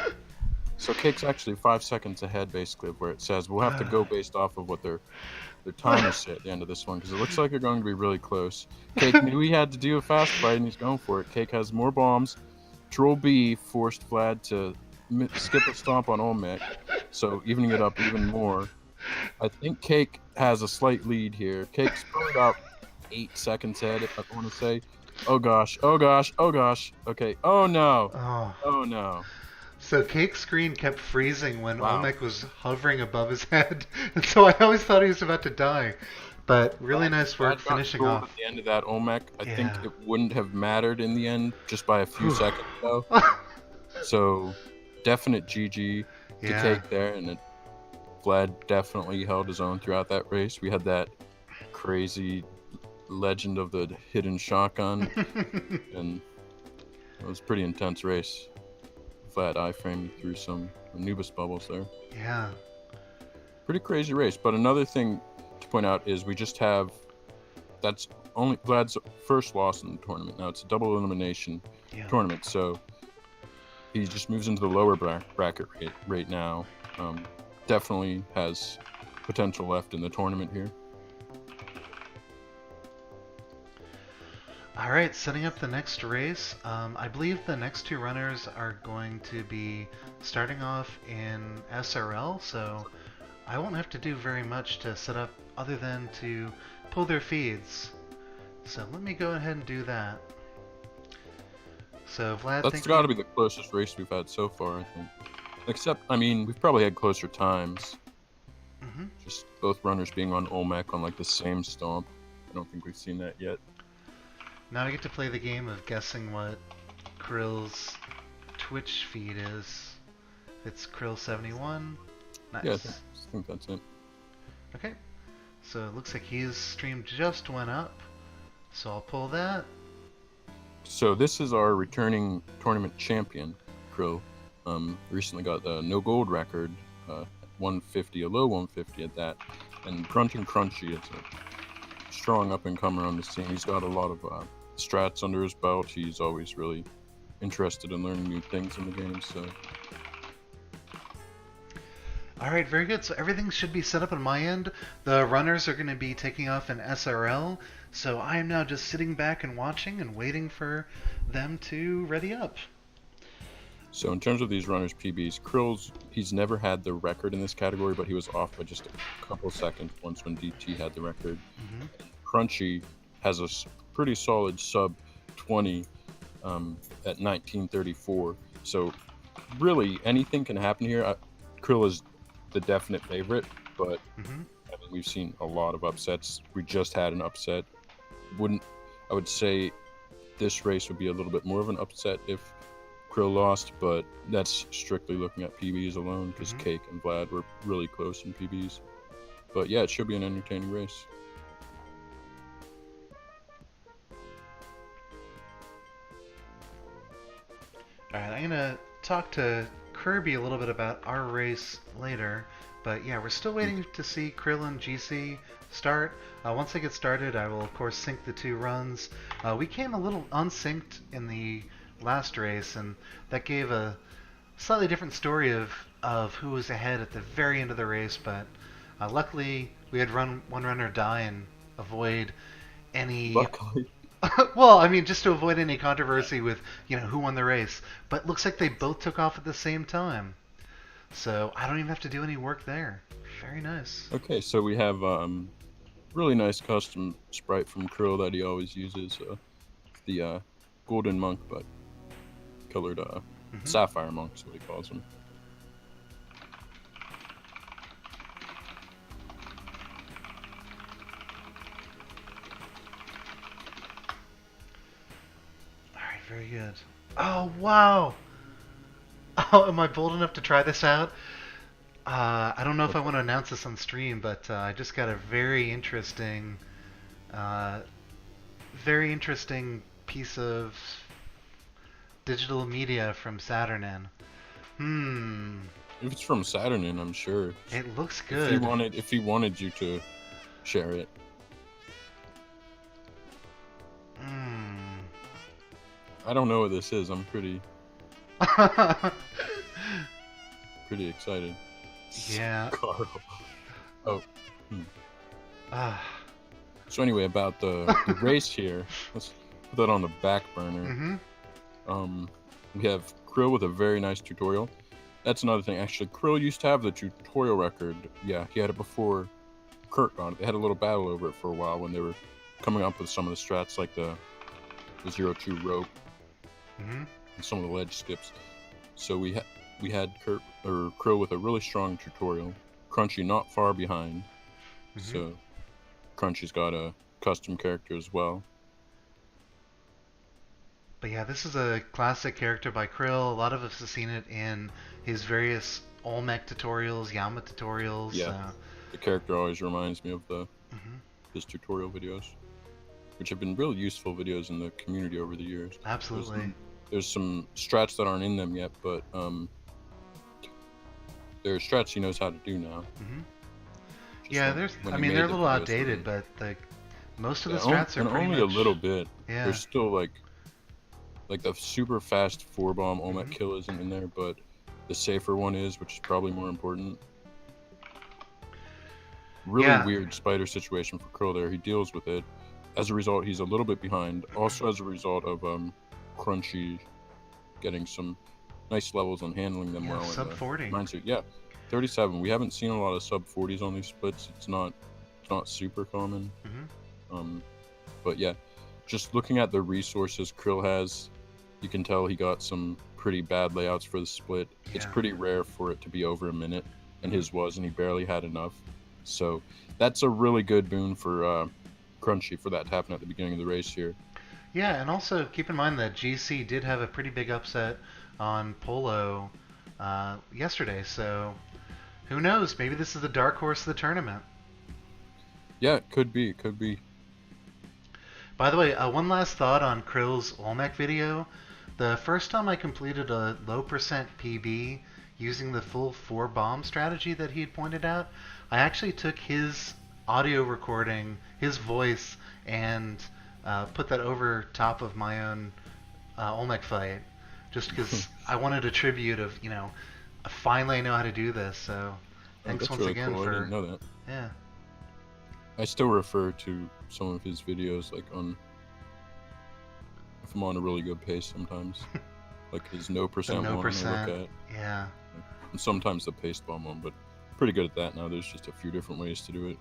So Cake's actually 5 seconds ahead, basically, of where it says. We'll have to go based off of what their timers say at the end of this one, because it looks like they're going to be really close. Cake knew he had to do a fast fight, and he's going for it. Cake has more bombs. Troll B forced Vlad to skip a stomp on Olmec, so evening it up even more. I think Cake has a slight lead here. Cake's probably about 8 seconds ahead, if I want to say. Oh gosh. Okay. Oh no. Oh. Oh no. So Cake's screen kept freezing when Wow. Olmec was hovering above his head, and so I always thought he was about to die. But really nice work Vlad got finishing gold off. at the end of that Olmec. I think Yeah. it wouldn't have mattered in the end, just by a few seconds though. So definite GG to Yeah. Cake there, and Vlad definitely held his own throughout that race. We had that crazy legend of the hidden shotgun, and it was a pretty intense race. Vlad iframed through some Anubis bubbles there. Yeah. Pretty crazy race. But another thing to point out is we just have, that's only Vlad's first loss in the tournament. Now it's a double elimination tournament, so he just moves into the lower bracket right now. Definitely has potential left in the tournament here. All right, setting up the next race. I believe the next two runners are going to be starting off in SRL, so I won't have to do very much to set up other than to pull their feeds. So let me go ahead and do that. So Vlad, That's got to be the closest race we've had so far, I think. Except, I mean, we've probably had closer times. Just both runners being on Olmec on like the same stomp. I don't think we've seen that yet. Now I get to play the game of guessing what Krill's Twitch feed is. It's Krill71. Nice. Yeah, I think that's it. Okay. So it looks like his stream just went up. So I'll pull that. So this is our returning tournament champion, Krill. Recently got the no gold record, 150, a low 150 at that. And Crunching Crunchy is a strong up-and-comer on the scene. He's got a lot of strats under his belt. He's always really interested in learning new things in the game, so... Alright, very good. So everything should be set up on my end. The runners are going to be taking off in SRL, so I am now just sitting back and watching and waiting for them to ready up. So in terms of these runners' PBs, Krill's, he's never had the record in this category, but he was off by just a couple seconds once when DT had the record. Crunchy has a pretty solid sub 20 at 1934. So really anything can happen here. Krill is the definite favorite, but I mean, we've seen a lot of upsets. We just had an upset. I would say this race would be a little bit more of an upset if Krill lost, but that's strictly looking at PBs alone because Cake and Vlad were really close in PBs. But yeah, it should be an entertaining race. Alright, I'm going to talk to Kirby a little bit about our race later. But yeah, we're still waiting to see Krill and GC start. Once they get started, I will of course sync the two runs. We came a little unsynced in the last race, and that gave a slightly different story of who was ahead at the very end of the race. But luckily, we had one runner die and avoid any. Luckily. Well, I mean, just to avoid any controversy with who won the race. But looks like they both took off at the same time. So I don't even have to do any work there. Very nice. Okay, so we have really nice custom sprite from Krill that he always uses. The Golden Monk, but colored Sapphire Monk is what he calls him. Alright, very good. Oh, wow! Oh, am I bold enough to try this out? I don't know if I want to announce this on stream, but I just got a very interesting piece of digital media from Saturnin. If it's from Saturnin, I'm sure. It looks good. If he wanted you to share it. I don't know what this is. I'm pretty excited. Yeah. Carl. Oh. Ah. So anyway, about the race here, let's put that on the back burner. We have Krill with a very nice tutorial. That's another thing. Actually, Krill used to have the tutorial record. Yeah, he had it before Kurt got it. They had a little battle over it for a while when they were coming up with some of the strats, like the 0-2 rope and some of the ledge skips. So we had Krill with a really strong tutorial. Crunchy not far behind. So Crunchy's got a custom character as well. But yeah, this is a classic character by Krill. A lot of us have seen it in his various Olmec tutorials, Yama tutorials. Yeah, the character always reminds me of his tutorial videos, which have been really useful videos in the community over the years. Absolutely. There's some strats that aren't in them yet, but there are strats he knows how to do now. Yeah, they're a little outdated, but most of the strats are pretty only much... a little bit. Yeah. There's still like the super fast 4-bomb Olmec kill isn't in there, but the safer one is, which is probably more important. Really weird spider situation for Krill there. He deals with it. As a result, he's a little bit behind. Also as a result of Crunchy getting some nice levels and handling them well. Sub 40. Yeah, 37. We haven't seen a lot of sub 40s on these splits. It's not super common. But yeah, just looking at the resources Krill has, you can tell he got some pretty bad layouts for the split. It's pretty rare for it to be over a minute, and his was, and he barely had enough. So that's a really good boon for Crunchy for that to happen at the beginning of the race here. Yeah, and also keep in mind that GC did have a pretty big upset on Polo yesterday, so who knows? Maybe this is the dark horse of the tournament. Yeah, it could be. By the way, one last thought on Krill's Olmec video. The first time I completed a low percent PB using the full 4-bomb strategy that he had pointed out, I actually took his audio recording, his voice, and put that over top of my own Olmec fight, just because I wanted a tribute of, finally I know how to do this. So thanks once really again cool. for... I didn't know that. Yeah. I still refer to some of his videos if I'm on a really good pace sometimes. Like his no percent one I look at. Yeah. And sometimes the paste bomb one, but pretty good at that now. There's just a few different ways to do it.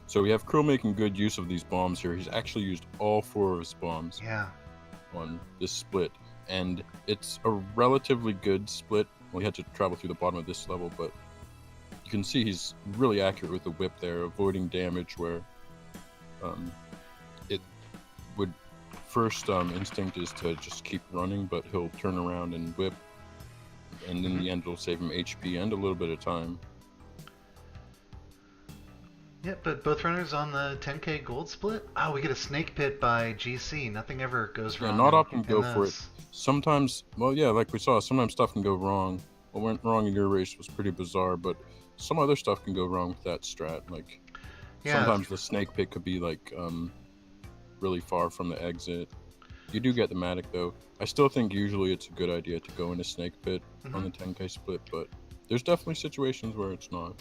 So we have Krill making good use of these bombs here. He's actually used all 4 of his bombs on this split. And it's a relatively good split. Well, he had to travel through the bottom of this level, but you can see he's really accurate with the whip there, avoiding damage where it would first instinct is to just keep running, but he'll turn around and whip, and in the end it'll save him HP and a little bit of time. Yeah, but both runners on the 10K gold split? Oh, we get a snake pit by GC. Nothing ever goes wrong. Yeah, not often go for it. Sometimes, like we saw, sometimes stuff can go wrong. What went wrong in your race was pretty bizarre, but some other stuff can go wrong with that strat. Sometimes the snake pit could be really far from the exit. You do get the Matic though. I still think usually it's a good idea to go in a snake pit on the 10K split, but there's definitely situations where it's not.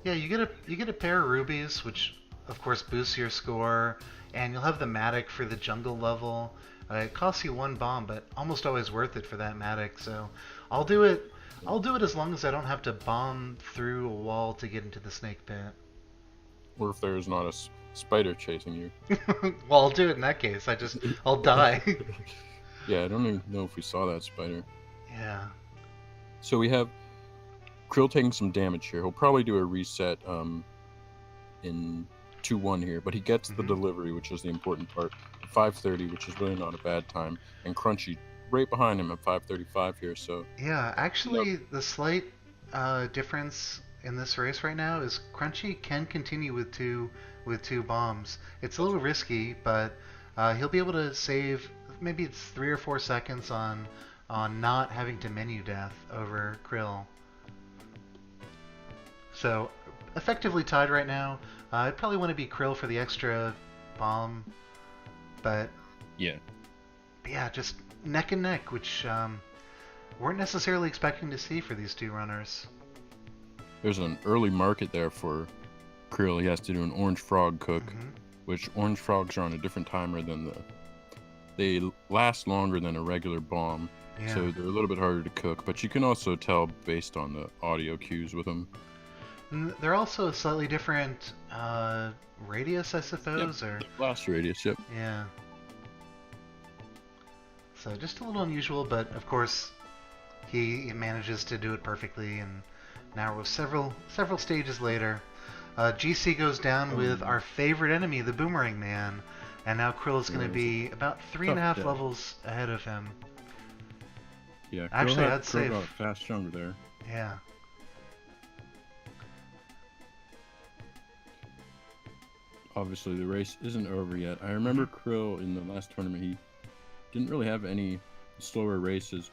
Yeah, you get a pair of rubies, which of course boosts your score, and you'll have the Matic for the jungle level. It costs you 1 bomb, but almost always worth it for that Matic. So I'll do it as long as I don't have to bomb through a wall to get into the snake pit. Or if there's not a spider chasing you. Well, I'll do it in that case. I'll die. Yeah, I don't even know if we saw that spider. Yeah. So we have Krill taking some damage here. He'll probably do a reset in 2-1 here, but he gets the delivery, which is the important part. 5:30, which is really not a bad time, and Crunchy right behind him at 5:35 here. So yeah, actually, the slight difference in this race right now is Crunchy can continue with two bombs. It's a little risky, but he'll be able to save maybe it's 3 or 4 seconds on not having to menu death over Krill. So effectively tied right now. I'd probably want to be Krill for the extra bomb, but yeah, just neck and neck, which weren't necessarily expecting to see for these 2 runners. There's an early market there for Krill. He has to do an orange frog cook, which orange frogs are on a different timer than they last longer than a regular bomb, so they're a little bit harder to cook, but you can also tell based on the audio cues with them. And they're also a slightly different radius, I suppose, or blast radius. Yep. Yeah. So just a little unusual, but of course he manages to do it perfectly. And now we're several stages later. GC goes down with our favorite enemy, the Boomerang Man, and now Krill is going to be about 3.5 levels ahead of him. Yeah, actually, I'd Krill say got a fast jump there. Yeah. Obviously, the race isn't over yet. I remember Krill in the last tournament, he didn't really have any slower races.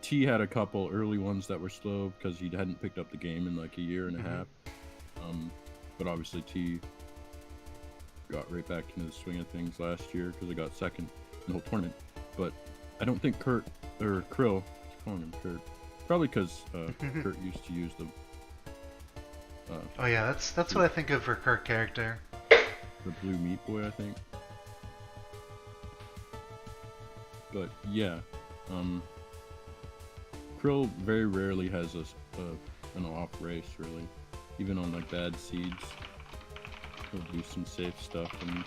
T had a couple early ones that were slow because he hadn't picked up the game in like a year and a half. But obviously T got right back into the swing of things last year because I got second in the whole tournament. But I don't think Krill, I keep calling him Kurt, probably because Kurt used to use the. Oh yeah, that's what I think of for Kurt character. The blue meat boy, I think. But yeah, Krill very rarely has an off race, really. Even on like bad seeds, he'll do some safe stuff and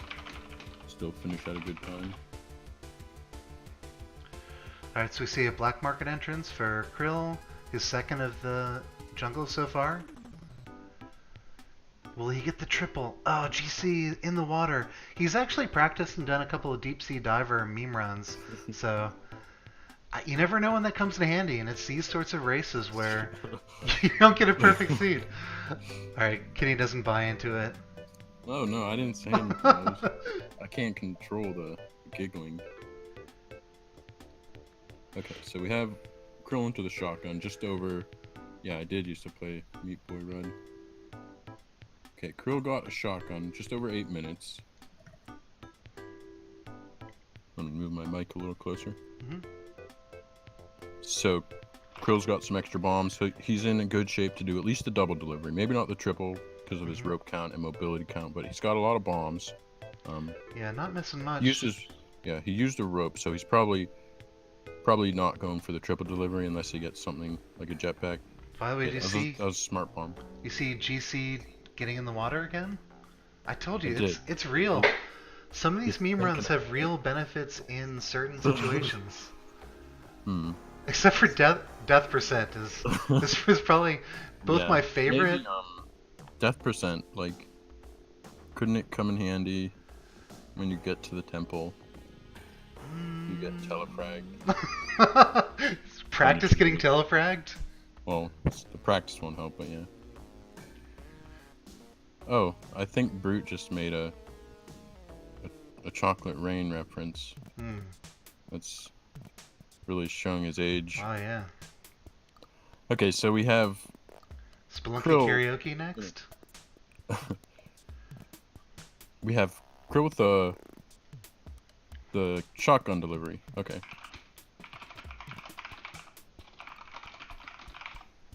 still finish at a good time. Alright, so we see a black market entrance for Krill, his second of the jungle so far. Will he get the triple? Oh, GC in the water. He's actually practiced and done a couple of deep sea diver meme runs, so you never know when that comes in handy, and it's these sorts of races where you don't get a perfect seed. Alright, Kenny doesn't buy into it. Oh no, I didn't say anything. I can't control the giggling. Okay, so we have Krill into the shotgun just over. Yeah, I did used to play Meat Boy Run. Okay, Krill got a shotgun just over 8 minutes. I'm gonna move my mic a little closer. So, Krill's got some extra bombs, so he's in a good shape to do at least the double delivery. Maybe not the triple because of his rope count and mobility count, but he's got a lot of bombs. Yeah, not missing much. He used a rope, so he's probably not going for the triple delivery unless he gets something like a jetpack. By the way, that was a smart bomb. You see GC getting in the water again? I told you, it's real. Some of these meme runs have real benefits in certain situations. Except for death percent this was probably both my favorite. Maybe, death percent, like, couldn't it come in handy when you get to the temple? You get telefragged. Practice getting telefragged? Well, the practice won't help, but yeah. Oh, I think Brute just made a Chocolate Rain reference. That's really showing his age. Oh yeah. Okay, so we have Spelunky Krill. Karaoke next. We have Krill with the shotgun delivery. Okay.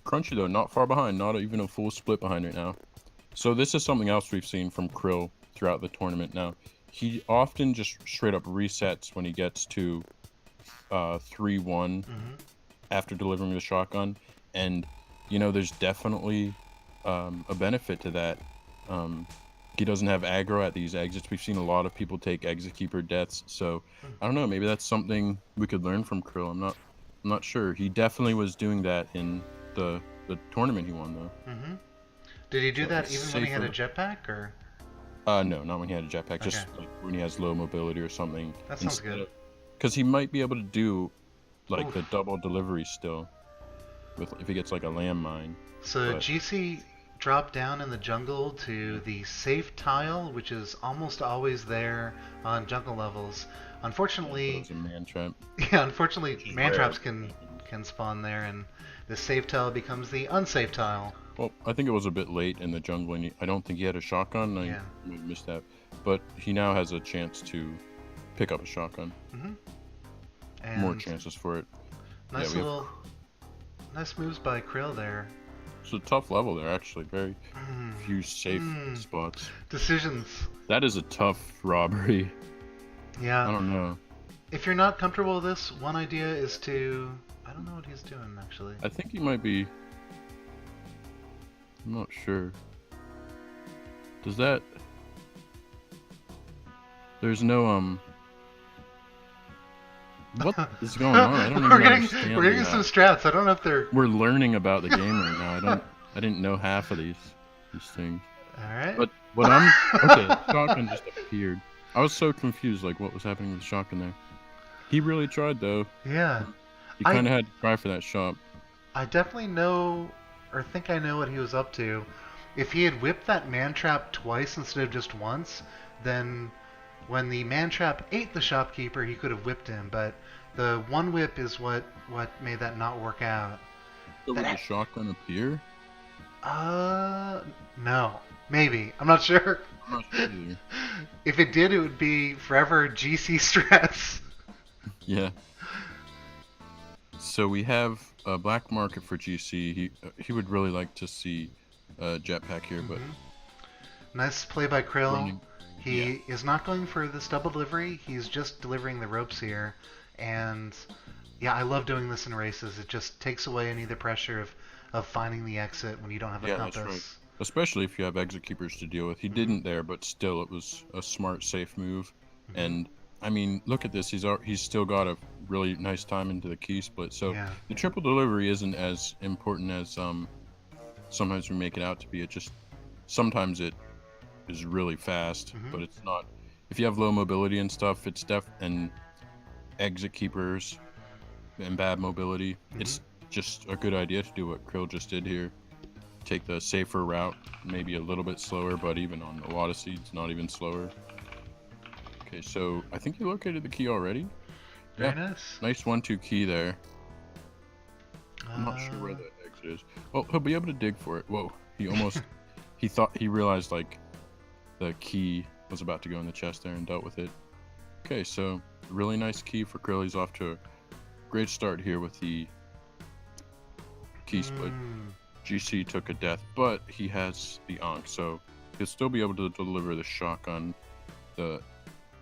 Crunchy though, not far behind, not even a full split behind right now. So this is something else we've seen from Krill throughout the tournament now. He often just straight up resets when he gets to 3-1 after delivering the shotgun. And, you know, there's definitely a benefit to that. He doesn't have aggro at these exits. We've seen a lot of people take exit keeper deaths. So, I don't know, maybe that's something we could learn from Krill. I'm not sure. He definitely was doing that in the tournament he won, though. Did he do that even when he had a jetpack, or? No, not when he had a jetpack. Just like when he has low mobility or something. That sounds good. Because he might be able to do like the double delivery still, if he gets like a landmine. So GC dropped down in the jungle to the safe tile, which is almost always there on jungle levels. Unfortunately, it's a man trap. Yeah, unfortunately, man traps can spawn there, and the safe tile becomes the unsafe tile. Well, I think it was a bit late in the jungle, and I don't think he had a shotgun. I missed that, but he now has a chance to pick up a shotgun. And more chances for it. Nice nice moves by Krill there. It's a tough level there, actually. Very few safe spots. Decisions. That is a tough robbery. Yeah. I don't know. If you're not comfortable with this, one idea is to... I don't know what he's doing, actually. I think he might be... I'm not sure. Does that... There's no, What is going on? I don't even we're getting understand. we're getting some strats. I don't know if they're. We're learning about the game right now. I didn't know half of these things. All right. But what I'm okay, shotgun just appeared. I was so confused, like what was happening with the shotgun there. He really tried though. Yeah. He kind of had to try for that shot. I definitely know, or think I know what he was up to. If he had whipped that man trap twice instead of just once, then when the man trap ate the shopkeeper, he could have whipped him. But the one whip is what made that not work out. So would the shotgun appear? No. Maybe. I'm not sure. I'm not sure either. If it did, it would be forever GC stress. Yeah. So we have a black market for GC. He would really like to see a jetpack here, but nice play by Krill. Running. He is not going for this double delivery. He's just delivering the ropes here, and yeah, I love doing this in races. It just takes away any of the pressure of finding the exit when you don't have a compass. That's right. Especially if you have exit keepers to deal with. He didn't there, but still, it was a smart, safe move. And I mean, look at this. He's still got a really nice time into the key split. So the triple delivery isn't as important as sometimes we make it out to be. It just sometimes it is really fast, but it's not. If you have low mobility and stuff, it's and exit keepers and bad mobility, it's just a good idea to do what Krill just did here. Take the safer route, maybe a little bit slower, but even on a lot of seeds, not even slower. Okay, so I think you located the key already. Very nice. Nice 1-2 key there. I'm not sure where the exit is. Well, he'll be able to dig for it. Whoa, he almost, he realized like the key was about to go in the chest there and dealt with it. Okay, so really nice key for Krill. He's off to a great start here with the key split. GC took a death, but he has the Ankh, so he'll still be able to deliver the shotgun. The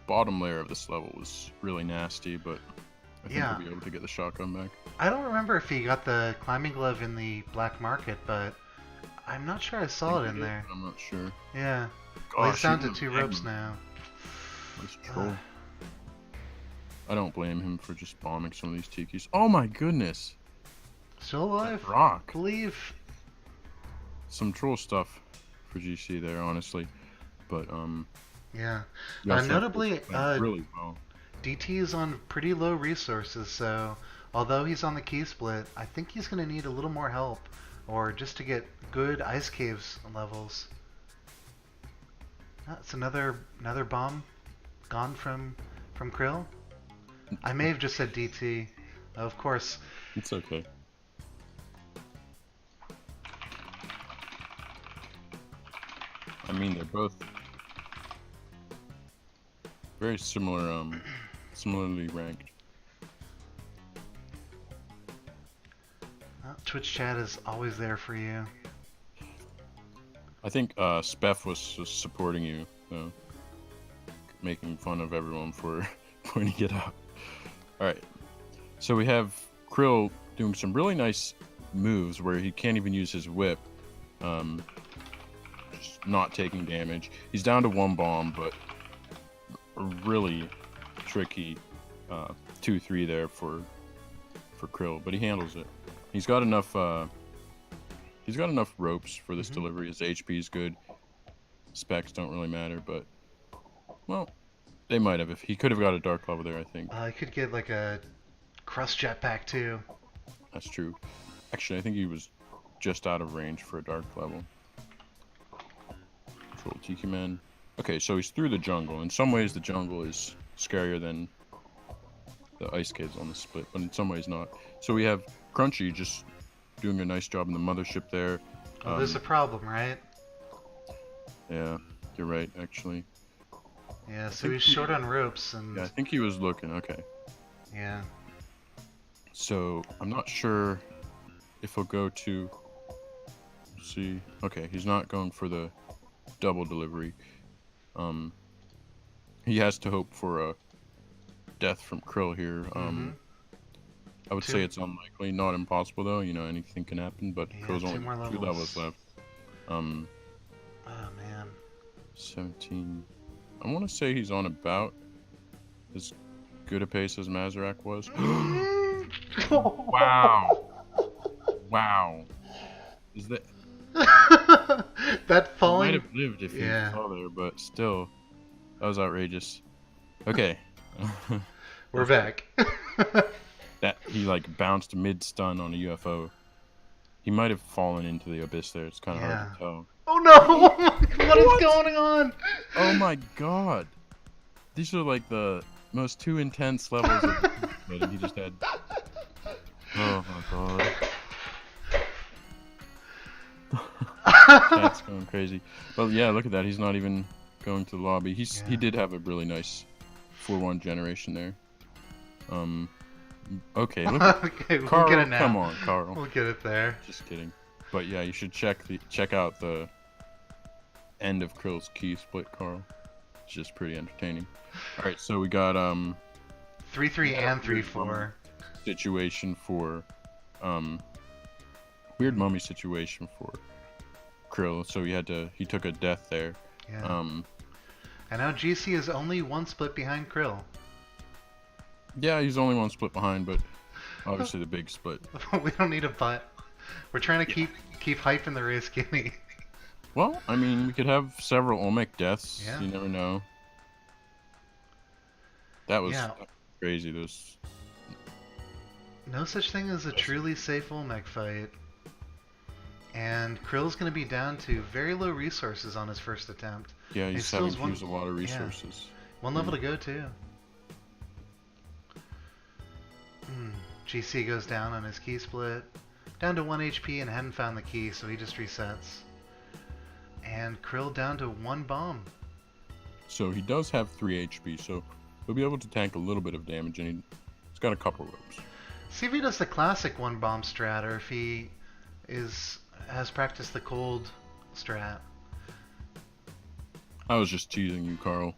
bottom layer of this level was really nasty, but I think he'll be able to get the shotgun back. I don't remember if he got the climbing glove in the black market, but I'm not sure I saw it in there. I'm not sure. Yeah. Gosh, well, he's down to 2 ropes now. Nice troll. I don't blame him for just bombing some of these tikis. Oh my goodness! Still alive? That rock. Believe. Some troll stuff for GC there, honestly, but yeah. Yes, Notably, really well. DT is on pretty low resources, so although he's on the key split, I think he's going to need a little more help, or just to get good ice caves levels. That's another bomb gone from Krill. I may have just said DT. Of course. It's okay. I mean, they're both very similar, similarly ranked. Well, Twitch chat is always there for you. I think Speff was just supporting you, so making fun of everyone for pointing it out. Alright, so we have Krill doing some really nice moves where he can't even use his whip. Just not taking damage. He's down to 1 bomb, but a really tricky 2-3 there for Krill, but he handles it. He's got enough ropes for this delivery. His HP is good. Specs don't really matter, but well, they might have. If he could have got a dark level there, I think. I could get like a crust jetpack too. That's true. Actually, I think he was just out of range for a dark level. Control Tiki Man. Okay, so he's through the jungle. In some ways, the jungle is scarier than the ice caves on the split, but in some ways not. So we have Crunchy just doing a nice job in the mothership there. Oh, there's a problem, right? Yeah, you're right, actually. Yeah, so he's short on ropes, and yeah, I think he was looking. Okay. Yeah. So I'm not sure if he'll go to. Let's see. Okay, he's not going for the double delivery. He has to hope for a death from Krill here. I would say it's unlikely, not impossible though. You know, anything can happen. But yeah, Krill's only 2 levels left. Oh man. 17. I want to say he's on about his good a pace as Mazarak was. Wow. Wow. Is that... That He falling. might have lived if he Yeah. fell there, but still, that was outrageous. Okay. We're back. That he like bounced mid-stun on a UFO. He might have fallen into the abyss there. It's kind of hard to tell. Oh no! What is going on? Oh my god. These are like the most two intense levels of but he just had. Oh my god. Chat's going crazy. But yeah, look at that. He's not even going to the lobby. He did have a really nice 4-1 generation there. Okay, look at Okay, we'll Carl, get it now. come on, Carl. We'll get it there. Just kidding. But yeah, you should check out the end of Krill's key split, Carl. It's just pretty entertaining. All right, so we got 3-3 and 3-4. situation for weird mummy situation for Krill. So he took a death there. Yeah. And now GC is only one split behind Krill. Yeah, he's only one split behind, but obviously the big split. We don't need a butt. We're trying to keep hyping the race skinny. Well, I mean, we could have several Olmec deaths. Yeah. You never know. That was Yeah. crazy. Those. No such thing as a truly safe Olmec fight. And Krill's going to be down to very low resources on his first attempt. Yeah, He he's still having has to use a lot of resources. One level to go, too. GC goes down on his key split. Down to 1 HP and hadn't found the key, so he just resets. And Krill down to 1 bomb. So he does have 3 HP, so he'll be able to tank a little bit of damage, and he's got a couple ropes. See if he does the classic 1 bomb strat, or if he has practiced the cold strat. I was just teasing you, Carl,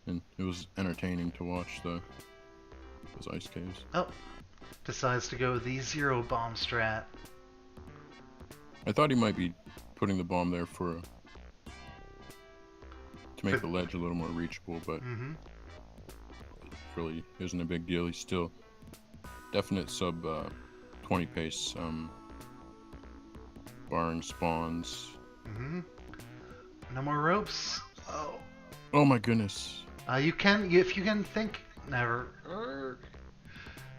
and it was entertaining to watch those ice caves. Oh, decides to go the 0 bomb strat. I thought he might be putting the bomb there to make For- the ledge a little more reachable, but really isn't a big deal. He's still definite sub 20 pace. Barn spawns. No more ropes. Oh. Oh my goodness. If you can think, never.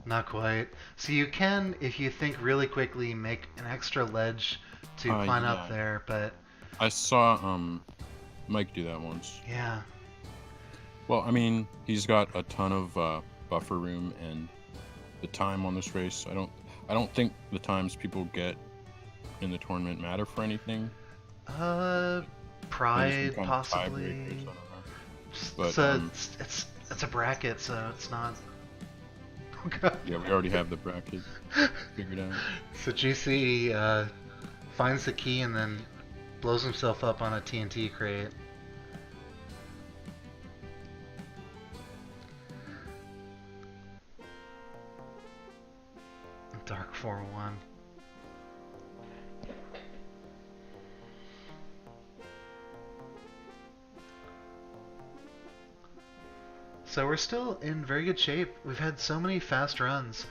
Not quite. So you can, if you think really quickly, make an extra ledge to climb up there, but I saw Mike do that once. yeah. Well, I mean, he's got a ton of buffer room, and the time on this race, I don't think the times people get in the tournament matter for anything. Pride Kind of possibly. tiebreakers, I don't know. But, It's a bracket, so it's not. Oh god. Yeah, we already have the bracket figured out. So GC finds the key and then blows himself up on a TNT crate. Dark 4-1. So we're still in very good shape. We've had so many fast runs.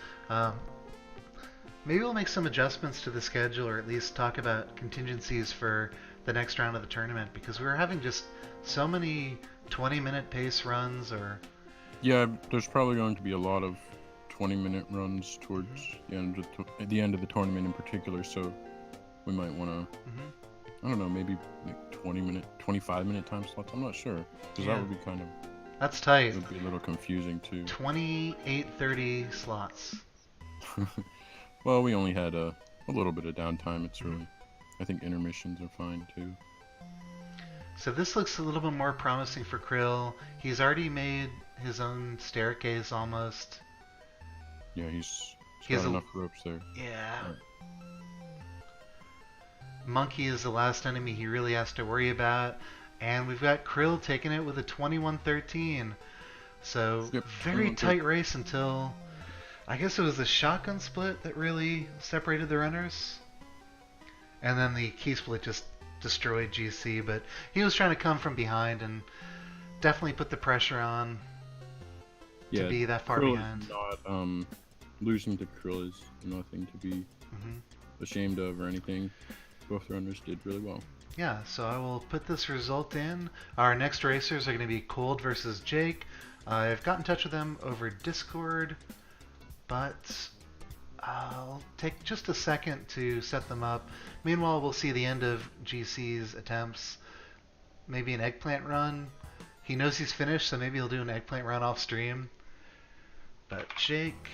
Maybe we'll make some adjustments to the schedule, or at least talk about contingencies for the next round of the tournament, because we were having just so many 20-minute pace runs. Or Yeah, there's probably going to be a lot of 20-minute runs towards the end of the tournament in particular. So we might want to, I don't know, maybe like 25-minute time slots. I'm not sure, because that would be kind of. That's tight. It would be a little confusing too. 28-30 slots. Well, we only had a little bit of downtime. It's really, I think intermissions are fine too. So this looks a little bit more promising for Krill. He's already made his own staircase almost. Yeah, he's He has got a- enough ropes there. Yeah. Right. Monkey is the last enemy he really has to worry about. And we've got Krill taking it with a 21-13. So Yep, very 21-13. tight race until, I guess it was the shotgun split that really separated the runners. And then the key split just destroyed GC, but he was trying to come from behind and definitely put the pressure on. Yeah, be that far Krill behind. is not losing to Krill is nothing to be ashamed of or anything. Both runners did really well. Yeah, so I will put this result in. Our next racers are going to be Cold versus Jake. I've got in touch with them over Discord, but I'll take just a second to set them up. Meanwhile, we'll see the end of GC's attempts. Maybe an eggplant run. He knows he's finished, so maybe he'll do an eggplant run off stream. But Jake,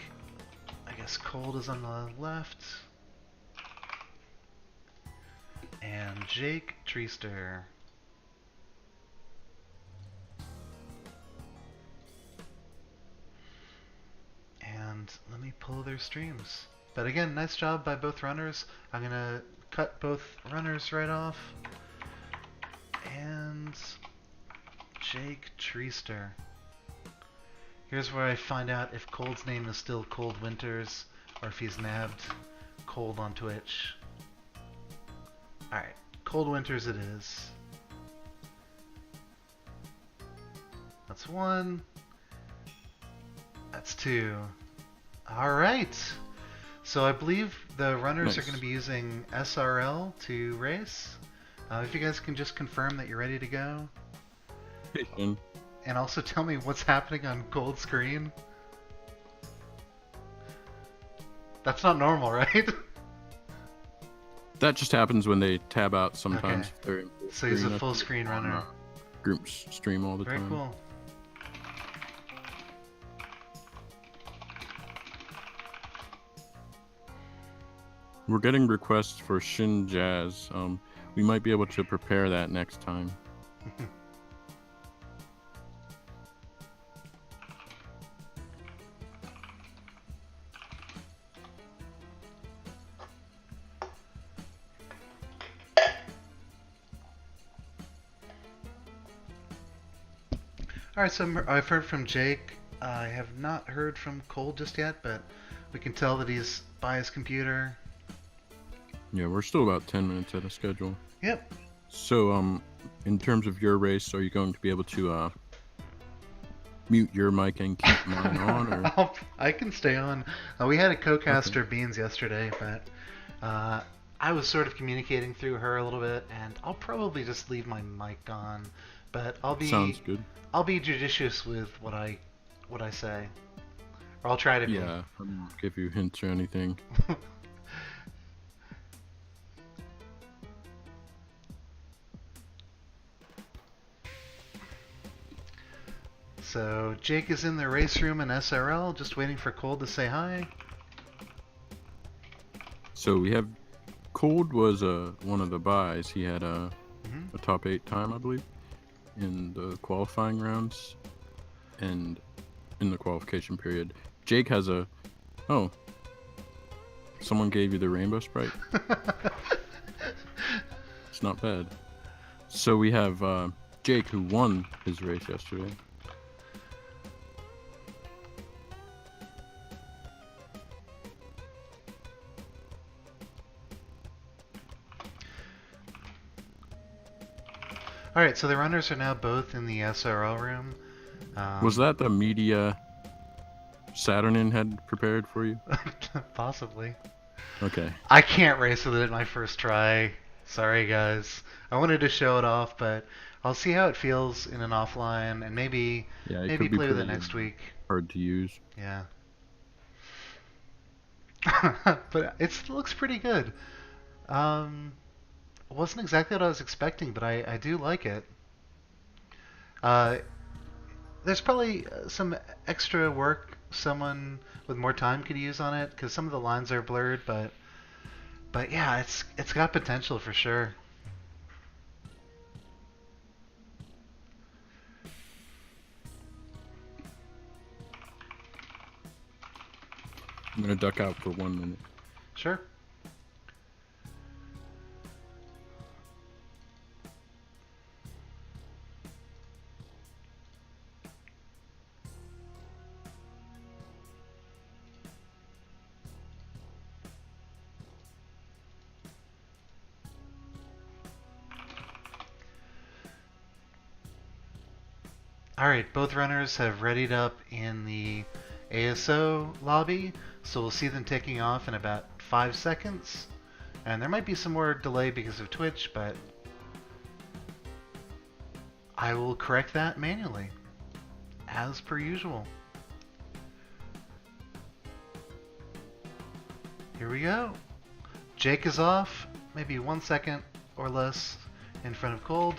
I guess Cold is on the left. And Jake Treester. And let me pull their streams. But again, nice job by both runners. I'm going to cut both runners right off. And Jake Treester. Here's where I find out if Cold's name is still Cold Winters or if he's nabbed Cold on Twitch. Alright, Cold Winters it is. That's 1. That's 2. Alright. So I believe the runners are going to be using SRL to race. If you guys can just confirm that you're ready to go. And also tell me what's happening on Cold screen. That's not normal, right? That just happens when they tab out sometimes. Okay. So he's a full screen runner. Groups stream all the time. Very cool. We're getting requests for Shin Jazz. We might be able to prepare that next time. Alright, so I've heard from Jake. I have not heard from Cold just yet, but we can tell that he's by his computer. Yeah, we're still about 10 minutes out of schedule. Yep. So, in terms of your race, are you going to be able to mute your mic and keep mine on? Or? I can stay on. We had a co-caster, Beans, yesterday, but I was sort of communicating through her a little bit, and I'll probably just leave my mic on. But Sounds good. I'll be judicious with what I say, or I'll try to be. Yeah, I won't give you hints or anything. So Jake is in the race room in SRL, just waiting for Cold to say hi. So we have Cold was one of the buys. He had a top 8 time, I believe, in the qualifying rounds and in the qualification period. Jake has a someone gave you the rainbow sprite. It's not bad. So we have Jake, who won his race yesterday. Alright, so the runners are now both in the SRL room. Was that the media Saturnin had prepared for you? Possibly. Okay. I can't race with it my first try. Sorry, guys. I wanted to show it off, but I'll see how it feels in an offline, and maybe play with it next week. Hard to use. Yeah. But it looks pretty good. Wasn't exactly what I was expecting, but I do like it. There's probably some extra work someone with more time could use on it, because some of the lines are blurred, but yeah, it's got potential for sure. I'm gonna duck out for 1 minute. Sure. All right, both runners have readied up in the AS+O lobby, so we'll see them taking off in about 5 seconds. And there might be some more delay because of Twitch, but I will correct that manually, as per usual. Here we go. Jake is off, maybe 1 second or less in front of Cold.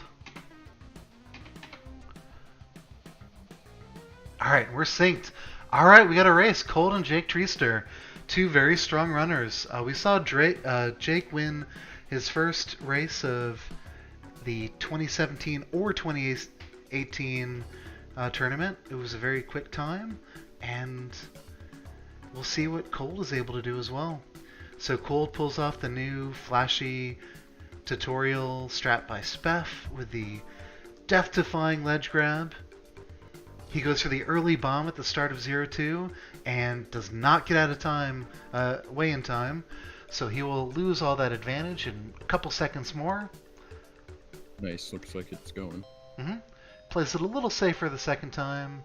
Alright, we're synced. Alright, we got a race. Cold and Jake Treaster. Two very strong runners. We saw Jake win his first race of the 2017 or 2018 tournament. It was a very quick time, and we'll see what Cold is able to do as well. So Cold pulls off the new flashy tutorial strat by Speff with the death-defying ledge grab. He goes for the early bomb at the start of 0-2 and does not get out of time, way in time. So he will lose all that advantage in a couple seconds more. Nice, looks like it's going. Plays it a little safer the second time.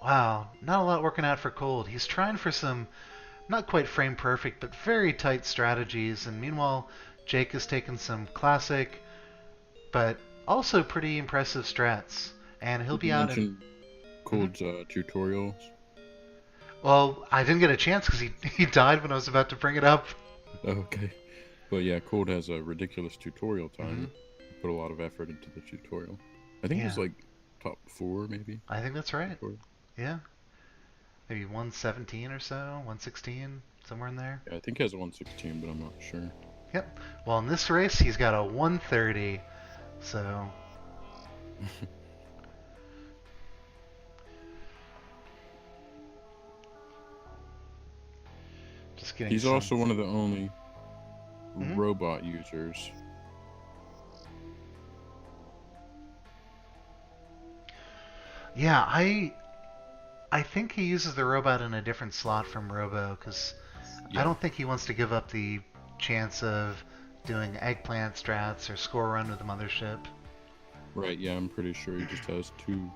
Wow, not a lot working out for Cold. He's trying for some, not quite frame perfect, but very tight strategies. And meanwhile, Jake has taken some classic, but also pretty impressive strats. And he'll be out in... Cold's tutorials. Well, I didn't get a chance because he died when I was about to bring it up. Okay. But yeah, Cold has a ridiculous tutorial time. Put a lot of effort into the tutorial. I think it's like top 4, maybe. I think that's right. Yeah. Maybe 117 or so, 116, somewhere in there. Yeah, I think he has a 116, but I'm not sure. Yep. Well, in this race, he's got a 130. So... He's also one of the only robot users. Yeah, I think he uses the robot in a different slot from Robo, because I don't think he wants to give up the chance of doing eggplant strats or score run with the mothership. Right, yeah, I'm pretty sure he just has 2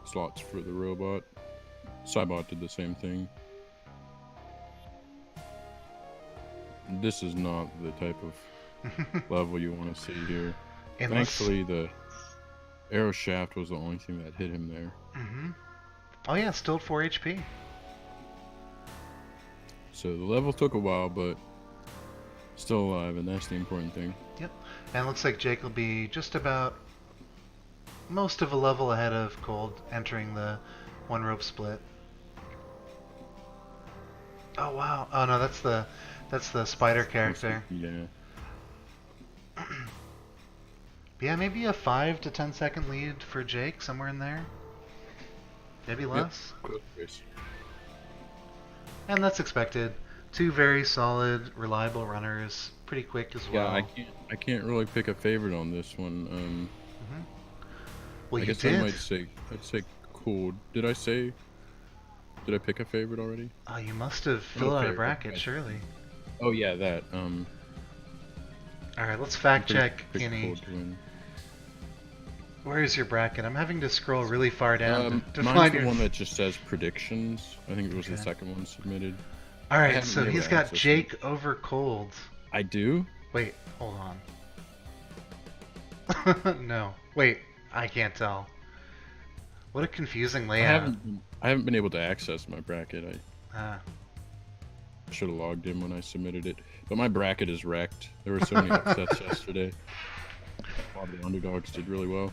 slots for the robot. Cybot did the same thing. This is not the type of level you want to see here. Thankfully, the arrow shaft was the only thing that hit him there. Oh yeah, still 4 HP. So the level took a while, but still alive, and that's the important thing. Yep. And it looks like Jake will be just about most of a level ahead of Cold entering the 1 rope split. Oh wow. Oh no, that's the spider character. Yeah. Yeah, maybe a 5 to 10 second lead for Jake, somewhere in there. Maybe less. Yep. And that's expected. 2 very solid, reliable runners, pretty quick as well. Yeah, I can't really pick a favorite on this one. Well, I guess I'd say Cold. Did I pick a favorite already? Oh, you must have filled out a bracket, surely. Oh yeah, that. Alright, let's fact check, Kenny. Where is your bracket? I'm having to scroll really far down to find the one that just says predictions. I think it was the second one submitted. Alright, so he's got Jake over Cold. I do? Wait, hold on. No. Wait, I can't tell. What a confusing layout. I haven't been able to access my bracket. I should have logged in when I submitted it. But my bracket is wrecked. There were so many upsets yesterday. All the underdogs did really well.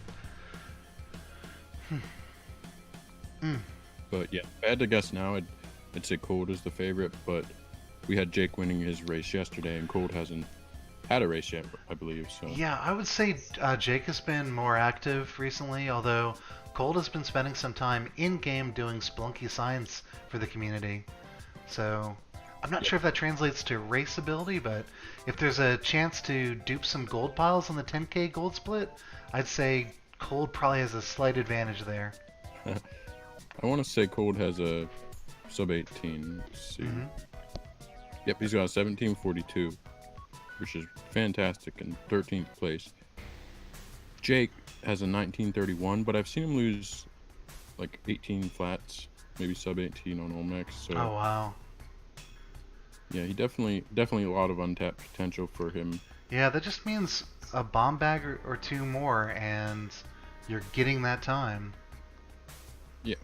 But yeah, if I had to guess now, I'd say Cold is the favorite, but we had Jake winning his race yesterday, and Cold hasn't had a race yet, I believe. So yeah, I would say Jake has been more active recently, although Cold has been spending some time in-game doing Splunky science for the community. So I'm not sure if that translates to race ability, but if there's a chance to dupe some gold piles on the 10k gold split, I'd say Cold probably has a slight advantage there. I want to say Cold has a sub 18. Let's see. Yep, he's got a 1742, which is fantastic, in 13th place. Jake has a 1931, but I've seen him lose like 18 flats, maybe sub 18 on Olmecs. So Oh wow. yeah, he definitely a lot of untapped potential for him. Yeah, that just means a bomb bag or two more, and you're getting that time. Yeah.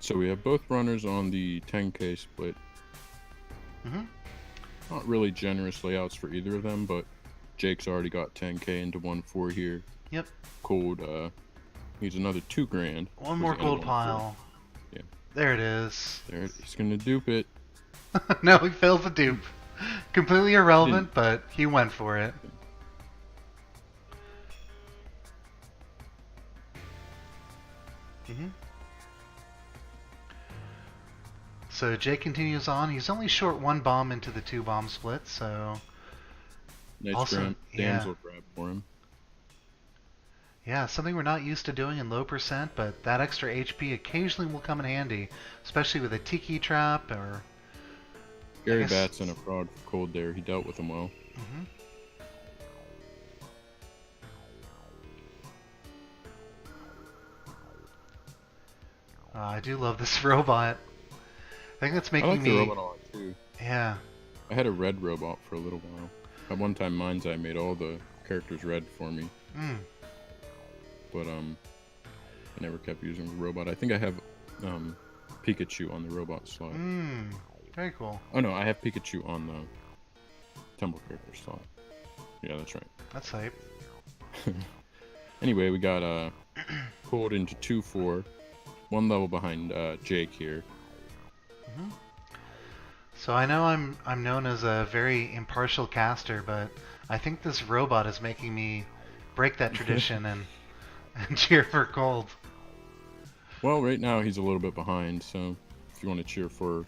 So we have both runners on the 10K split. Not really generous layouts for either of them, but Jake's already got 10K into 1-4 here. Yep. Cold, needs another 2 grand. One more gold pile. Yeah. There it is. There, he's gonna dupe it. No, he fails the dupe. Completely irrelevant, but he went for it. So Jake continues on. He's only short 1 bomb into the 2 bomb split, so... Nice also, damsel grab for him. Yeah, something we're not used to doing in low percent, but that extra HP occasionally will come in handy, especially with a Tiki Trap or... Gary Batts and a frog for cold there. He dealt with him well. I do love this robot. I think that's making I like me... the robot a lot too. Yeah. I had a red robot for a little while. At one time, Mind's Eye made all the characters red for me. But I never kept using the robot. I think I have Pikachu on the robot slot. Very cool. Oh no, I have Pikachu on the temple character slot. Yeah, that's right. That's hype. Anyway, we got pulled into 2-4, 1 level behind Jake here. So I know I'm known as a very impartial caster, but I think this robot is making me break that tradition and cheer for Cold. Well, right now he's a little bit behind, so if you want to cheer for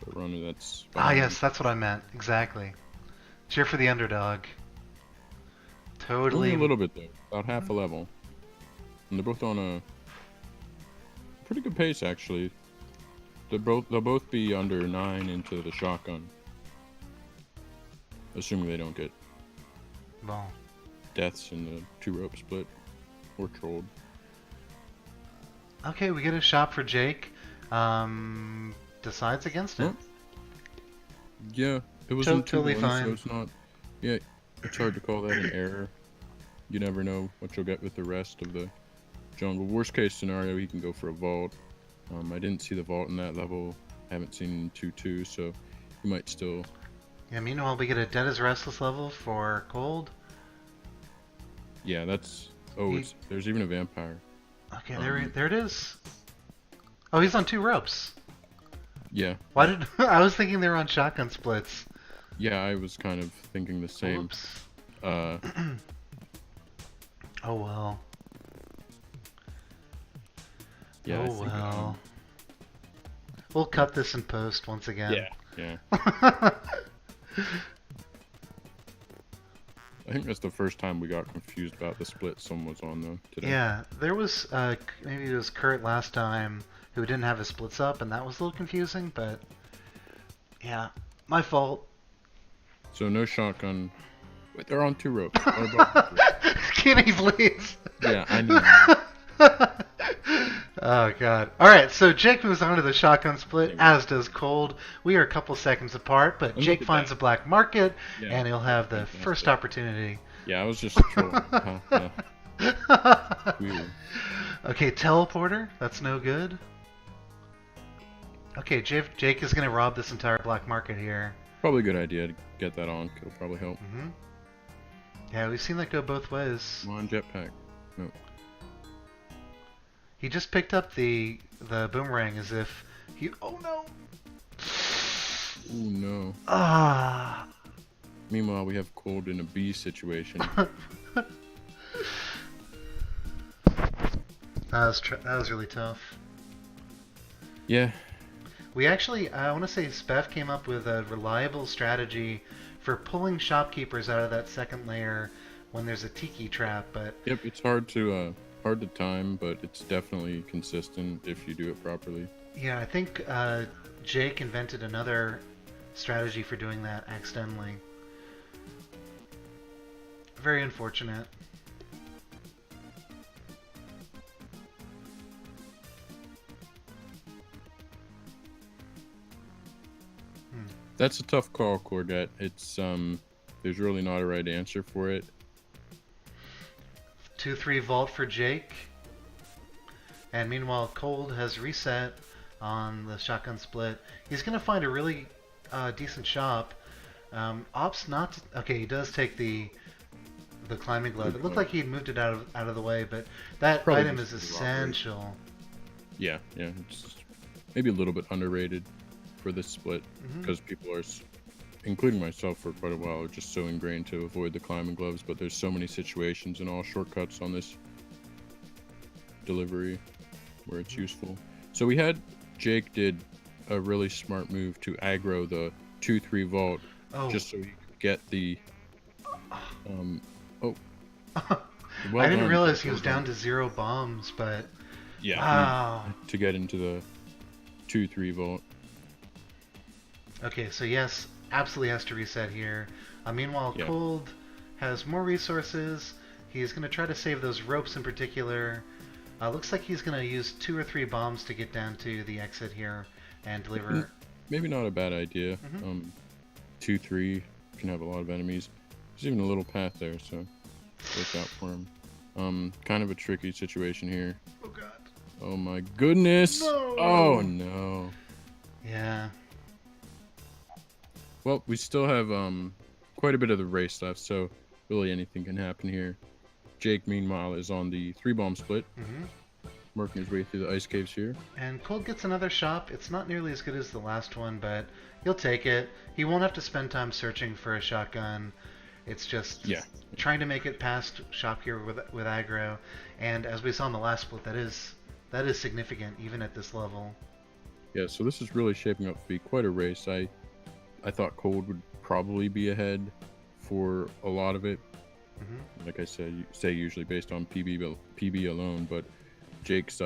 the runner that's behind. Yes, that's what I meant. Exactly. Cheer for the underdog. Totally. Only a little bit though, about half a level. And they're both on a pretty good pace actually. They'll both be under 9 into the shotgun. Assuming they don't get deaths in the 2-rope split or trolled. Okay, we get a shot for Jake. Decides against it. Yeah, it wasn't totally 2-1, fine. so it's not. Yeah, it's hard to call that an error. You never know what you'll get with the rest of the jungle. Worst case scenario, he can go for a vault. I didn't see the vault in that level. I haven't seen 2-2, so he might still. Yeah, meanwhile, we get a Dead as Restless level for Cold. Yeah, that's. There's even a vampire. Okay, there it is. Oh, he's on 2 ropes. Yeah. Why did I was thinking they were on shotgun splits? Yeah, I was kind of thinking the same. Oops. Oh well. Yeah. Well. We'll cut this in post once again. Yeah. I think that's the first time we got confused about the split someone was on though today. Yeah, there was maybe it was Kurt last time who didn't have his splits up, and that was a little confusing. But yeah, my fault. So no shotgun. Wait, they're on 2 ropes. Kenny, please. Yeah, I know. Oh god. Alright, so Jake moves on to the shotgun split, as does Cold. We are a couple seconds apart, but Jake finds a black market, and he'll have the first opportunity. Yeah, I was just trolling. Weird. Okay, teleporter. That's no good. Okay, Jake is going to rob this entire black market here. Probably a good idea to get that on. It'll probably help. Yeah, we've seen that go both ways. Come on, jetpack. No. He just picked up the boomerang as if he... Oh no! Ooh, no. Ah. Meanwhile, we have Cold in a B situation. That was really tough. Yeah. We actually, I want to say Spev came up with a reliable strategy for pulling shopkeepers out of that second layer when there's a tiki trap, but... Yep, it's hard to time, but it's definitely consistent if you do it properly. Yeah, I think Jake invented another strategy for doing that accidentally. Very unfortunate. That's a tough call, Cordette. It's there's really not a right answer for it. 2-3 vault for Jake. And meanwhile, Cold has reset on the shotgun split. He's gonna find a really decent shop. Opts not to, okay. He does take the climbing glove. It looked like he had moved it out of the way, but that Probably item is just essential. Yeah, it's maybe a little bit underrated for this split because people are, including myself for quite a while, are just so ingrained to avoid the climbing gloves. But there's so many situations and all shortcuts on this delivery where it's useful. So we had Jake did a really smart move to aggro the 2-3 vault just so he could get the well I didn't done. realize he was down to 0 bombs, but yeah, wow. to get into the 2-3 vault. Okay, so yes, absolutely has to reset here. Meanwhile, Yeah. Cold has more resources. He's going to try to save those ropes in particular. Looks like he's going to use 2 or 3 bombs to get down to the exit here and deliver. Maybe not a bad idea. 2-3 can have a lot of enemies. There's even a little path there, so look out for him. Kind of a tricky situation here. Oh god. Oh my goodness! No! Oh no. Yeah. Well, we still have quite a bit of the race left, so really anything can happen here. Jake, meanwhile, is on the 3-bomb split, working his way through the ice caves here. And Cold gets another shop. It's not nearly as good as the last one, but he'll take it. He won't have to spend time searching for a shotgun. It's just trying to make it past shop here with aggro. And as we saw in the last split, that is significant even at this level. Yeah, so this is really shaping up to be quite a race. I thought Cold would probably be ahead for a lot of it. Like I said, you say usually based on PB alone, but Jake's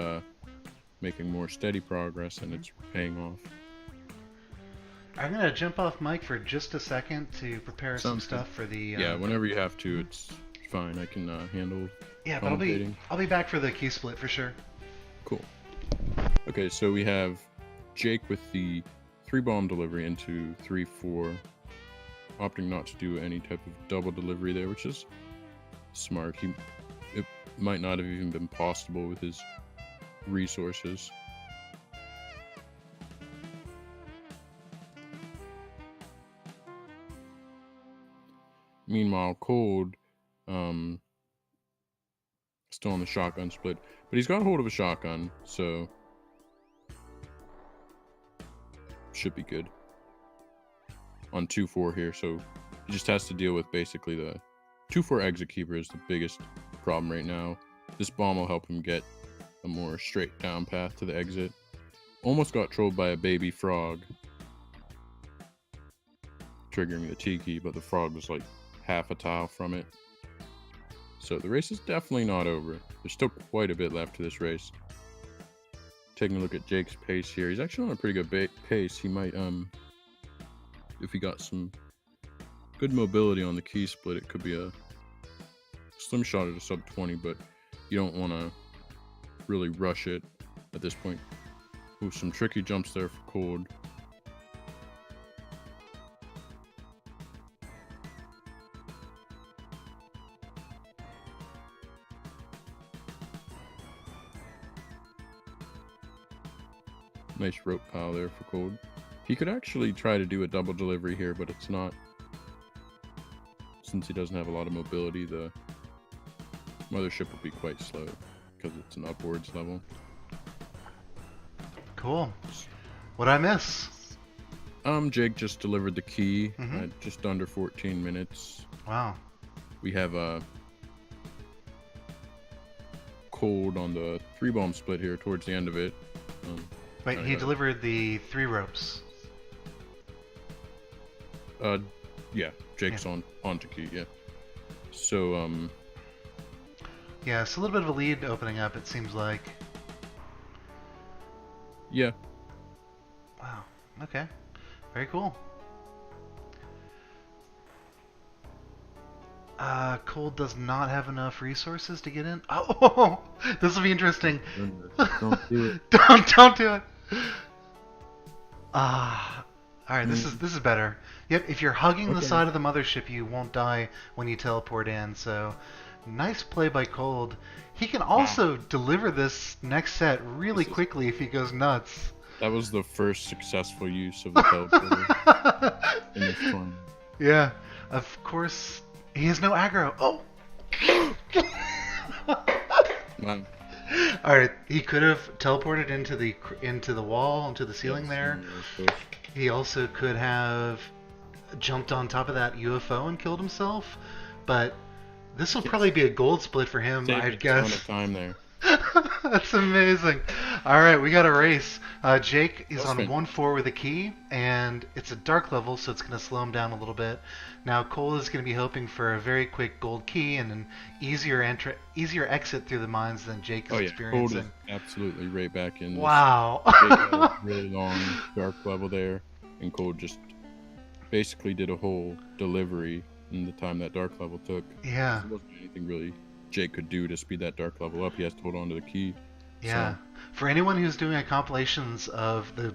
making more steady progress and it's paying off. I'm gonna jump off mic for just a second to prepare some Sounds stuff for the. Yeah, whenever you have to, it's fine. I can handle. Yeah, but I'll be back for the key split for sure. Cool. Okay, so we have Jake with the 3-bomb delivery into 3-4, opting not to do any type of double delivery there, which is smart. It might not have even been possible with his resources. Meanwhile, Cold, still on the shotgun split, but he's got a hold of a shotgun, so should be good on 2-4 here. So he just has to deal with basically the 2-4 exit keeper is the biggest problem right now. This bomb will help him get a more straight down path to the exit. Almost got trolled by a baby frog, triggering the T-key, but the frog was like half a tile from it. So the race is definitely not over. There's still quite a bit left to this race. Taking a look at Jake's pace here, he's actually on a pretty good pace. He might, if he got some good mobility on the key split, it could be a slim shot at a sub 20, but you don't want to really rush it at this point. Ooh, some tricky jumps there for Cold. Nice rope pile there for Cold. He could actually try to do a double delivery here, but it's not. Since he doesn't have a lot of mobility, the mothership will be quite slow because it's an upwards level. Cool. What'd I miss? Jake just delivered the key at just under 14 minutes. Wow. We have a Cold on the 3-bomb split here towards the end of it. Wait, he delivered the 3 ropes. Yeah, Jake's onto key, yeah. So, yeah, it's a little bit of a lead opening up, it seems like. yeah. Wow. Okay. Very cool. Cold does not have enough resources to get in. Oh, this will be interesting. Don't do it. Don't do it. All right. This is better. Yep. If you're hugging the side of the mothership, you won't die when you teleport in. So, nice play by Cold. He can also deliver this next set really quickly if he goes nuts. That was the first successful use of the teleporter in this tournament. Yeah. Of course, he has no aggro. Oh. Man. All right. He could have teleported into the wall, into the ceiling there. He also could have jumped on top of that UFO and killed himself, but this will probably be a gold split for him, I guess. Of time there. That's amazing. All right, we got a race. Jake is on 1-4 with a key, and it's a dark level, so it's going to slow him down a little bit. Now Cole is going to be hoping for a very quick gold key and an easier exit through the mines than Jake is experiencing. Cole is absolutely right back in. Wow. Jake had a really long dark level there, and Cole just basically did a whole delivery in the time that dark level took. Yeah. There wasn't anything really Jake could do to speed that dark level up. He has to hold on to the key. Yeah. So. For anyone who's doing compilations of the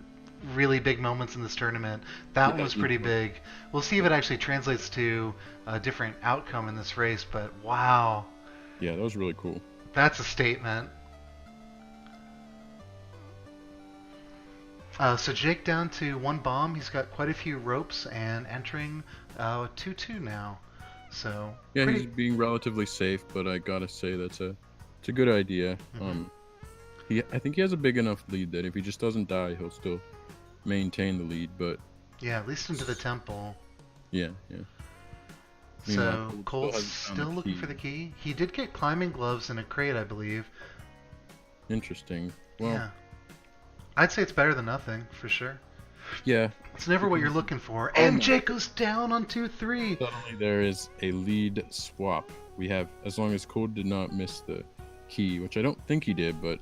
really big moments in this tournament, that one was pretty big. We'll see if it actually translates to a different outcome in this race, but wow. Yeah, that was really cool. That's a statement. So Jake down to 1 bomb. He's got quite a few ropes and entering 2-2 now. So yeah, he's being relatively safe, but I gotta say it's a good idea. Mm-hmm. I think he has a big enough lead that if he just doesn't die, he'll still maintain the lead. But yeah, at least into the temple. Yeah. So Cole's still looking for the key. He did get climbing gloves in a crate, I believe. Interesting. Well, yeah. I'd say it's better than nothing, for sure. Yeah. It's never what you're looking for. And Jake goes down on 2-3. Suddenly there is a lead swap. We have, as long as Cole did not miss the key, which I don't think he did, but...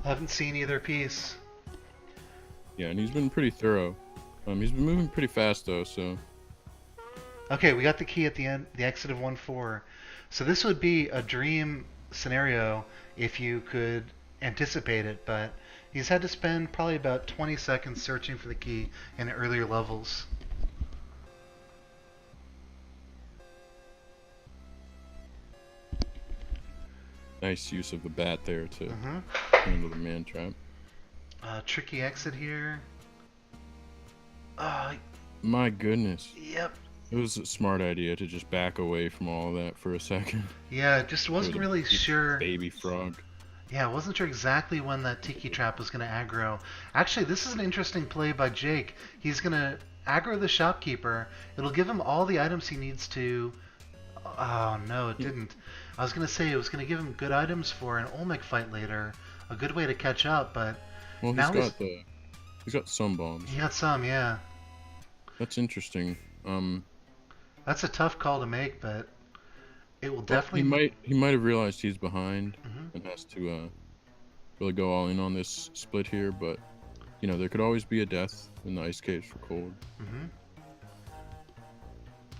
Haven't seen either piece. Yeah, and he's been pretty thorough. He's been moving pretty fast, though, so... Okay, we got the key at the end, the exit of 1-4. So this would be a dream scenario if you could anticipate it, but... He's had to spend probably about 20 seconds searching for the key in earlier levels. Nice use of the bat there to handle the man trap. Tricky exit here. My goodness. Yep. It was a smart idea to just back away from all of that for a second. Yeah, just wasn't really sure. Baby frog. Yeah, I wasn't sure exactly when that tiki trap was going to aggro. Actually, this is an interesting play by Jake. He's going to aggro the shopkeeper. It'll give him all the items he needs to... Oh, no, it didn't. I was going to say it was going to give him good items for an Olmec fight later. A good way to catch up, but... Well, he's got some bombs. He got some, yeah. That's interesting. That's a tough call to make, but... It will definitely... He might have realized he's behind and has to really go all in on this split here, but you know there could always be a death in the ice caves for Cold.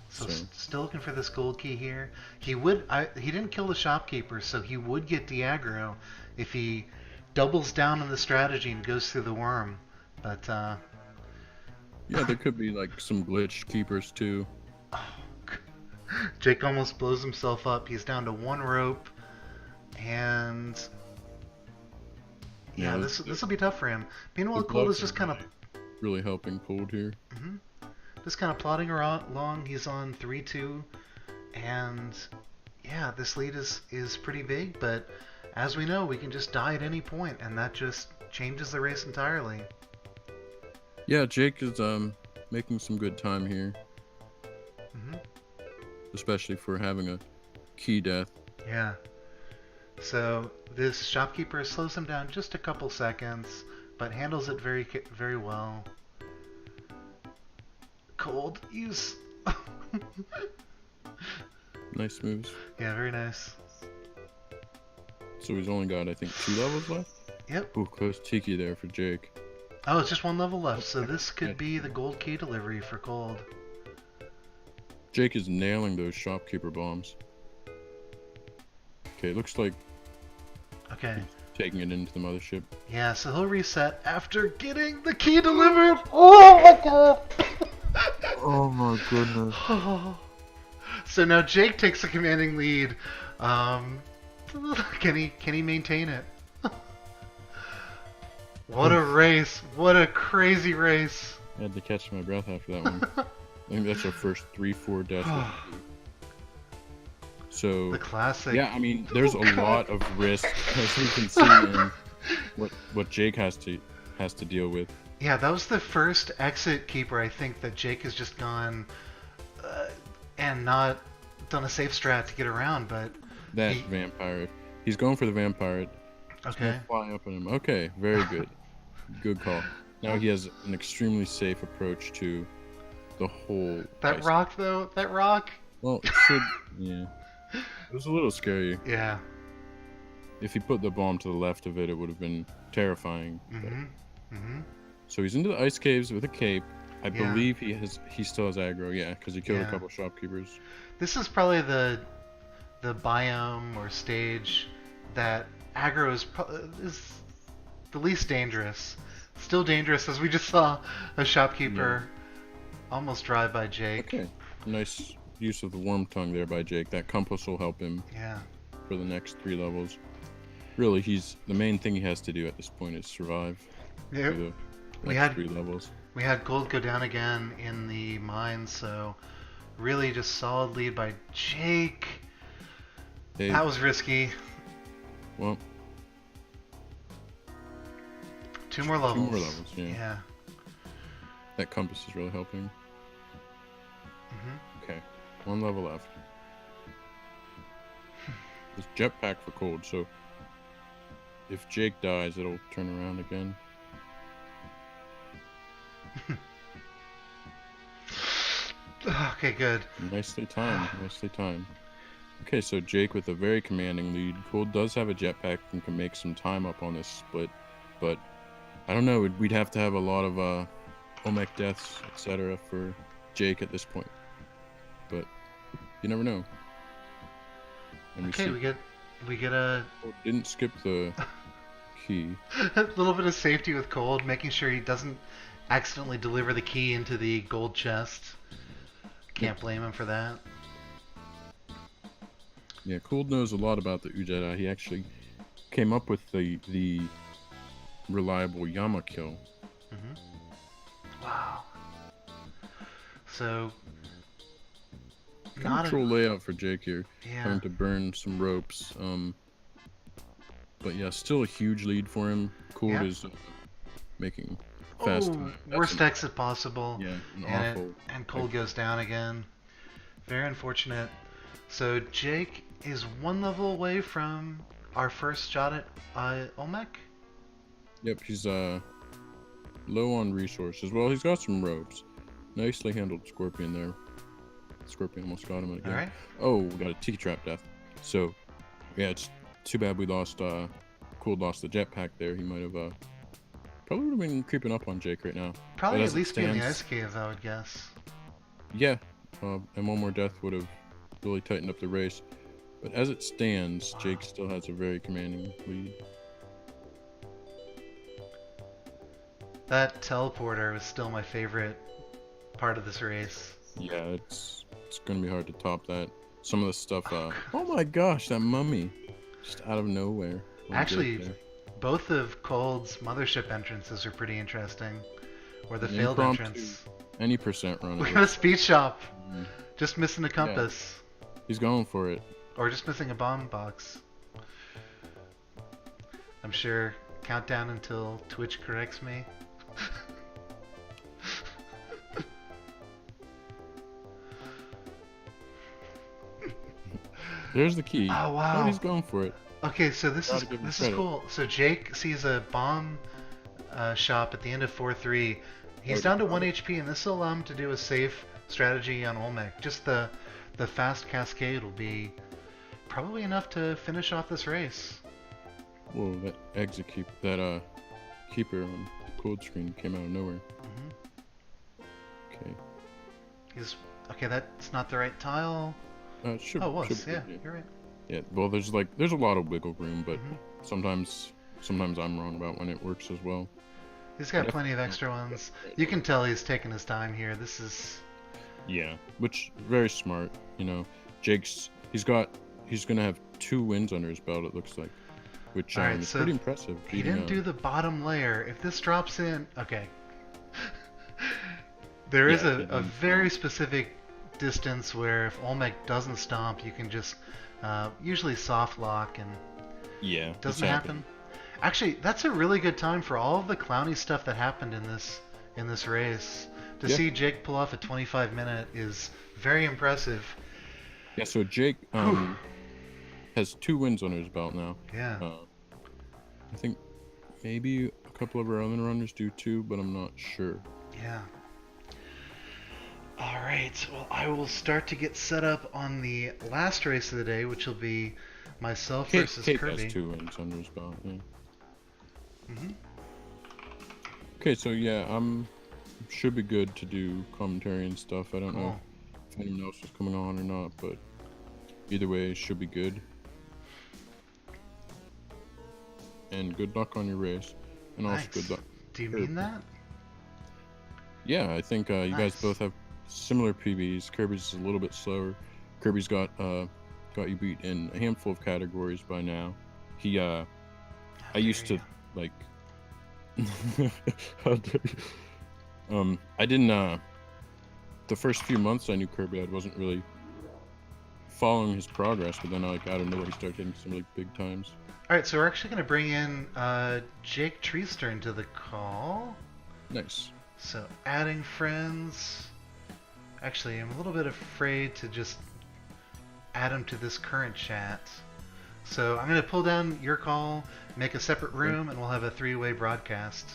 So still looking for this gold key here. He didn't kill the shopkeeper, so he would get the aggro if he doubles down on the strategy and goes through the worm. But yeah, there could be like some glitch keepers too. Jake almost blows himself up. He's down to 1 rope, and yeah, this will be tough for him. Meanwhile, Cold is just kind of really helping Cold here. Just kind of plodding along. He's on 3-2, and yeah, this lead is pretty big. But as we know, we can just die at any point, and that just changes the race entirely. Yeah, Jake is making some good time here. Especially for having a key death. Yeah. So this shopkeeper slows him down just a couple seconds, but handles it very, very well. Cold use. Nice moves. Yeah, very nice. So he's only got, I think, 2 levels left? Yep. Ooh, close Tiki there for Jake. Oh, it's just 1 level left, so this could be the gold key delivery for Cold. Jake is nailing those shopkeeper bombs. Okay, looks like Okay. taking it into the mothership. Yeah, so he'll reset after getting the key delivered. Oh my god! Oh my goodness. So now Jake takes a commanding lead. Can he maintain it? What a race! What a crazy race! I had to catch my breath after that one. I think that's our first 3-4 deaths. So The classic. yeah, I mean, there's a lot of risk as we can see in what Jake has to deal with. Yeah, that was the first exit keeper I think that Jake has just gone and not done a safe strat to get around, but That vampire, he's going for the vampire. Okay. Fly up on him. Okay, very good. Good call. Now he has an extremely safe approach to the whole. That rock though, that rock. Well, it should. Yeah. It was a little scary. Yeah. If he put the bomb to the left of it, it would have been terrifying. So he's into the ice caves with a cape. I believe he still has aggro. Yeah, because he killed a couple shopkeepers. This is probably the biome or stage that aggro is the least dangerous. Still dangerous, as we just saw a shopkeeper almost drive by Jake. Okay, nice use of the worm tongue there by Jake. That compass will help him. Yeah. For the next 3 levels. Really, the main thing he has to do at this point is survive. Yeah. We had 3 levels. We had gold go down again in the mines, so really just solid lead by Jake. Hey. That was risky. Well, 2 more levels. 2 more levels, yeah. That compass is really helping. Okay, 1 level left. This jetpack for cold, so if Jake dies, it'll turn around again. Okay, good. Nicely timed, nicely timed. Okay, so Jake with a very commanding lead. Cold does have a jetpack and can make some time up on this split, but I don't know, we'd have to have a lot of Olmec deaths, etc. for Jake at this point. But you never know. And okay, we get a didn't skip the key. a little bit of safety with Cold, making sure he doesn't accidentally deliver the key into the gold chest. Can't blame him for that. Yeah, Cold knows a lot about the Ujedi. He actually came up with the reliable Yama kill. Wow. So Control layout for Jake here. Yeah. Having to burn some ropes. But yeah, still a huge lead for him. Cold is making fast. Worst exit possible. Yeah, and Cold goes down again. Very unfortunate. So Jake is 1 level away from our first shot at Olmec. Yep, he's low on resources. Well, he's got some ropes. Nicely handled Scorpion there. Scorpion almost got him again. Alright. Oh, we got a Tiki Trap death. So, yeah, it's too bad we lost, Cold lost the jetpack there. He might have, probably would have been creeping up on Jake right now. Probably at least be in the ice cave, I would guess. Yeah, and 1 more death would have really tightened up the race. But as it stands, Jake still has a very commanding lead. That teleporter was still my favorite part of this race. Yeah, it's gonna be hard to top that. Some of the stuff, oh my gosh, that mummy. Just out of nowhere. Actually, both of Cold's mothership entrances are pretty interesting. Or the failed entrance. Any percent run. We got a speed shop. Just missing a compass. Yeah. He's going for it. Or just missing a bomb box. I'm sure countdown until Twitch corrects me. There's the key. Oh wow! Oh, he's going for it. Okay, so this is cool. So Jake sees a bomb shop at the end of 4-3. He's down to 1 HP, and this will allow him to do a safe strategy on Olmec. Just the fast cascade will be probably enough to finish off this race. Whoa, that exit keeper on the cold screen came out of nowhere. Okay. Okay, that's not the right tile. Should, Oh, it was. should be Yeah, good, you're right. yeah. Well, there's a lot of wiggle room, but Mhm. sometimes I'm wrong about when it works as well. He's got But plenty of extra ones. You can tell he's taking his time here. This is... Yeah, which very smart. You know, he's gonna have 2 wins under his belt. It looks like, which All right, is so pretty impressive. he beating didn't out- do the bottom layer. If this drops in... Okay. There is Yeah, a he didn't very specific distance where if Olmec doesn't stomp, you can just usually soft lock, and Yeah, it doesn't it's happen. Actually, that's a really good time for all of the clowny stuff that happened in this race. To Yeah. see Jake pull off a 25-minute is very impressive. Yeah, so Jake has 2 wins under his belt now. Yeah. I think maybe a couple of our other runners do too, but I'm not sure. Yeah. All right. Well, I will start to get set up on the last race of the day, which will be myself versus Kate Kirby. has 2 wins under his belt. Yeah. Mhm. Okay, so yeah, should be good to do commentary and stuff. I don't know if anyone else is coming on or not, but either way, it should be good. And good luck on your race, and also Nice. good luck. Do you mean that? Yeah, I think you guys Nice. both have similar PBs. Kirby's is a little bit slower. Kirby's got you beat in a handful of categories by now. I used to like. How dare you? I didn't. The first few months I knew Kirby, I wasn't really following his progress, but then like out of nowhere he started hitting some really big times. All right, so we're actually going to bring in Jake Treester into the call. Nice. So adding friends. Actually, I'm a little bit afraid to just add him to this current chat. So I'm going to pull down your call, make a separate room, and we'll have a 3-way broadcast.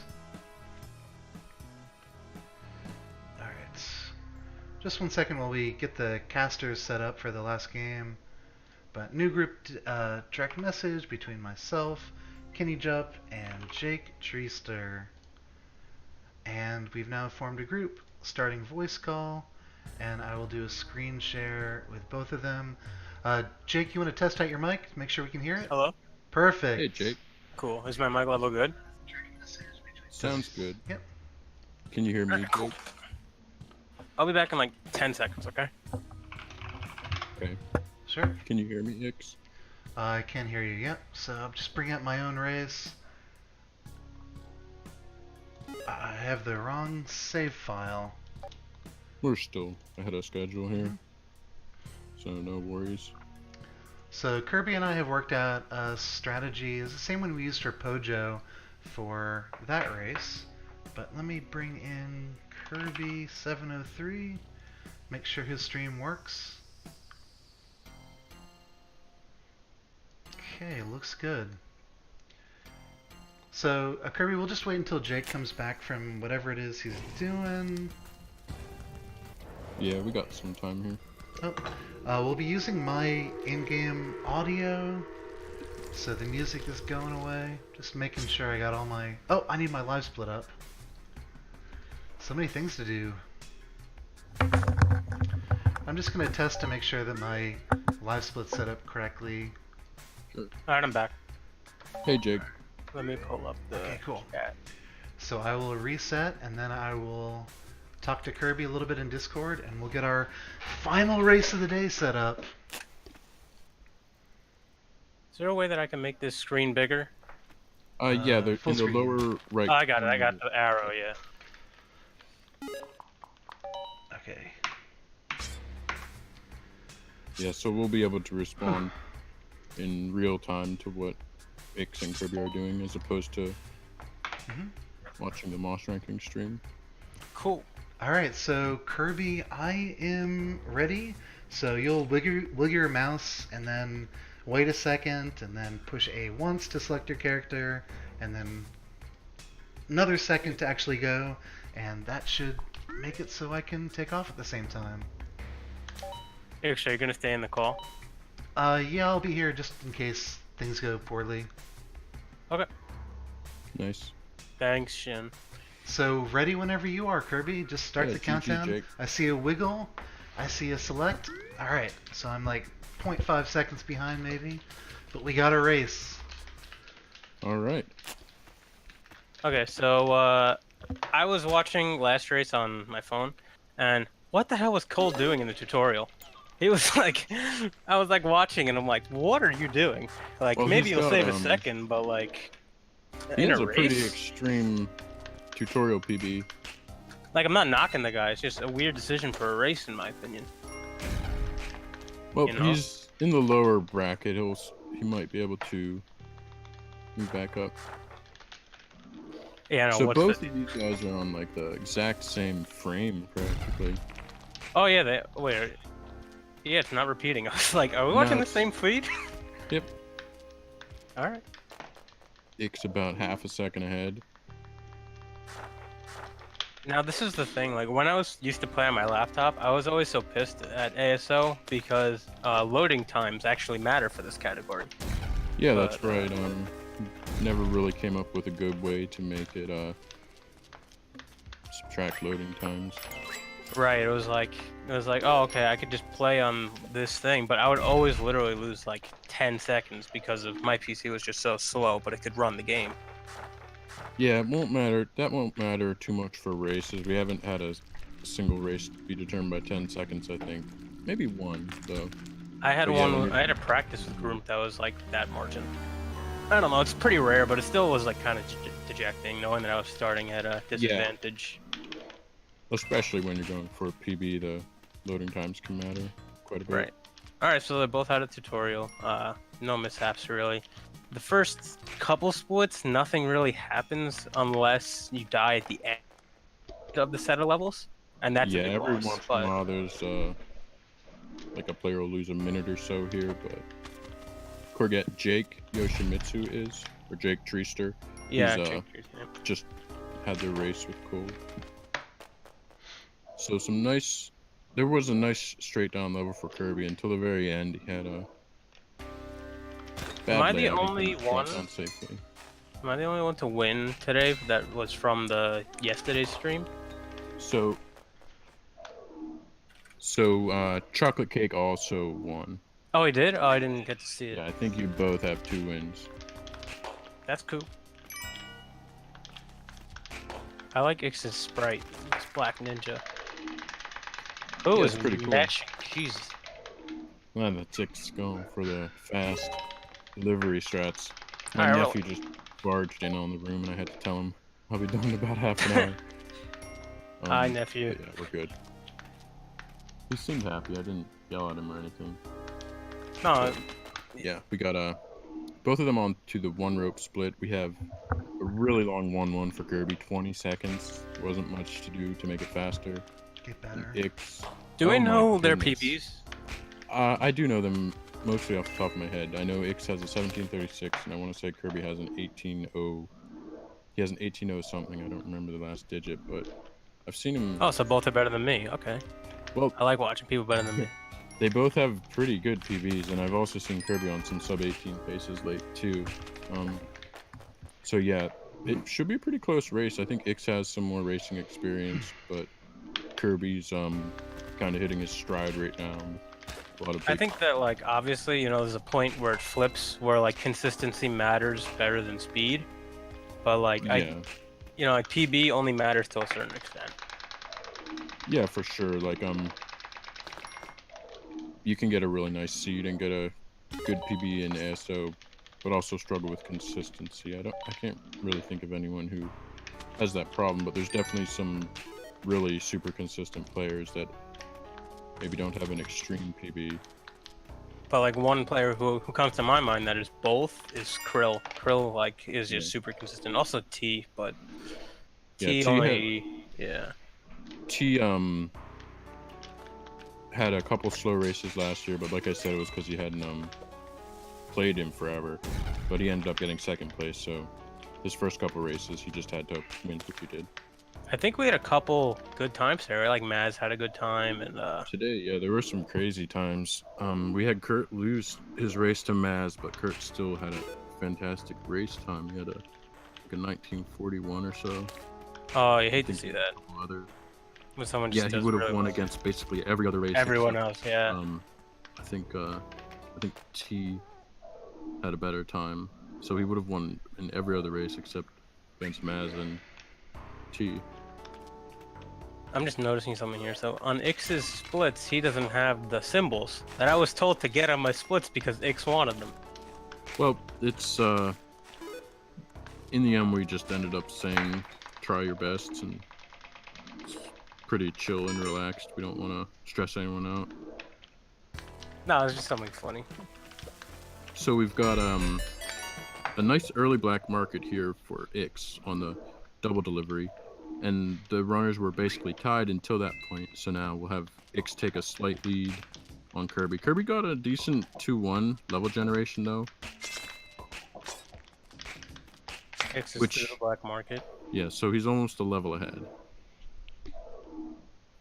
All right. Just 1 second while we get the casters set up for the last game. But new group direct message between myself, Kenny Jupp, and Jake Treester. And we've now formed a group, starting voice call, and I will do a screen share with both of them. Jake, you want to test out your mic? Make sure we can hear it? Hello? Perfect. Hey Jake. Cool. Is my mic level good? Sounds good. Yep. Can you hear me, Cool. Jake? I'll be back in like 10 seconds, okay? Okay. Sure. Can you hear me, Ix? I can't hear you yet, so I'm just bringing up my own race. I have the wrong save file. We're still ahead of schedule here, so no worries. So Kirby and I have worked out a strategy. It's the same one we used for Pojo for that race. But let me bring in Kirby703, make sure his stream works. Okay, looks good. So, Kirby, we'll just wait until Jake comes back from whatever it is he's doing. Yeah, we got some time here. Oh, we'll be using my in-game audio, so the music is going away. Just making sure I got all my... Oh, I need my live split up. So many things to do. I'm just going to test to make sure that my live split's set up correctly. Alright, I'm back. Hey Jake. Let me pull up the Okay, cool. chat. So I will reset, and then I will talk to Kirby a little bit in Discord, and we'll get our final race of the day set up. Is there a way that I can make this screen bigger? Yeah, they're full in the screen. lower right. Oh, I got it. I got the arrow, yeah. Okay. Yeah, so we'll be able to respond in real time to what Ix and Kirby are doing, as opposed to watching the Moss ranking stream. Cool. Alright, so Kirby, I am ready. So you'll wiggle your mouse and then wait a second and then push A once to select your character and then another second to actually go, and that should make it so I can take off at the same time. Actually, you're gonna stay in the call? Yeah, I'll be here just in case things go poorly. Okay. Nice. Thanks, Shin. So ready whenever you are, Kirby. Just start Yeah, the GG, countdown. Jake. I see a wiggle, I see a select. All right, so I'm like 0.5 seconds behind maybe, but we got a race. All right. Okay, so I was watching last race on my phone, and what the hell was Cole doing in the tutorial? He was like, I was like watching, and I'm like, what are you doing? Like, Well, maybe he's you'll got save a second, but like, he in has a a pretty race? extreme tutorial PB. Like, I'm not knocking the guy. It's just a weird decision for a race, in my opinion. Well, You know? he's in the lower bracket. He might be able to move back up. Yeah, no, So what's both the... of these guys are on like the exact same frame practically. Oh, yeah, wait. Yeah, it's not repeating. I was like, are we No, watching the it's- same feed? Yep. Alright. Ick's about half a second ahead. Now, this is the thing. Like, when I was used to play on my laptop, I was always so pissed at AS+O because loading times actually matter for this category. Yeah, But, that's right. Never really came up with a good way to make it subtract loading times. Right, it was like, oh, okay, I could just play on this thing, but I would always literally lose like 10 seconds because of my PC was just so slow, but it could run the game. Yeah, it won't matter. That won't matter too much for races. We haven't had a single race be determined by 10 seconds, I think. Maybe one, though. I had But yeah, one, I had a practice with group that was like that margin. I don't know, it's pretty rare, but it still was like kind of dejecting knowing that I was starting at a disadvantage. Especially when you're going for a PB, the loading times can matter quite a bit. Right. Alright, so they both had a tutorial. No mishaps really. The first couple splits, nothing really happens unless you die at the end of the set of levels. And that's a big every loss. once in a while there's like a player will lose a minute or so here, but forget Jake Yoshimitsu is, or Jake Treester. Yeah, He's, just had their race with Cole. So there was a nice straight down level for Kirby until the very end. He had a bad Am I the layout. He only couldn't drop one? down safely. Am I the only one to win today that was from the yesterday's stream? So Chocolate Cake also won. Oh, he did? Oh, I didn't get to see it. Yeah, I think you both have 2 wins. That's cool. I like Ix's sprite. It's Black Ninja. Oh, Yeah, it's it's pretty cool. meshing. Jesus. Well, the tick's going for the fast delivery strats. My Alright, nephew just barged in on the room, and I had to tell him I'll be done in about half an hour. Hi, nephew. but yeah, we're good. He seemed happy. I didn't yell at him or anything. No, Yeah, we got both of them on to the one rope split. We have a really long 1-1 for Kirby, 20 seconds. Wasn't much to do to make it faster. Get better. Ix. do we Oh my know their goodness. PBs? I do know them mostly off the top of my head. I know Ix has a 1736, and I want to say Kirby has an 180. He has an 180 something. I don't remember the last digit, but I've seen him. Oh, so both are better than me. Okay. Well, I like watching people better than me. they both have pretty good PBs, and I've also seen Kirby on some sub-18 paces late too. So yeah, it should be a pretty close race. I think Ix has some more racing experience, but Kirby's kind of hitting his stride right now. A lot of I big- think that, like, obviously, you know, there's a point where it flips where, like, consistency matters better than speed. But, like, yeah. you know, like, PB only matters to a certain extent. Yeah, for sure. Like, you can get a really nice seed and get a good PB in AS+O, but also struggle with consistency. I can't really think of anyone who has that problem, but there's definitely some really super consistent players that maybe don't have an extreme PB. But, like, one player who comes to my mind that is both is Krill. Krill, like, is just Yeah. super consistent. Also T, but Yeah, T T only... Yeah. T had a couple slow races last year, but like I said, it was because he hadn't played him forever. But he ended up getting second place, so his first couple races he just had to win, which he did. I think we had a couple good times there, right? Like, Maz had a good time, and Today, yeah, there were some crazy times. We had Kurt lose his race to Maz, but Kurt still had a fantastic race time. He had like a 1941 or so. oh, you hate to think see he that. had a couple other When someone Yeah, just he does would have really won well. against basically every other race. Everyone except, else, yeah. I think T had a better time, so he would have won in every other race except against Maz and T. I'm just noticing something here. So on X's splits, he doesn't have the symbols that I was told to get on my splits because X wanted them. Well, it's in the end we just ended up saying try your best, and it's pretty chill and relaxed. We don't want to stress anyone out. No, it's just something funny. So we've got a nice early black market here for X on the double delivery, and the runners were basically tied until that point. So now we'll have X take a slight lead on Kirby. Kirby got a decent 2-1 level generation though. X is Which- through the black market. Yeah, so he's almost a level ahead.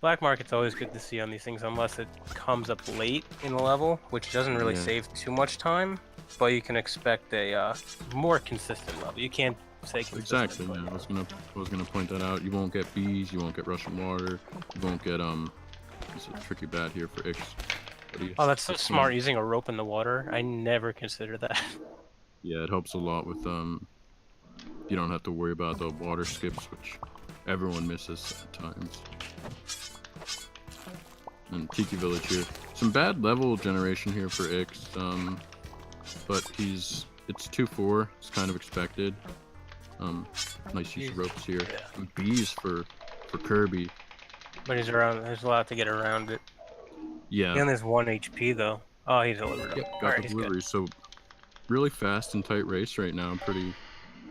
Black market's always good to see on these things unless it comes up late in the level, which doesn't really Yeah. save too much time, but you can expect a more consistent level. You can't say consistent. Exactly. but- Yeah, I was gonna point that out. You won't get bees. You won't get Russian water. You won't get It's a tricky bat here for X. But Oh, that's so smart using a rope in the water. I never considered that. Yeah, it helps a lot with you don't have to worry about the water skips, which everyone misses at times. And Tiki Village here. Some bad level generation here for X, but it's 2-4. It's kind of expected. Nice use of ropes here. Yeah. And bees for Kirby. But he's around. There's a lot to get around it. Yeah. He only has 1 HP though. Oh, he delivered him. Yep, got Alright, the he's good. delivery. So really fast and tight race right now.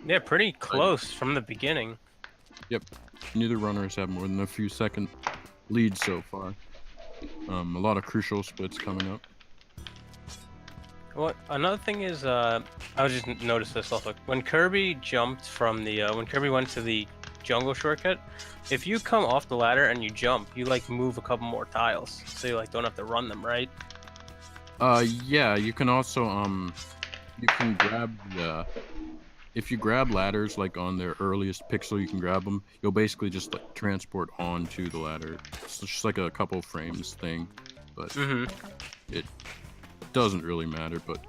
Yeah, pretty close from the beginning. Neither runners have more than a few second lead so far. A lot of crucial splits coming up. What another thing is, I was just noticed this also. When Kirby jumped from the, when Kirby went to the jungle shortcut, if you come off the ladder and you jump, you like move a couple more tiles, so you like don't have to run them, right? Yeah, you can also you can grab if you grab ladders like on their earliest pixel, you can grab them. You'll basically just like transport onto the ladder. It's just like a couple frames thing, but it doesn't really matter. But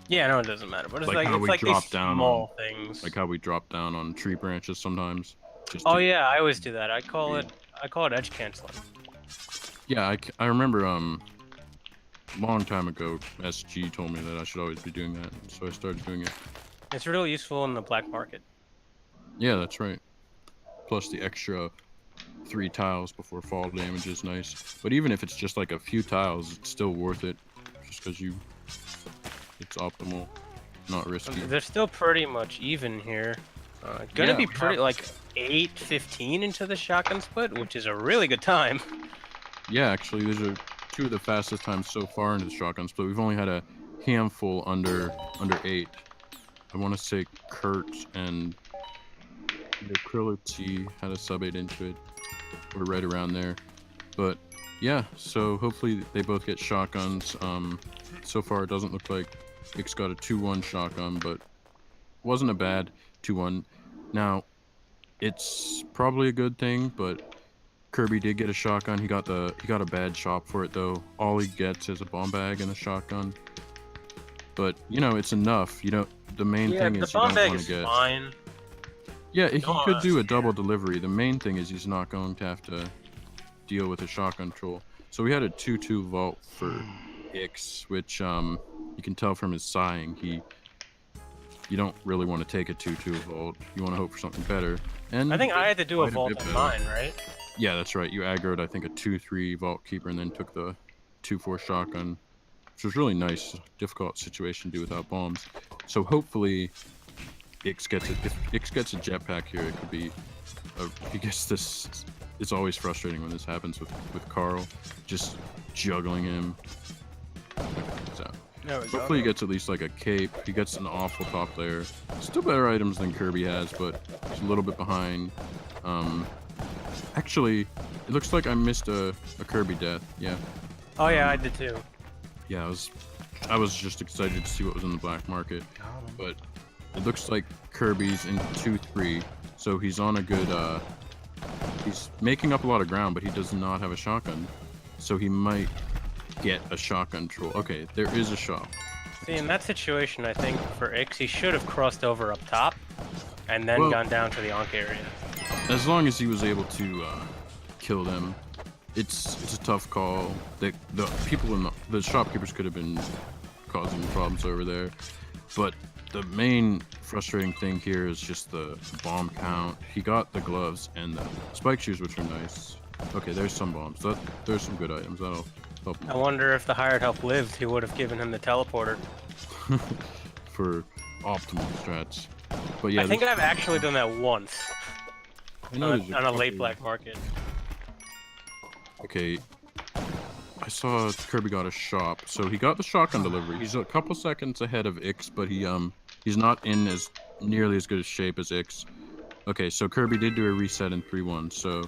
Yeah, no, it doesn't matter. But it's Like like how it's we like drop these down small things. like how we drop down on tree branches sometimes. Just Oh to- yeah, I always do that. I call it edge canceling. Yeah, I remember long time ago SG told me that I should always be doing that, so I started doing it. It's really useful in the black market. Yeah, that's right. Plus the extra 3 tiles before fall damage is nice. But even if it's just like a few tiles, it's still worth it. Just because it's optimal, not risky. They're still pretty much even here. Gonna Yeah, be we pretty have- like 8:15 into the shotgun split, which is a really good time. Yeah, actually, these are 2 of the fastest times so far into the shotgun split. We've only had a handful under 8. I want to say Kurt and the Krill T had a sub 8 into it. We're right around there. But yeah, so hopefully they both get shotguns. So far it doesn't look like X got a 2-1 shotgun, but wasn't a bad 2-1. Now, it's probably a good thing, but Kirby did get a shotgun. He got a bad shot for it though. All he gets is a bomb bag and a shotgun. But you know, it's enough. You know, the main thing the is you bomb don't bag want is to get. fine. Yeah, he No, could do a double delivery. The main thing is he's not going to have to deal with a shotgun troll. So we had a 2-2 vault for X, which you can tell from his sighing. You don't really want to take a 2-2 vault. You want to hope for something better. And I think I had to do a quite vault bit in better. mine, right? Yeah, that's right. You aggroed, I think, a 2-3 vault keeper, and then took the 2-4 shotgun, which was really nice. Difficult situation to do without bombs. So hopefully, X gets it. If X gets a jetpack here, it could be. He gets this. It's always frustrating when this happens with Carl, just juggling him. So There we go. hopefully he gets at least like a cape. He gets an awful top layer. Still better items than Kirby has, but he's a little bit behind. Actually, it looks like I missed a Kirby death. Yeah. Oh yeah, I did too. Yeah, I was just excited to see what was in the black market, but it looks like Kirby's in 2-3, so he's on a good He's making up a lot of ground, but he does not have a shotgun. So he might get a shotgun troll. Okay, there is a shop. See, in that situation, I think for Ix, he should have crossed over up top and then gone down to the Ankh area. As long as he was able to kill them, it's a tough call. The people in the shopkeepers could have been causing problems over there, but the main frustrating thing here is just the bomb count. He got the gloves and the spike shoes, which are nice. Okay, there's some bombs. There's some good items. That'll help him. I wonder if the hired help lived, he would have given him the teleporter. For optimal strats. But yeah, I think I've actually done that once I know on a late black market. Okay, I saw Kirby got a shop, so he got the shotgun delivery. He's a couple seconds ahead of Ix, but he's not in as nearly as good a shape as Ix. Okay, so Kirby did do a reset in 3-1, so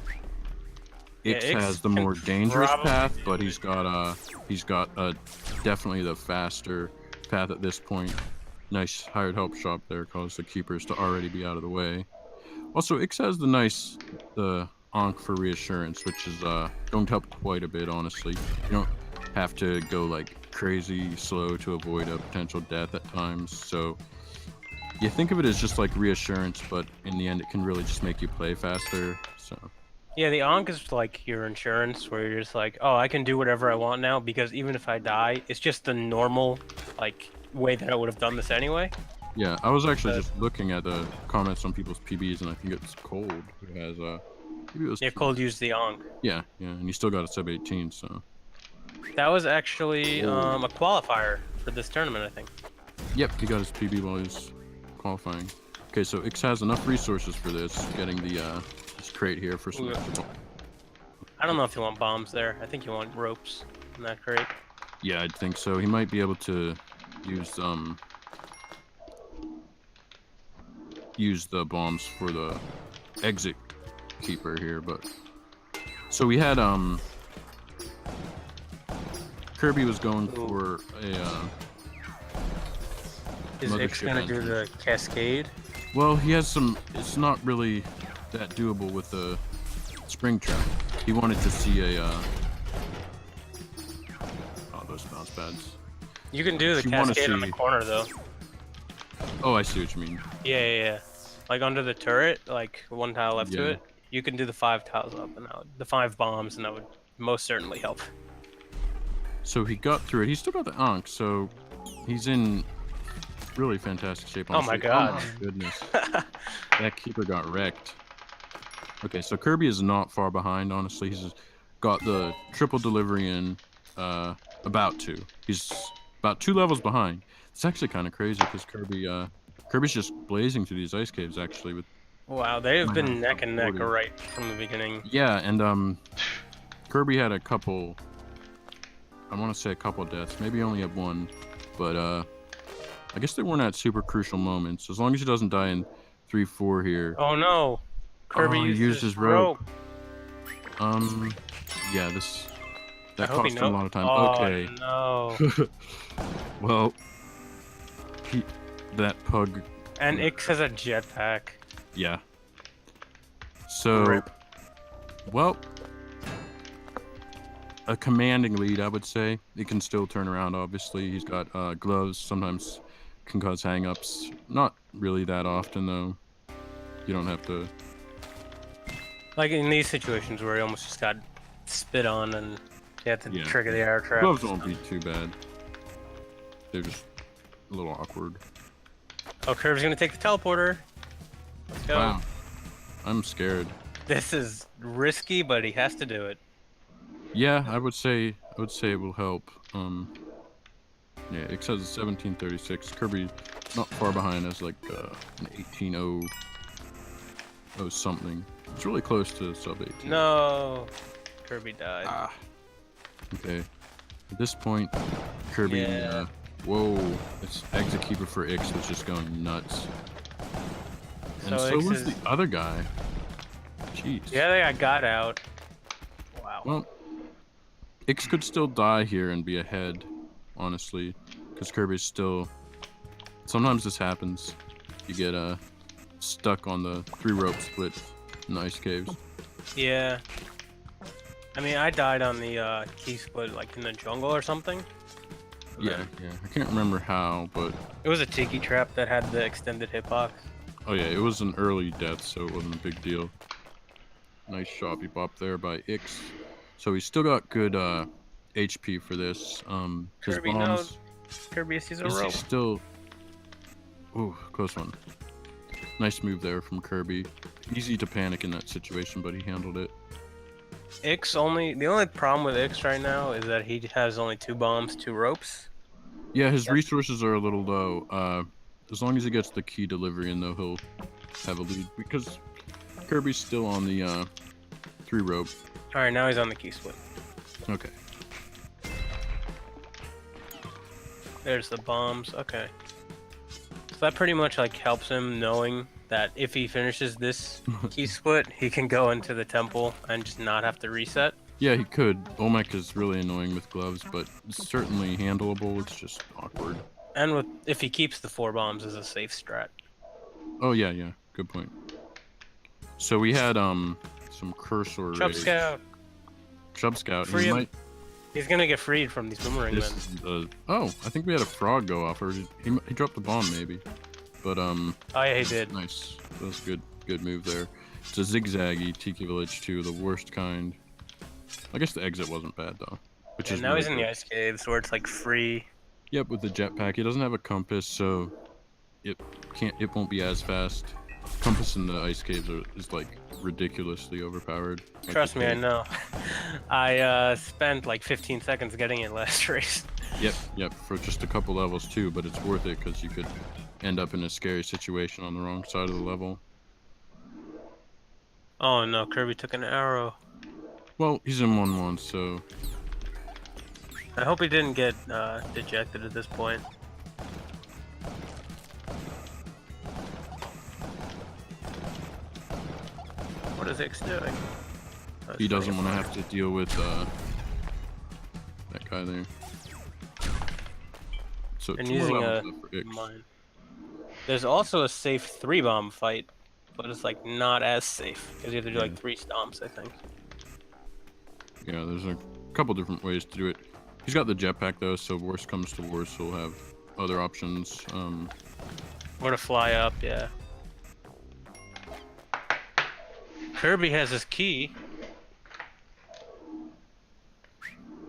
Ix has the more dangerous path, but he's got definitely the faster path at this point. Nice hired help shop there, cause the keepers to already be out of the way. Also, Ix has the Ankh for reassurance, which is going to help quite a bit, honestly. You don't have to go like crazy slow to avoid a potential death at times. So you think of it as just like reassurance, but in the end, it can really just make you play faster. So. Yeah, the Ankh is like your insurance, where you're just like, oh, I can do whatever I want now, because even if I die, it's just the normal, like, way that I would have done this anyway. Yeah, I was actually just looking at the comments on people's PBs, and I think it's Cold who has maybe it was Cold used the Ankh. Yeah, and he still got a sub 18, so. That was actually a qualifier for this tournament, I think. Yep, he got his PB while he was qualifying. Okay, so Ix has enough resources for this, getting the this crate here for some extra. I don't know if you want bombs there. I think you want ropes in that crate. Yeah, I'd think so. He might be able to use the bombs for the exit keeper here, but so we had Kirby was going for a is Ix gonna do the cascade? Well, he has some. It's not really that doable with the spring trap. He wanted to see a those bounce pads. You can do the cascade on the corner though. Oh, I see what you mean. Yeah. Like under the turret, like one tile left to it. You can do the 5 tiles up, and the 5 bombs, and that would most certainly help. So he got through it. He still got the Ankh, so he's in really fantastic shape. Honestly. Oh my god! Oh my goodness, that keeper got wrecked. Okay, so Kirby is not far behind. Honestly, he's got the triple delivery in about 2. He's about 2 levels behind. It's actually kind of crazy because Kirby's just blazing through these ice caves actually with. Wow, they have been neck and neck right from the beginning. Yeah, and Kirby had a couple. I want to say a couple deaths, maybe only at 1, but I guess they weren't at super crucial moments. As long as he doesn't die in 3-4 here. Oh no, Kirby used his rope. Yeah, that cost him a lot of time. Okay. No. Well, that pug. And Ix has a jetpack. Yeah. So, Rip. Well, a commanding lead, I would say. He can still turn around, obviously. He's got gloves, sometimes can cause hang-ups. Not really that often, though. You don't have to... Like in these situations where he almost just got spit on and you have to trigger the air trap. Gloves won't be too bad. They're just a little awkward. Oh, Curve's gonna take the teleporter. Let's go. Wow. I'm scared. This is risky, but he has to do it. Yeah, I would say it will help. Yeah, it says 1736. Kirby not far behind as like an 18-0 something. It's really close to sub 18. No, Kirby died. Ah. Okay. At this point, Kirby. Whoa! This exit keeper for Ix was just going nuts. And so was the other guy. Jeez. Yeah, they got out. Wow. Well, Ix could still die here and be ahead, honestly, because Kirby's still. Sometimes this happens. You get stuck on the 3 rope split in the ice caves. Yeah. I mean, I died on the key split, like in the jungle or something. And Yeah, then yeah. I can't remember how, but It was a tiki trap that had the extended hitbox. oh yeah, it was an early death, so it wasn't a big deal. Nice shoppy bop there by Ix. So he's still got good HP for this. His Kirby, bombs. Kirby sees a Is he rope. still? Ooh, close one. Nice move there from Kirby. Easy to panic in that situation, but he handled it. The only problem with Ix right now is that he has only 2 bombs, 2 ropes. Yeah, his resources are a little low. As long as he gets the key delivery in, though, he'll have a lead because Kirby's still on the 3 rope. All right, now he's on the key split. Okay. There's the bombs. Okay. So that pretty much like helps him knowing that if he finishes this key split, he can go into the temple and just not have to reset. Yeah, he could. Olmec is really annoying with gloves, but it's certainly handleable. It's just awkward. And if he keeps the 4 bombs as a safe strat. Oh yeah, yeah. Good point. So we had some cursor Chub rage. Scout. Chub Scout. Free He him. might. He's gonna get freed from these boomerang men. This is oh, I think we had a frog go off, or he dropped the bomb maybe. But Oh yeah, he did. nice. That was a good move there. It's a zigzaggy Tiki Village 2, the worst kind. I guess the exit wasn't bad though. Which And is now really he's in the good. ice caves where it's like free. Yep, with the jetpack. He doesn't have a compass, so it won't be as fast. Compass in the ice caves is like ridiculously overpowered. Like Trust the me, I cave. know. I spent like 15 seconds getting it last race. Yep, for just a couple levels too, but it's worth it because you could end up in a scary situation on the wrong side of the level. Oh no, Kirby took an arrow. Well, he's in 1-1, so I hope he didn't get dejected at this point. What is Ix doing? Oh, he it's doesn't running want to a have to deal with that guy there. So And 2 more using levels a left for Ix. mine. There's also a safe 3-bomb fight, but it's like not as safe because you have to do like 3 stomps, I think. Yeah, there's a couple different ways to do it. He's got the jetpack though, so worst comes to worst, he'll have other options. Or to fly up, yeah. Kirby has his key.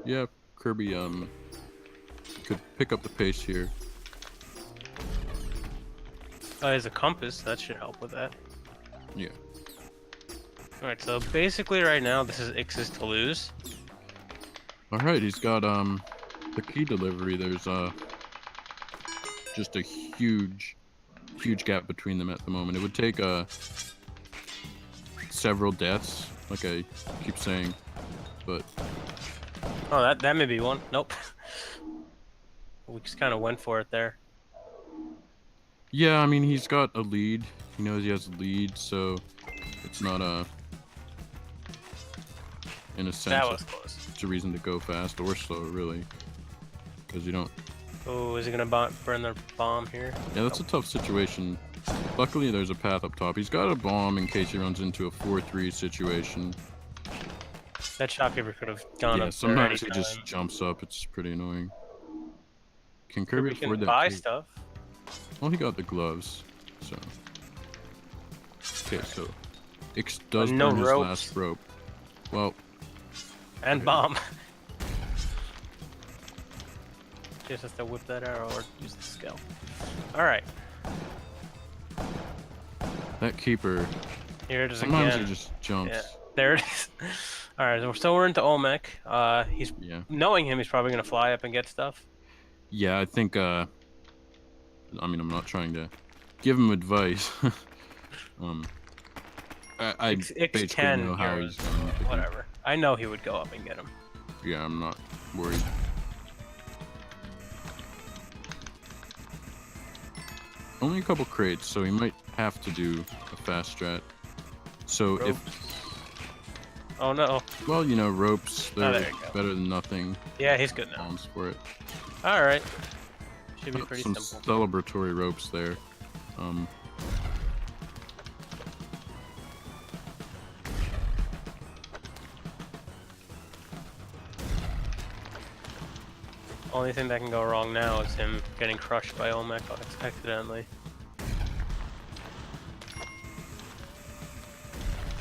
Yeah, Kirby could pick up the pace here. Oh, he has a compass. That should help with that. Yeah. Alright, so basically right now this is Ix's to lose. All right, he's got the key delivery. There's just a huge gap between them at the moment. It would take several deaths, like I keep saying, but Oh, that may be one. Nope. We just kind of went for it there. yeah, I mean he's got a lead. He knows he has a lead, so it's not in a sense That was close. it's a reason to go fast or slow, really, because you don't. Oh, is he gonna burn the bomb here? Yeah, that's a tough situation. Luckily, there's a path up top. He's got a bomb in case he runs into a 4-3 situation. That shopkeeper could have gone Yeah, up there sometimes he anytime. just jumps up. It's pretty annoying. Can Kirby Kirby can afford that? buy cape? stuff. Well, he got the gloves, so. Okay, so Ix does no burn his ropes. last rope. Well, And bomb. Just has to whip that arrow or use the skill. Alright, that keeper. here it is Sometimes again. he just jumps. Yeah, there it is. Alright, so we're into Olmec. He's Yeah. knowing him, he's probably gonna fly up and get stuff. Yeah, I think. I mean, I'm not trying to give him advice. I Ix basically can know how hear he's us. going. to do- Whatever. I know he would go up and get him. Yeah, I'm not worried. Only a couple crates, so he might have to do a fast strat. So Ropes. Oh no. well, you know, ropes, they're there you go. better than nothing. Yeah, he's good now. Bombs for it. Alright. Should be pretty Some simple. celebratory ropes there. Only thing that can go wrong now is him getting crushed by Olmec accidentally.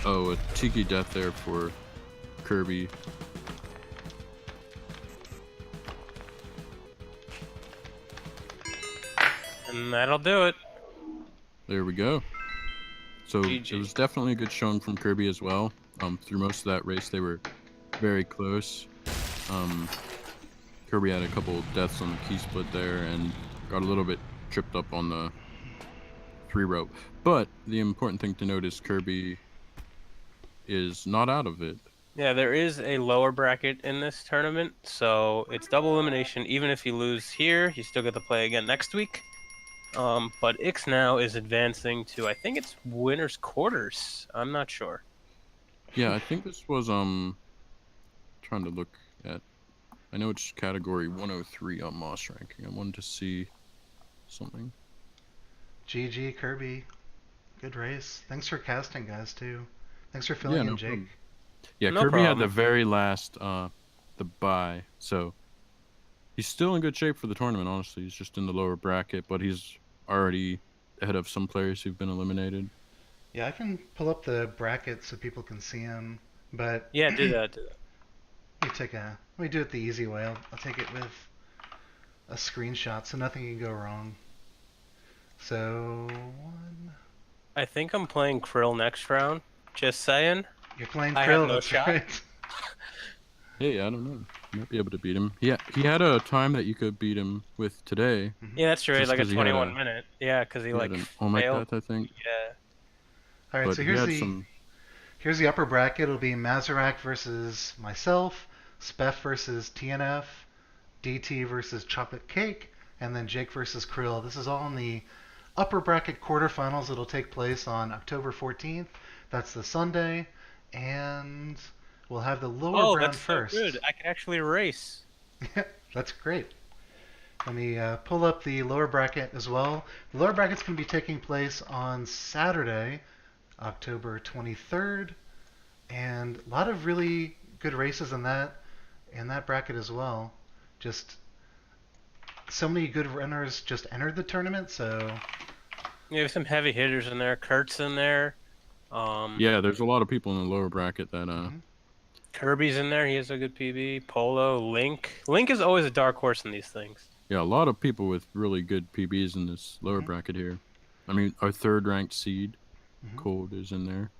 Oh, a Tiki death there for Kirby. And that'll do it. There we go. So GG. it was definitely a good showing from Kirby as well. Through most of that race, they were very close. Kirby had a couple deaths on the key split there and got a little bit tripped up on the 3 rope. But the important thing to note is Kirby is not out of it. Yeah, there is a lower bracket in this tournament, so it's double elimination. Even if you lose here, you still get to play again next week. But Ix now is advancing to, I think it's winner's quarters. I'm not sure. Yeah, I think this was trying to look at. I know it's category 103 on Moss ranking. I wanted to see something. GG Kirby. Good race. Thanks for casting, guys, too. Thanks for filling in, Jake. Problem. Yeah, No Kirby had problem. the very last the bye, so he's still in good shape for the tournament. Honestly, he's just in the lower bracket, but he's already ahead of some players who've been eliminated. Yeah, I can pull up the bracket so people can see them, but Yeah, do that. Do that. let me do it the easy way. I'll take it with a screenshot so nothing can go wrong. So I think I'm playing Krill next round. Just saying. you're playing I Krill, have no that's shot. right. Hey, I don't know. You might be able to beat him. Yeah, he had a time that you could beat him with today. Yeah, that's true. Just Like a 'cause he had 21 minute. Yeah, because he He like had an Olmec failed. death, I think. Yeah. All right, But so he here's had the some. here's the upper bracket. It'll be Mazarak versus myself, Speff versus TNF, DT versus Chocolate Cake, and then Jake versus Krill. This is all in the upper bracket quarterfinals. It'll take place on October 14th. That's the Sunday, and we'll have the lower Oh, round that's first. so good. I can actually race. That's great. Let me pull up the lower bracket as well. The lower bracket's going to be taking place on Saturday, October 23rd, and a lot of really good races in that bracket as well. Just so many good runners just entered the tournament, so You have some heavy hitters in there. Kurt's in there. Yeah, there's a lot of people in the lower bracket that Kirby's in there. He has a good PB. Polo, Link. Link is always a dark horse in these things. Yeah, a lot of people with really good PBs in this lower Mhm. bracket here. I mean, our 3rd ranked seed, Mhm. Cold, is in there.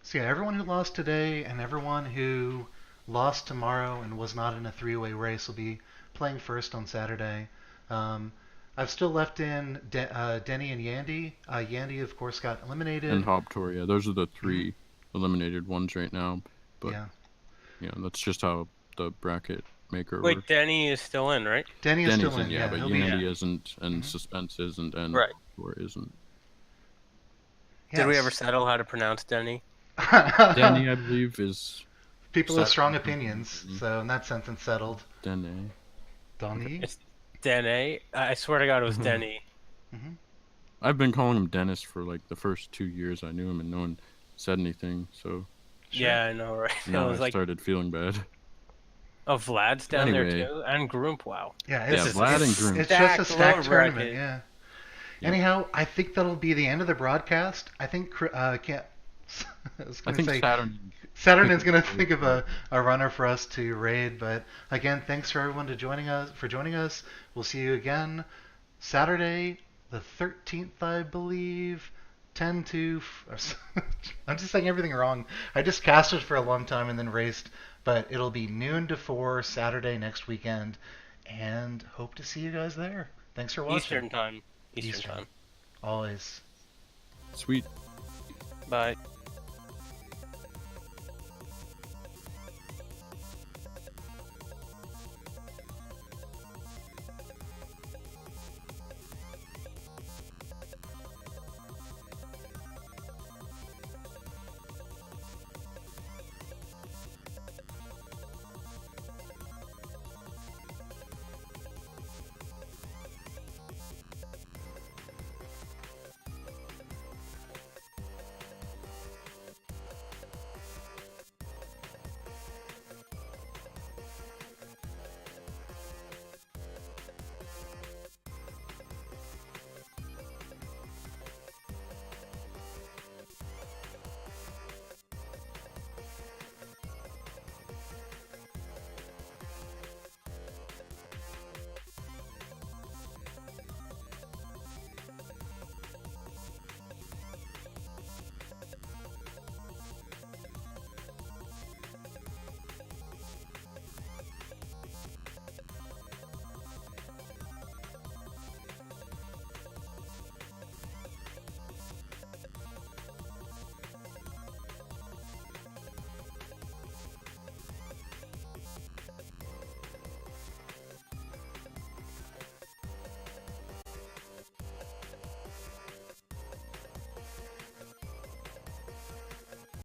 So yeah, everyone who lost today and everyone who lost tomorrow and was not in a three-way race will be playing first on Saturday. I've still left in Denny and Yandy. Yandy, of course, got eliminated. And Hobtor, yeah, those are the 3 eliminated ones right now. But yeah, that's just how the bracket maker Wait, works. Denny is still in, right? Denny is Denny's still in. yeah, but he'll be Yandy isn't, and Mhm. Suspense isn't, and Right. Hobtor isn't. Did we Yes. ever settle how to pronounce Denny? Denny, I believe, is People have strong settled. opinions, so in that sense, it's settled. Denny. Donnie. It's Denny. I swear to God, it was Mhm. Denny. I've been calling him Dennis for like the first 2 years I knew him, and no one said anything. So Sure. Yeah, I know, right? now it was I like, started feeling bad. oh, Vlad's down there Anyway. too, and Grump. Wow. Yeah, Yeah, it's, Vlad and it's, Groom. it's just a Stacked stacked lower tournament. bracket. Yeah. Yeah. Anyhow, I think that'll be the end of the broadcast. I think can't. I was I gonna think say Saturn. Saturn's gonna think of a runner for us to raid, but again, thanks for everyone joining us. We'll see you again Saturday, the 13th, I believe. 10 to. I'm just saying everything wrong. I just casted for a long time and then raced, but it'll be noon to 4 Saturday next weekend, and hope to see you guys there. Thanks for watching. Eastern time. Eastern time. Always. Sweet. Bye.